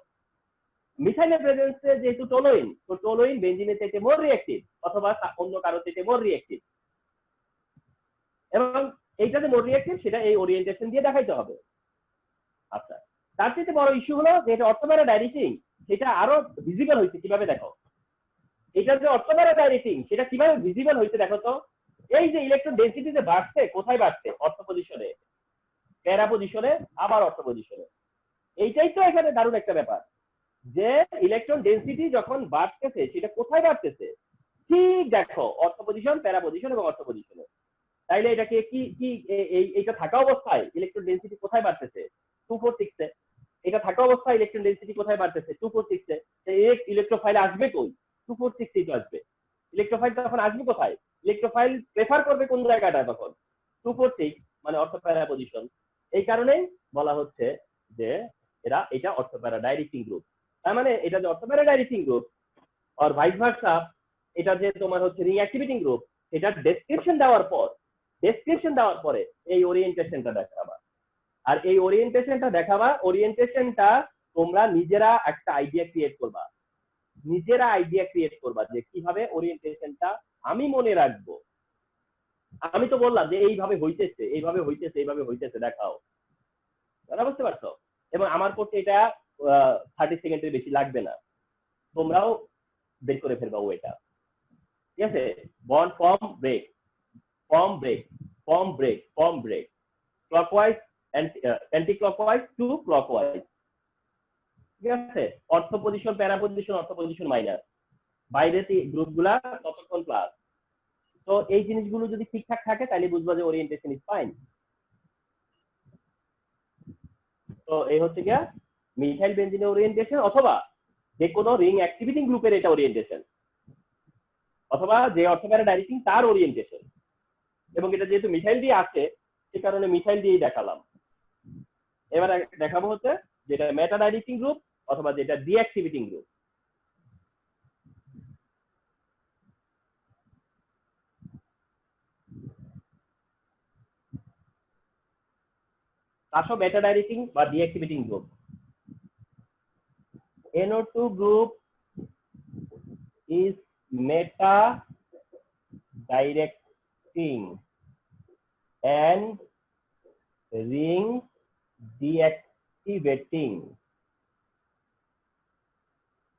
মিথাইলের প্রেজেন্সে যেহেতু টোলোইন, তো টোলোইন বেঞ্জিনের চাইতে মোর রিঅ্যাক্টিভ, অথবা অন্য কারো চাইতে মোর রিঅ্যাক্টিভ। এবং এইটা যে মোর রিঅ্যাক্টিভ সেটা এই ওরিয়েন্টেশন দিয়ে দেখাইতে হবে। আচ্ছা, তার চেয়ে বড় ইস্যু হলো যে এটা অর্থোপ্যারা ডাইরেক্টিং, সেটা আরো ভিজিবল হয়েছে কিভাবে দেখো। এটা যে অর্থোপ্যারা ডাইরেক্টিং সেটা কিভাবে ভিজিবল হয়েছে দেখো তো। এই যে ইলেকট্রন ডেনসিটি যে বাড়ছে, কোথায় বাড়ছে? অর্থ পজিশনে, প্যারা পজিশনে, আবার অর্থ পজিশনে। এইটাই তো এখানে দারুণ একটা ব্যাপার, যে ইলেকট্রন ডেনসিটি যখন বাড়তেছে সেটা কোথায় বাড়তেছে? ঠিক দেখো, অর্থ পজিশন, প্যারা পজিশন এবং অর্থ পজিশনে। তাইলে এটাকে কি কি এইটা থাকা অবস্থায় ইলেকট্রন ডেনসিটি কোথায় বাড়তেছে? 246 এ। এটা থাকা অবস্থায় ইলেকট্রন ডেনসিটি কোথায় বাড়তেছে? 246 এ। এই ইলেকট্রোফাইল আসবে কই? 246 তো আসবে। ইলেকট্রোফাইল তখন আসবে কোথায়? ইলেকট্রোফাইল প্রেফার করবে কোন জায়গাটা তখন? 246, মানে অর্থোপ্যারা পজিশন। এই কারণেই বলা হচ্ছে যে এটা অর্থোপ্যারা ডাইরেক্টিং গ্রুপ। তার মানে এটা যে অর্থোপ্যারা ডাইরেক্টিং গ্রুপ আর ভাইস ভার্সা, এটা যে তোমার হচ্ছে রিং অ্যাক্টিভিটিং গ্রুপ, এটা ডেসক্রিপশন দেওয়ার পরে এই ওরিয়েন্টেশনটা দেখাবা। আর এই ওরিয়েন্টেশনটা তোমরা নিজেরা একটা আইডিয়া ক্রিয়েট করবা যে কিভাবে ওরিয়েন্টেশনটা আমি মনে রাখবো। আমি তো বললাম যে এইভাবে হইতেছে দেখাও, কথা বুঝতে পারছো? এবং আমার পক্ষে এটা 30 সেকেন্ডের বেশি লাগবে না, তোমরাও বের করে ফেলবা ওইটা। ঠিক আছে? Bond form break, form break, clockwise anti clockwise to clockwise. ঠিক আছে? অর্থ পজিশন, প্যারা পজিশন, অর্থ পজিশন মাইনাস, বাইরে গ্রুপগুলা ততক্ষণ প্লাস। তো এই জিনিসগুলো যদি ঠিকঠাক থাকে তাহলে বুঝবো যে ওরিয়েন্টেশন ইজ ফাইন। তো এই হচ্ছে গিয়া মিথাইল বেনজিনের ওরিয়েন্টেশন, অথবা যে কোনো রিং অ্যাক্টিভিটিং গ্রুপের এটা ওরিয়েন্টেশন, অথবা যে অর্থোপ্যারা ডাইরেক্টিং তার ওরিয়েন্টেশন। এবং এটা যেহেতু মিথাইল দিয়ে আছে সে কারণে মিথাইল দিয়েই দেখালাম। এবার দেখাবো হচ্ছে যেটা মেটা ডাইরেক্টিং গ্রুপ অথবা যেটা ডিঅ্যাক্টিভিটিং গ্রুপ। আসো মেটা ডাইরেক্টিং বা ডিঅ্যাক্টিভিটিং group. NO2 group is meta directing and ring deactivating.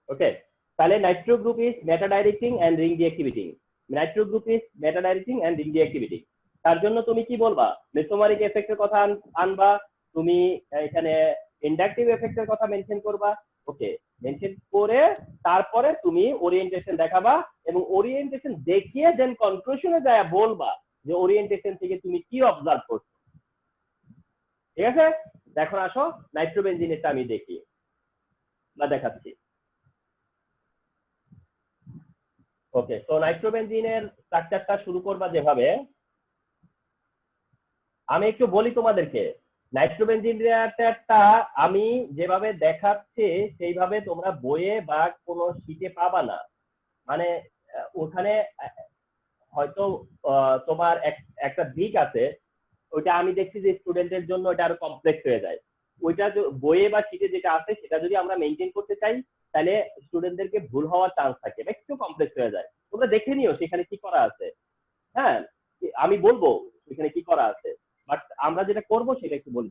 Okay, তাহলে nitro group is meta directing and ring deactivating. Nitro group is meta directing and ring deactivating. তার জন্য তুমি কি বলবা? মেসোমারিক এফেক্টের কথা আনবা, তুমি এখানে ইন্ডাকটিভ এফেক্টের কথা মেনশন করবা। ওকে, মেনশন করে তারপরে তুমি ওরিয়েন্টেশন দেখাবা এবং ওরিয়েন্টেশন দেখিয়ে দেন কনক্লুশনে যায় বলবা যে ওরিয়েন্টেশন থেকে তুমি কি অবজার্ভ করছো। ঠিক আছে? এখন আসো নাইট্রোবেনজিনেরটা আমি দেখি বা দেখাচ্ছি। ওকে, তো নাইট্রোবেনজিনের স্ট্রাকচারটা শুরু করবা যেভাবে, আমি একটু বলি তোমাদেরকে। নাইট্রোবেনজিনটা আমি যেভাবে দেখাচ্ছি সেইভাবে তোমরা বইয়ে বা কোনো শীটে পাবা না। মানে ওখানে হয়তো তোমার একটা দিক আছে, ওইটা আমি দেখছি যে স্টুডেন্টের জন্য ওটা আরো কমপ্লেক্স হয়ে যায়। ওইটা বইয়ে বা শীটে যেটা আছে সেটা যদি আমরা মেনটেন করতে চাই তাহলে স্টুডেন্টদেরকে ভুল হওয়ার চান্স থাকে, একটু কমপ্লেক্স হয়ে যায়। তোমরা দেখে নিও সেখানে কি করা আছে। হ্যাঁ, আমি বলবো এখানে কি করা আছে, বাট আমরা যেটা করব সেটা একটু বলি।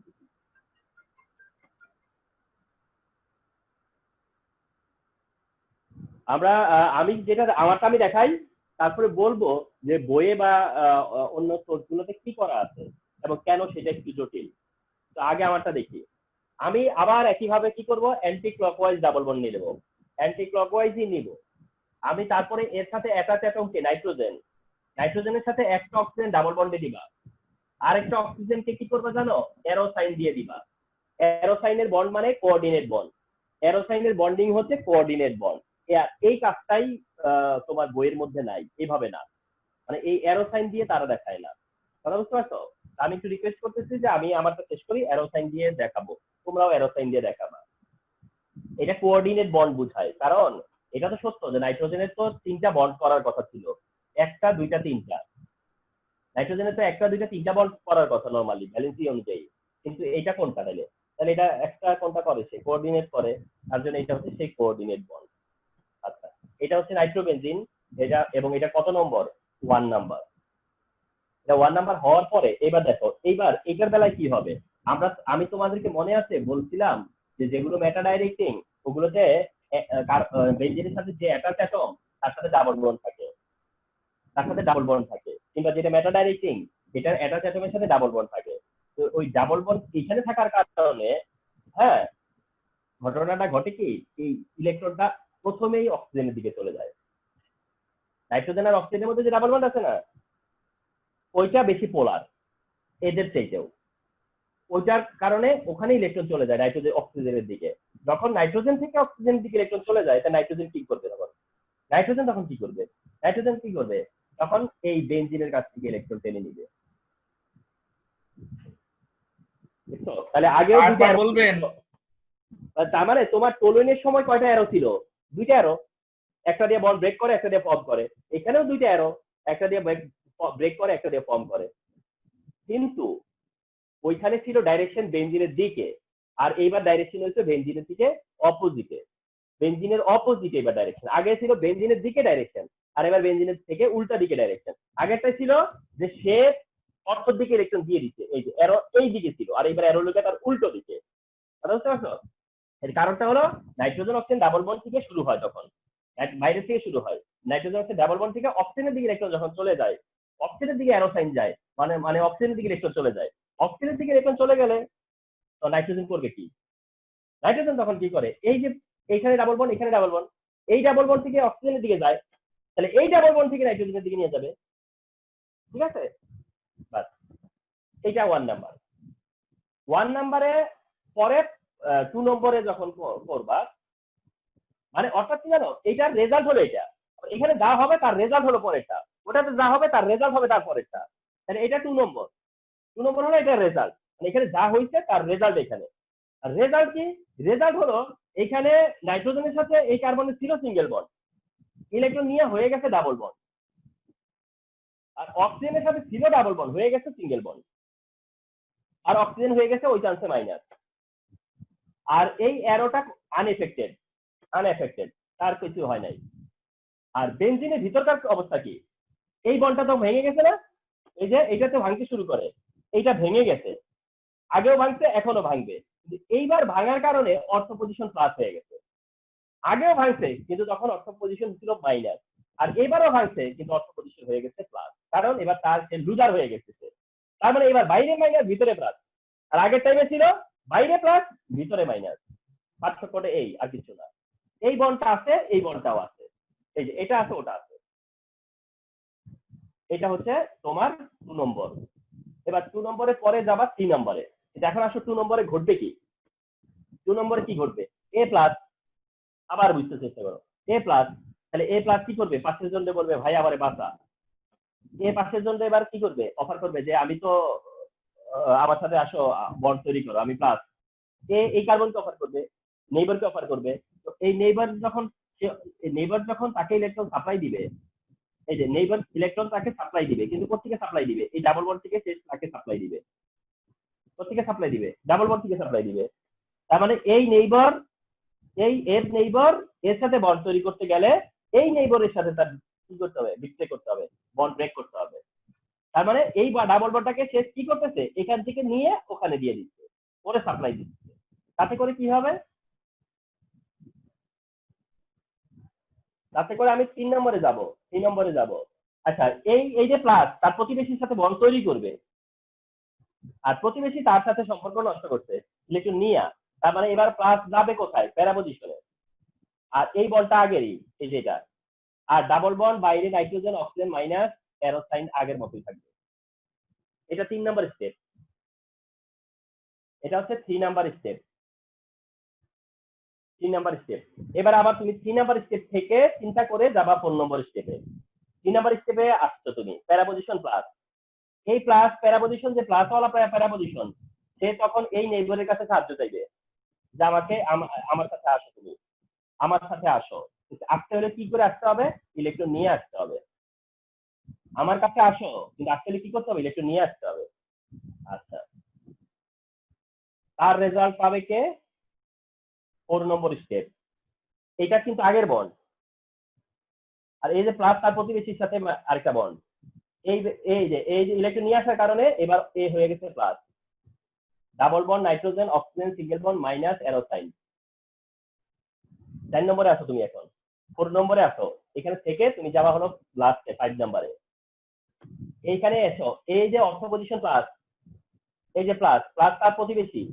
আমরা আমি যেটা আমারটা আমি দেখাই, তারপরে বলবো যে বইয়ে বা অন্য সোর্সগুলোতে কি করা আছে এবং কেন সেটা একটু জটিল। তো আগে আমারটা দেখি। আমি আবার একইভাবে কি করব, অ্যান্টি ক্লকওয়াইজ ডাবল বন্ড নিয়ে নেবো, অ্যান্টি ক্লকওয়াইজই নিব আমি। তারপরে এর সাথে অ্যাটাচ অ্যাটমকে নাইট্রোজেনের সাথে একটা অক্সিজেন ডাবল বন্ডে দিবা, আরেকটা অক্সিজেনকে কি করবে জানো, অ্যারো সাইন দিয়ে দিবা। অ্যারো সাইনের বন্ড মানে কোঅর্ডিনেট বন্ড, অ্যারো সাইনের বন্ডিং হচ্ছে কোঅর্ডিনেট বন্ড। এই কাজটাই তোমার বইয়ের মধ্যে নাই, এইভাবে না, মানে এই অ্যারো সাইন দিয়ে তারা দেখায় না। কথা বুঝতে পারছো? আমি একটু রিকোয়েস্ট করতেছি যে আমি আমারটা শেষ করি, অ্যারো সাইন দিয়ে দেখাবো, তোমরাও অ্যারো সাইন দিয়ে দেখাবা। এটা কোঅর্ডিনেট বন্ড বুঝায়, কারণ এটা তো সত্য যে নাইট্রোজেনের তো 3টা বন্ড করার কথা ছিল, 1টা 2টা 3টা। নাইট্রোজেনের তো 1টা 2টা 3টা বন্ড করার কথা নরমালি ভ্যালেন্সি অনুযায়ী, কিন্তু এটা কোনটা তাহলে? তাহলে এটা একটা কোনটা করে, সে কোঅর্ডিনেট করে, তার জন্য এটা হচ্ছে সেই কোঅর্ডিনেট বন্ড। আচ্ছা, এটা হচ্ছে নাইট্রোবেনজিন, এটা এবং এটা কত নম্বর? 1 নাম্বার। ওয়ান নাম্বার হওয়ার পরে এবার দেখো, এইবার এটার বেলায় কি হবে। আমি তোমাদেরকে মনে আছে বলছিলাম যে যেগুলো মেটা ডাইরেক্টিং ওগুলোতে বেঞ্জিনের সাথে যে অ্যাটাচ অ্যাটম তার সাথে ডাবল বন্ড থাকে, কিংবা যেটা মেটা ডাইরেক্টিং এটার অ্যাটাচ অ্যাটমের সাথে ডাবল বন্ড থাকে। তো ওই ডাবল বন্ড এখানে থাকার কারণে হ্যাঁ ঘটনাটা ঘটে কি, এই ইলেকট্রনটা প্রথমেই অক্সিজেনের দিকে চলে যায়। নাইট্রোজেন আর অক্সিজেনের মধ্যে যে ডাবল বন্ড আছে না, ওইটা বেশি পোলার এদের চাইতেও। ওইটার কারণে ওখানে ইলেকট্রন চলে যায় নাইট্রোজেন অক্সিজেনের দিকে। যখন নাইট্রোজেন থেকে অক্সিজেনের দিকে ইলেকট্রন চলে যায়, তা নাইট্রোজেন কি করবে তখন? নাইট্রোজেন তখন এই বেনজিনের কাছ থেকে ইলেকট্রন টেনে নিবে। তাহলে আগেও দুইটা তারপর অ্যারো বলবেন ছিল। তার মানে তোমার টোলুইনের সময় কয়টা অ্যারো ছিল? দুইটা অ্যারো, একটা দিয়ে বন্ড ব্রেক করে, একটা দিয়ে ফর্ম করে। এখানেও দুইটা অ্যারো, একটা দিয়ে ব্রেক করে, একটা দিয়ে ফর্ম করে। কিন্তু ওইখানে ছিল ডাইরেকশন বেনজিনের দিকে, আর এইবার ডাইরেকশন হচ্ছে বেনজিনের দিকে অপোজিটে। বেনজিনের অপোজিটে এবার ডাইরেকশন। আগে ছিল বেনজিনের দিকে ডাইরেকশন, আর এবার বেনজিনের থেকে উল্টা দিকে ডাইরেকশন। আগেরটা ছিল যে সে অপর দিকে ইলেকট্রন দিয়ে দিচ্ছে, এই যে অ্যারো এই দিকে ছিল, আর এবার অ্যারো লোকে তার উল্টো দিকে। বুঝতে পারছো? এর কারণটা হলো নাইট্রোজেন অক্সিজেন ডাবল বন্ড থেকে শুরু হয়, তখন বাইরে থেকে শুরু হয়। নাইট্রোজেন অক্সিজেন ডাবল বন্ড থেকে অক্সিজেনের দিকে ইলেকট্রন যখন চলে যায়, অক্সিজেনের দিকে অ্যারো সাইন যায়, মানে মানে অক্সিজেনের দিকে ইলেকট্রন চলে যায়। অক্সিজেনের দিকে ইলেকট্রন চলে গেলে তো নাইট্রোজেন করবে কি? নাইট্রোজেন তখন কি করে, এই যে এইখানে ডাবল বন্ড, এখানে ডাবল বন্ড, এই ডাবল বন্ড থেকে অক্সিজেনের দিকে যায়, তাহলে এই ডাবল বন্ড থেকে নাইট্রোজেনের দিকে নিয়ে যাবে। ঠিক আছে, বাস। এইটা ওয়ান নাম্বারে পরে 2 নম্বরে যখন করবা, মানে অর্থাৎ কি জানো, এইটার রেজাল্ট হলো এটা। এখানে যা হবে তার রেজাল্ট হলো পরেরটা, ওটাতে যা হবে তার রেজাল্ট হবে তার পরেরটা। তাহলে এটা 2 নম্বর হলো এটার রেজাল্ট। মানে এখানে যা হয়েছে তার রেজাল্ট এখানে। আর রেজাল্ট কি? রেজাল্ট হলো এখানে নাইট্রোজেনের সাথে এই কার্বনের ছিল সিঙ্গেল বন্ড, ইলেকট্রন নিয়ে হয়ে গেছে ডাবল বন্ড। আর অক্সিজেনের সাথে ছিল ডাবল বন্ড, হয়ে গেছে সিঙ্গেল বন্ড। আর অক্সিজেন হয়ে গেছে ওই চান্সে মাইনাস। আর এই অ্যারোটা আনএফেক্টেড, তার কিছু হয় নাই। আর বেনজিনের ভিতরকার অবস্থা কি? এই বন্ডটা তো ভেঙে গেছে না, এই যে এইটা তো ভাঙতে শুরু করে, এইটা ভেঙে গেছে, আগেও ভাঙছে এখনো ভাঙবে। এইবার ভাঙার কারণে অর্থ পজিশন প্লাস হয়ে গেছে। আগেও ভাঙছে কিন্তু তখন অর্থ পজিশন ছিল মাইনাস, আর এবারও ভাঙছে কিন্তু অর্থ পজিশন হয়ে গেছে প্লাস, কারণ এবার তার লুজার হয়ে গেছে। তার মানে এবার বাইরে মাইনাস ভিতরে প্লাস। আর আগের টাইমে ছিল বাইরে প্লাস ভিতরে মাইনাস, পার্থক্যটা এই, আর কিছু না। এই বন্ডটা আছে, এই বন্ডটাও আছে, এই যে এটা আছে ওটা আছে। এটা হচ্ছে তোমার 2 নম্বর। এবার 2 নম্বরে পরে যাবা 3 নম্বরে। এখন আসো 2 নম্বরে ঘটবে কি? 2 নম্বরে কি ঘটবে? এ প্লাস, আবার বুঝতে চেষ্টা করো, এ প্লাস। তাহলে এ প্লাস কি করবে? পাশের জন্য বলবে ভাই আমারে বাঁচা। এ পাশের জন্য এবার কি করবে? অফার করবে যে আমি তো আমার সাথে আসো, বন্ড তৈরি করো, আমি প্লাস। এই কার্বনকে অফার করবে, নেইবারকে অফার করবে। তো এই নেইবার যখন তাকে ইলেকট্রন সাপ্লাই দিবে, এই যে নেইবার ইলেকট্রন তাকে সাপ্লাই দিবে, কিন্তু কোথেকে সাপ্লাই দিবে? এই ডাবল বন্ড থেকে সে তাকে সাপ্লাই দিবে। কোথেকে সাপ্লাই দিবে? ডাবল বন্ড থেকে সাপ্লাই দিবে। তার মানে এই নেইবার, এই এর নেইবার এর সাথে বন্ড তৈরি করতে গেলে এই নেইবারের সাথে তার কি করতে হবে? বিক্রিয়া করতে হবে, বন্ড ব্রেক করতে হবে। তার মানে এই ডাবল বন্ডটাকে সে কি করতেছে? এখান থেকে নিয়ে ওখানে দিয়ে দিচ্ছে, ওরে সাপ্লাই দিচ্ছে। তাতে করে কি হবে? তাতে করে আমি 3 নম্বরে যাব। আচ্ছা, এই যে প্লাস তার প্রতিবেশীর সাথে বন্ড তৈরি করবে, আর প্রতিবেশী তার সাথে সম্পর্ক নষ্ট করছে ইলেকট্রন নিয়ে। তার মানে এবার প্লাস যাবে কোথায়? প্যারা পজিশনে। আর এই বলটা আগেরই, এই যেটা। আর ডাবল বন্ড বাইরে nitrogen oxygen minus, arrow sign আগের মতোই থাকবে। এটা 3 নাম্বার স্টেপ। এটা হচ্ছে 3 নাম্বার স্টেপ। এবার আবার তুমি 3 নাম্বার স্টেপ থেকে চিন্তা করে যাবা 4 নম্বর স্টেপে। 3 নাম্বার স্টেপে আসছো তুমি, প্যারা পজিশন প্লাস। এই প্লাস প্যারা পজিশন, যে প্লাস ওয়ালা প্যারা পজিশন, সে তখন এই নেইবারের কাছে সাহায্য চাইবে যে আমাকে আমার সাথে আসো, তুমি আমার সাথে আসো। আসতে হলে কি করে আসতে হবে? ইলেকট্রন নিয়ে আসতে হবে। আমার কাছে আসো, কিন্তু আসতে হলে কি করতে হবে? ইলেকট্রন নিয়ে আসতে হবে। আচ্ছা, তার রেজাল্ট পাবে কে? 4 নম্বর স্টেপ। এটা কিন্তু আগের বন্ড, আর এই যে প্লাস তার প্রতিবেশীর সাথে আরেকটা বন্ড, এই যে ইলেকট্রন নিয়ে আসার কারণে এবার এ হয়ে গেছে plus, double bond nitrogen oxygen single bond minus arrow sign. 4 নম্বরে আসো তুমি, এখন 4 নম্বরে আসো, এখানে থেকে তুমি যাওয়া হলো লাস্টে 5 নম্বরে। এইখানে এসো, এই যে অর্থ পজিশন প্লাস, এই যে প্লাস প্লাস তার প্রতিবেশী,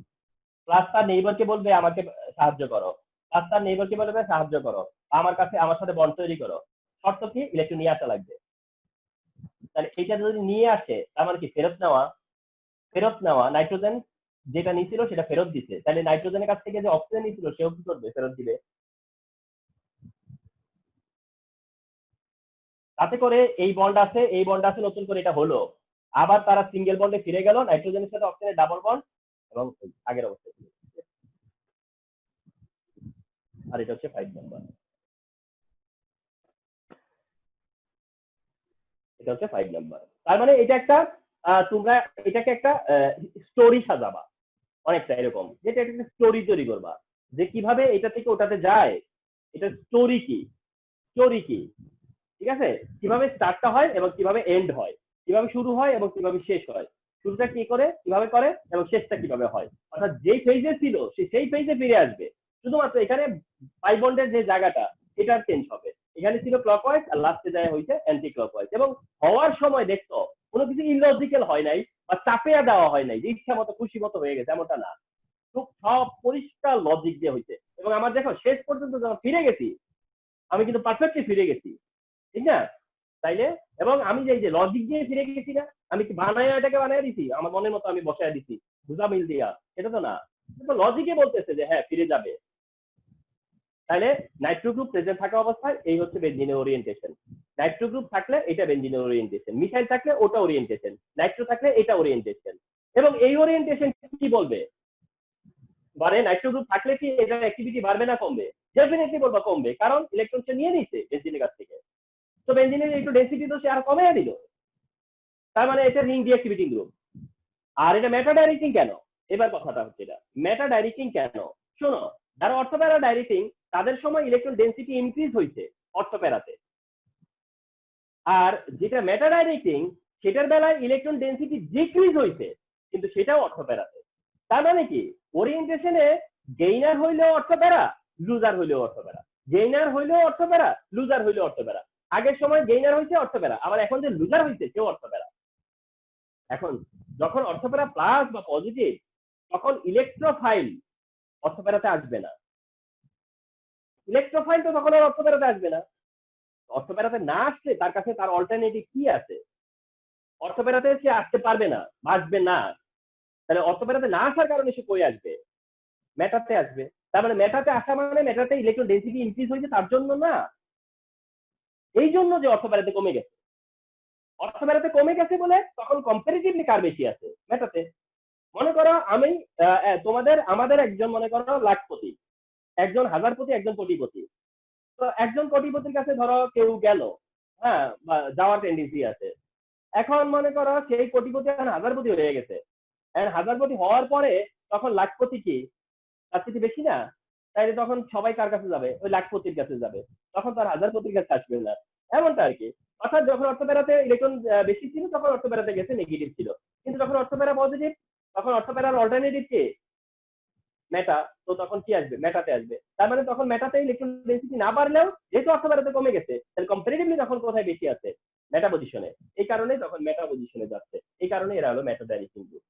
প্লাস তার নেইবারকে বলবে আমাকে সাহায্য করো, প্লাস তার নেইবারকে বলবে সাহায্য করো, আমার কাছে আমার সাথে বন্ড তৈরি করো। শর্ত কি? ইলেকট্রন নিয়ে আসা লাগবে। তাহলে এটা যদি নিয়ে আসে তার মানে কি ফেরত নেওয়া নাইট্রোজেন যেটা নিছিল সেটা ফেরত দিছে, তাহলে নাইট্রোজেনের কাছ থেকে যে অক্সিজেন নিছিল সেও কি করবে? ফেরত দিবে। তাতে করে এই বন্ড আছে নতুন করে এটা হলো, আবার তারা সিঙ্গেল বন্ডে ফিরে গেল, নাইট্রোজেনের সাথে অক্সিজেনের ডাবল বন্ড এবং আগের অবস্থায়। আর এটা হচ্ছে 5 নাম্বার, এটা হচ্ছে 5 নাম্বার। তার মানে এটা একটা তোমরা এটাকে একটা স্টোরি সাজাবা অনেকটা এরকম, যেটা একটা স্টোরি তৈরি করবা যে কিভাবে এটা থেকে ওটাতে যায়, এটা স্টোরি কি, ঠিক আছে? কিভাবে স্টার্টটা হয় এবং কিভাবে এন্ড হয়, কিভাবে শুরু হয় এবং কিভাবে শেষ হয়, শুরুটা কি করে কিভাবে করে এবং শেষটা কিভাবে হয়, অর্থাৎ যেই ফেজে ছিল সেই ফেজে ফিরে আসবে। শুধুমাত্র এখানে পাই বন্ডের যে জায়গাটা এটা চেঞ্জ হবে, এখানে ছিল ক্লকওয়াইজ আর লাস্টে যায় হইছে অ্যান্টি ক্লকওয়াইজ। এবং হওয়ার সময় দেখতো কোনো কিছু ইলজিক্যাল হয় নাই বা চাপিয়ে দেওয়া হয় নাই যে ইচ্ছা মতো খুশি মতো হয়ে গেছে, এমনটা না, খুব সব পরিষ্কার লজিক দিয়ে হইছে। এবং আমার দেখো শেষ পর্যন্ত যখন ফিরে গেছি আমি কিন্তু পারফেক্টলি ফিরে গেছি, ঠিক না? তাইলে এবং আমি যে লজিক দিয়ে ফিরে গেছি না, আমি কি বানায় এটাকে বানায় দিছি আমার মনের মতো আমি বসায় দিছি বুঝা মিল দিয়া, এটা তো না, লজিকে বলতেছে যে হ্যাঁ ফিরে যাবে। তাহলে নাইট্রো গ্রুপ প্রেজেন্ট থাকা অবস্থায় এই হচ্ছে বেনজিনের ওরিয়েন্টেশন, নাইট্রো গ্রুপ থাকলে এটা বেনজিনের ওরিয়েন্টেশন, মিথাইল থাকলে ওটা ওরিয়েন্টেশন, নাইট্রো থাকলে এটা ওরিয়েন্টেশন। এবং এই ওরিয়েন্টেশন কি বলবে, মানে নাইট্রো গ্রুপ থাকলে কি এটা অ্যাক্টিভিটি বাড়বে না কমবে? ডেফিনেটলি বলবো কমবে, কারণ ইলেকট্রন সে নিয়ে নিচ্ছে বেনজিনের কাছ থেকে, তো বেনজিনের একটু ডেনসিটি তো সে আর কমিয়ে দিল, তার মানে এটা রিং ডিঅ্যাক্টিভেটিং গ্রুপ। আর এটা মেটা ডাইরেক্টিং কেন? এবার কথাটা হচ্ছে এটা মেটা ডাইরেক্টিং কেন। শোনো, যারা অর্থোপ্যারা ডাইরেক্টিং তাদের সময় ইলেকট্রন ডেনসিটি ইনক্রিজ হয়েছে অর্থোপ্যারাতে, আর যেটা মেটা ডাইরেক্টিং সেটার বেলায় ইলেকট্রন ডেনসিটি ডিক্রিজ হয়েছে, কিন্তু সেটাও অর্থোপ্যারাতে। তার মানে কি ওরিয়েন্টেশনে গেইনার হইলেও অর্থোপ্যারা, লুজার হইলেও অর্থোপ্যারা, গেইনার হইলেও অর্থোপ্যারা, লুজার হইলেও অর্থোপ্যারা। আগের সময় গেইনার হইছে অর্থোপ্যারা, আবার এখন যে লুজার হইছে সেও অর্থোপ্যারা। এখন যখন অর্থোপ্যারা প্লাস বা পজিটিভ তখন ইলেকট্রোফাইল অর্থোপ্যারাতে আসবে না, ইলেকট্রোফাইল তো তখন আর অর্থোপ্যারাতে আসবে না। অর্থোপ্যারাতে না আসলে তার কাছে তার অল্টারনেটিভ কি আছে? অর্থোপ্যারাতে সে আসতে পারবে না, আসবে না, তাহলে অর্থোপ্যারাতে না আসার কারণে সে কই আসবে? মেটাতে আসবে। তার মানে মেটাতে আসা মানে মেটাতে ইলেকট্রন ডেনসিটি ইনক্রিজ হয়েছে তার জন্য না, এই জন্য যে অর্থোপ্যারাতে কমে গেছে। অর্থোপ্যারাতে কমে গেছে বলে তখন কম্পারেটিভলি কার বেশি আছে? মেটাতে। মনে করো আমি আমাদের একজন মনে করো লাখপতি, একজন হাজারপতি, একজন কোটিপতি। তো একজন কোটিপতির কাছে ধরো কেউ গেল, হ্যাঁ, বা যাওয়ার টেন্ডেন্সি আছে। এখন মনে করো সেই কোটিপতি এখন হাজারপতি হয়ে গেছে, হাজারপতি হওয়ার পরে তখন লাখপতি কি তার থেকে বেশি না? তাইলে তখন সবাই কার কাছে যাবে? ওই লাখপতির কাছে যাবে, তখন তার হাজারপতির কাছে আসবে না, এমনটা আর কি। অর্থাৎ যখন অর্থোপ্যারাতে ইলেকট্রন বেশি ছিল তখন অর্থোপ্যারাতে গেছে নেগেটিভ ছিল, কিন্তু যখন অর্থোপ্যারা পজিটিভ তখন অর্থোপ্যারার অল্টারনেটিভ কে? মেটা, তো তখন কি আসবে? মেটাতে আসবে। তার মানে তখন মেটাতে ইলেকট্রন ডেনসিটি না বাড়লেও যেহেতু অর্থোপ্যারাতে কমে গেছে তাহলে কম্পারেটিভলি তখন কোথায় বেশি আছে? মেটা পজিশনে। এই কারণে তখন মেটা পজিশনে যাচ্ছে, এই কারণে এরা হলো মেটা ডাইরেক্টিং গ্রুপ।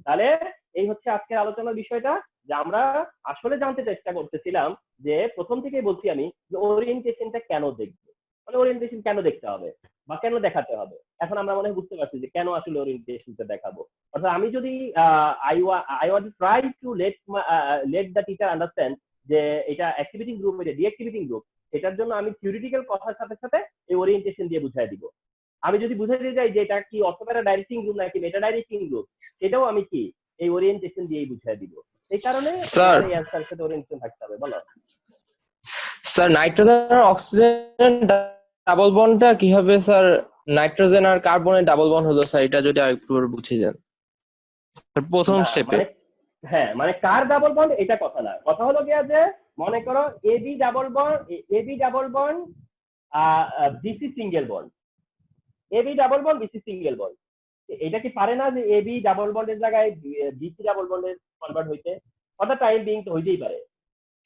তাহলে এই হচ্ছে আজকের আলোচনার বিষয়টা, যে আমরা আসলে জানতে চেষ্টা করতেছিলাম যে প্রথম থেকেই বলছি আমি যে ওরিয়েন্টেশনটা কেন দেখবো, মানে ওরিয়েন্টেশন কেন দেখতে হবে বা কেন দেখাতে হবে। এখন আমরা মনে হয় বুঝতে পারছি যে কেন আসলে ওরিয়েন্টেশনটা দেখাবো। অর্থাৎ আমি যদি I want to try to let the teacher understand যে এটা অ্যাক্টিভিটিং গ্রুপ, এটা ডিঅ্যাক্টিভিটিং গ্রুপ, এটার জন্য আমি থিওরিটিক্যাল কথার সাথে সাথে এই ওরিয়েন্টেশন দিয়ে বুঝাই দিব। আমি যদি বুঝাইতে যাই যে এটা কি অর্থোপ্যারা ডাইরেক্টিং গ্রুপ নাকি মেটা ডাইরেক্টিং গ্রুপ, সেটাও আমি কি এই ওরিয়েন্টেশন দিয়েই বুঝাই দিব। এই কারণে স্যার আমার এই অ্যান্সারের সাথে ওরিয়েন্টেশন থাকতে হবে। বলো স্যার নাইট্রোজেন আর অক্সিজেন ডাবল বন্ডটা কিভাবে স্যার নাইট্রোজেন আর কার্বনের ডাবল বন্ড হলো স্যার, এটা যদি আরেকটু বুঝিয়ে দেন প্রথম না, স্টেপে। মানে হ্যাঁ, মানে কার ডাবল বন্ড এটা কথা না, কথা হলো কি যে মনে করো AB double bond BC single bond, AB double bond BC single bond. এটা কি পারে না যে এবি ডাবল বন্ডের জায়গায় বিসি ডাবল বন্ডে কনভার্ট হইতে? ফর দ্য টাইম বিং তো হইতেই পারে,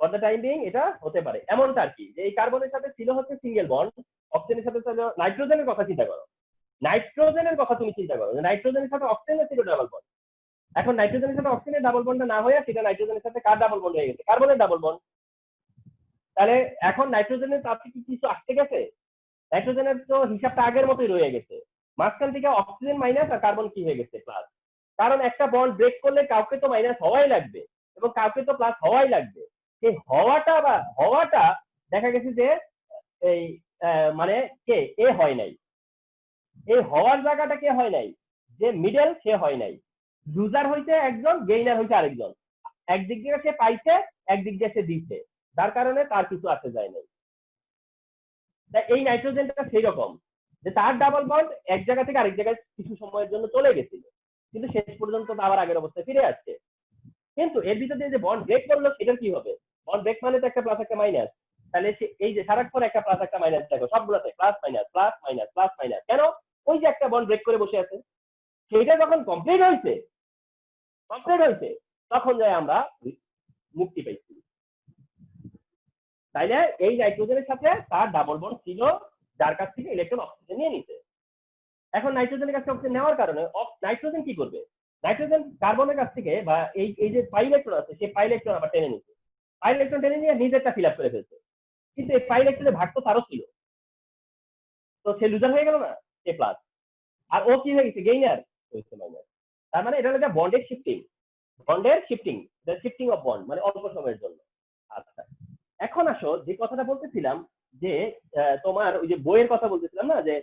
ফর দ্য টাইম বিং এটা হতে পারে। এমনটা আর কি যে এই কার্বনের সাথে ছিল হচ্ছে সিঙ্গেল বন্ড, অক্সিজেনের সাথে ছিল নাইট্রোজেনের কথা চিন্তা করো, নাইট্রোজেনের কথা তুমি চিন্তা করো, নাইট্রোজেনের সাথে অক্সিজেনের ছিল ডাবল বন্ড। এখন নাইট্রোজেনের সাথে অক্সিজেনের ডাবল বন্ড না হয়ে সেটা নাইট্রোজেনের সাথে কার ডাবল বন্ড হয়ে গেছে? কার্বনের ডাবল বন্ড। তাহলে এখন নাইট্রোজেনের তার থেকে কিছু আসতে গেছে? নাইট্রোজেনের তো হিসাবটা আগের মতোই রয়ে গেছে, মাঝখান থেকে অক্সিজেন মাইনাস আর কার্বন কি হয়ে গেছে প্লাস। কারণ একটা বন্ড ব্রেক করলে কাউকে তো মাইনাস হওয়াই লাগবে এবং কাউকে তো প্লাস হওয়াই লাগবে। সেই হওয়াটা দেখা গেছে যে এই মানে কে এ হয় নাই, এই হওয়ার জায়গাটা কে হয় নাই, যে মিডল সে হয় নাই। লুজার হইতে একজন, গেইনার হইতে আরেকজন, একদিক দিয়ে সে পাইছে, একদিক দিয়ে সে দিচ্ছে, যার কারণে তার কিছু আসে যায় নাই। তাই এই নাইট্রোজেনটা সেই রকম যে তার ডাবল বন্ড এক জায়গা থেকে আরেক জায়গায় কিছু সময়ের জন্য চলে গেছিল, কিন্তু শেষ পর্যন্ত আবার আগের অবস্থায় ফিরে আসছে। কিন্তু এর ভিতরে যে বন্ড ব্রেক করলো সেটার কি হবে? বন্ড ব্রেক মানে তো একটা প্লাস একটা মাইনাস। তাহলে এই যে সারাক্ষণ একটা প্লাস একটা মাইনাস দেখো সবগুলোতে plus minus plus minus plus minus, কেন? ওই যে একটা বন্ড ব্রেক করে বসে আছে, সেটা যখন কমপ্লিট হয়েছে তখন যাই আমরা মুক্তি পাইছি। তাইলে এই নাইট্রোজেনের সাথে তার ডাবল বন্ড ছিল, যার কাছ থেকে ইলেকট্রন অক্সিজেন নিয়ে নিতে। এখন নাইট্রোজেনের কাছে অক্সিজেন নেওয়ার কারণে নাইট্রোজেন কি করবে? নাইট্রোজেন কার্বনের কাছ থেকে বা এই যে পাই ইলেকট্রন আছে সেই পাই ইলেকট্রন আবার টেনে নিচ্ছে, পাই ইলেকট্রন টেনে নিয়ে নিজেরটা ফিল আপ করে ফেলছে। কিন্তু এই পাই ইলেকট্রনের ভাগ তো তারও ছিল, তো সে লুজার হয়ে গেল না, সে প্লাস। আর ও কি হয়ে গেছে? গেইনার হয়েছে মাইনাস। তার মানে এটা হলো বন্ডের শিফটিং, শিফটিং অফ বন্ড মানে অল্প সময়ের জন্য। আচ্ছা, এখন আসো যে কথাটা বলতেছিলাম যে তোমার ওই যে বইয়ের কথা বলতেছিলাম না, যে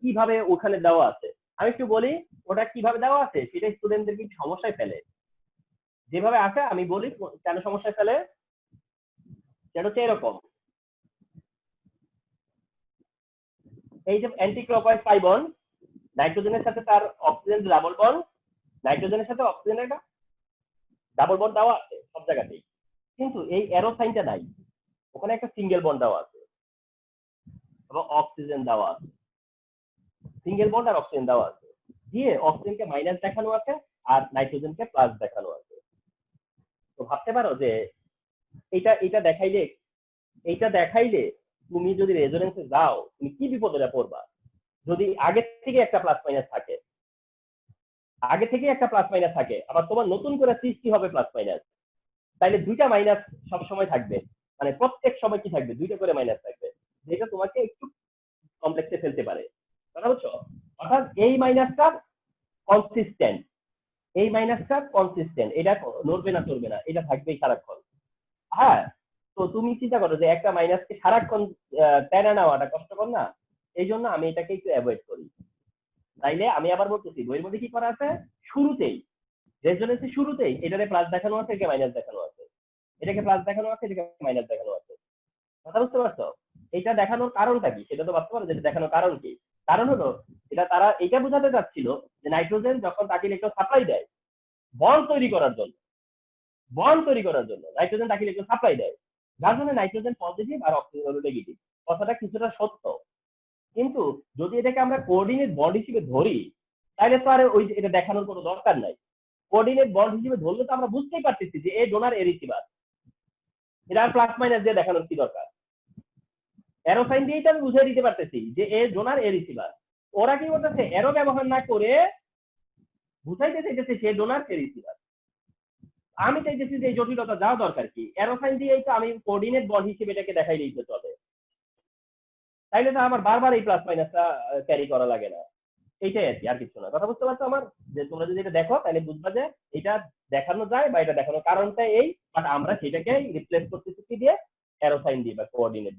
কিভাবে ওখানে দেওয়া আছে, আমি একটু বলি ওটা কিভাবে দেওয়া আছে, সেটা স্টুডেন্টদের কি সমস্যায় ফেলে। যেভাবে আছে আমি বলি কেন সমস্যায় ফেলে। সেটা হচ্ছে এরকম, এই যে অ্যান্টিক্লকওয়াইজ পাই বন্ড, নাইট্রোজেনের সাথে তার অক্সিজেন ডাবল বন্ড, নাইট্রোজেনের সাথে অক্সিজেনের একটা ডাবল বন্ড দেওয়া আছে সব জায়গাতেই, কিন্তু এই অ্যারো সাইনটা নাই, ওখানে একটা সিঙ্গেল বন্ড দেওয়া আছে এবং অক্সিজেন দেওয়া আছে, সিঙ্গেল বন্ড আর অক্সিজেন দেওয়া আছে, দিয়ে অক্সিজেনকে মাইনাস দেখানো আছে আর নাইট্রোজেনকে প্লাস দেখানো আছে। তো ভাবতে পারো যে এটা দেখাইলে তুমি যদি রেজোনেন্সে যাও তুমি কি বিপদে পড়বা। যদি আগে থেকে একটা প্লাস মাইনাস থাকে, আবার তোমার নতুন করে সৃষ্টি হবে প্লাস মাইনাস, তাইলে দুইটা মাইনাস সব সময় থাকবে, মানে প্রত্যেক সময় কি থাকবে? দুইটা করে মাইনাস থাকবে, যেটা তোমাকে একটু কমপ্লেক্সে ফেলতে পারে। কথা বুঝছো? অর্থাৎ এই মাইনাসটা কনসিস্টেন্ট, এটা নড়বে না চলবে না, এটা থাকবেই সারাক্ষণ। হ্যাঁ, তো তুমি চিন্তা করো যে একটা মাইনাসকে সারাক্ষণ টেনে নেওয়াটা কষ্টকর না, এই জন্য আমি এটাকে একটু অ্যাভয়েড করি। তাইলে আমি আবার বলতেছি, বইয়ের মধ্যে কি করা আছে, শুরুতেই রেজোনেন্সের শুরুতেই এটাকে প্লাস দেখানো আছে, এটাকে মাইনাস দেখানো আছে, এটাকে প্লাস দেখানো আছে, এটাকে মাইনাস দেখানো আছে। কথা বুঝতে পারছো? এটা দেখানোর কারণটা কি সেটা তো ভাবতে পারো, যেটা দেখানোর কারণ কি? কারণ হলো তারা এটা বোঝাতে চাচ্ছিল যে নাইট্রোজেন যখন তাকে ইলেকট্রন সাপ্লাই দেয় বন্ড তৈরি করার জন্য নাইট্রোজেন তাকে ইলেকট্রন সাপ্লাই দেয়, যার জন্য নাইট্রোজেন পজিটিভ আর অক্সিজেন হলো নেগেটিভ। কথাটা কিছুটা সত্য, কিন্তু যদি এটাকে আমরা কোঅর্ডিনেট বন্ড হিসেবে ধরি তাহলে তো আর ওই এটা দেখানোর কোনো দরকার নাই। কোঅর্ডিনেট বন্ড হিসেবে ধরলে তো আমরা বুঝতেই পারতেছি যে এ ডোনার এ রিসিভার, এটা প্লাস মাইনাস দিয়ে দেখানোর কি দরকার? অ্যারো সাইন দিয়েই তো আমি বুঝিয়ে দিতে পারতেছি যে এ ডোনার এ রিসিভার। ওরা কি করতেছে? অ্যারো ব্যবহার না করে বুঝাইতে চাইতেছে সে ডোনার সে রিসিভার। আমি চাইতেছি যে এই জটিলতা যাওয়া দরকার কি? অ্যারো সাইন দিয়েই তো আমি কোঅর্ডিনেট বন্ড হিসেবে এটাকে দেখাই দিতে চলে, তাইলে তো আমার বারবার এই প্লাস মাইনাসটা ক্যারি করা লাগে না। এইটাই আর কি, আর কিছু না। কথা বুঝতে পারছো আমার? যে তোমরা যদি এটা দেখো তাহলে বুঝবা যে এটা দেখানো যায় বা এটা দেখানোর কারণটা এই, বাট আমরা সেটাকে রিপ্লেস করতেছি কি দিয়ে? অ্যারো সাইন দিয়ে বা কোঅর্ডিনেট।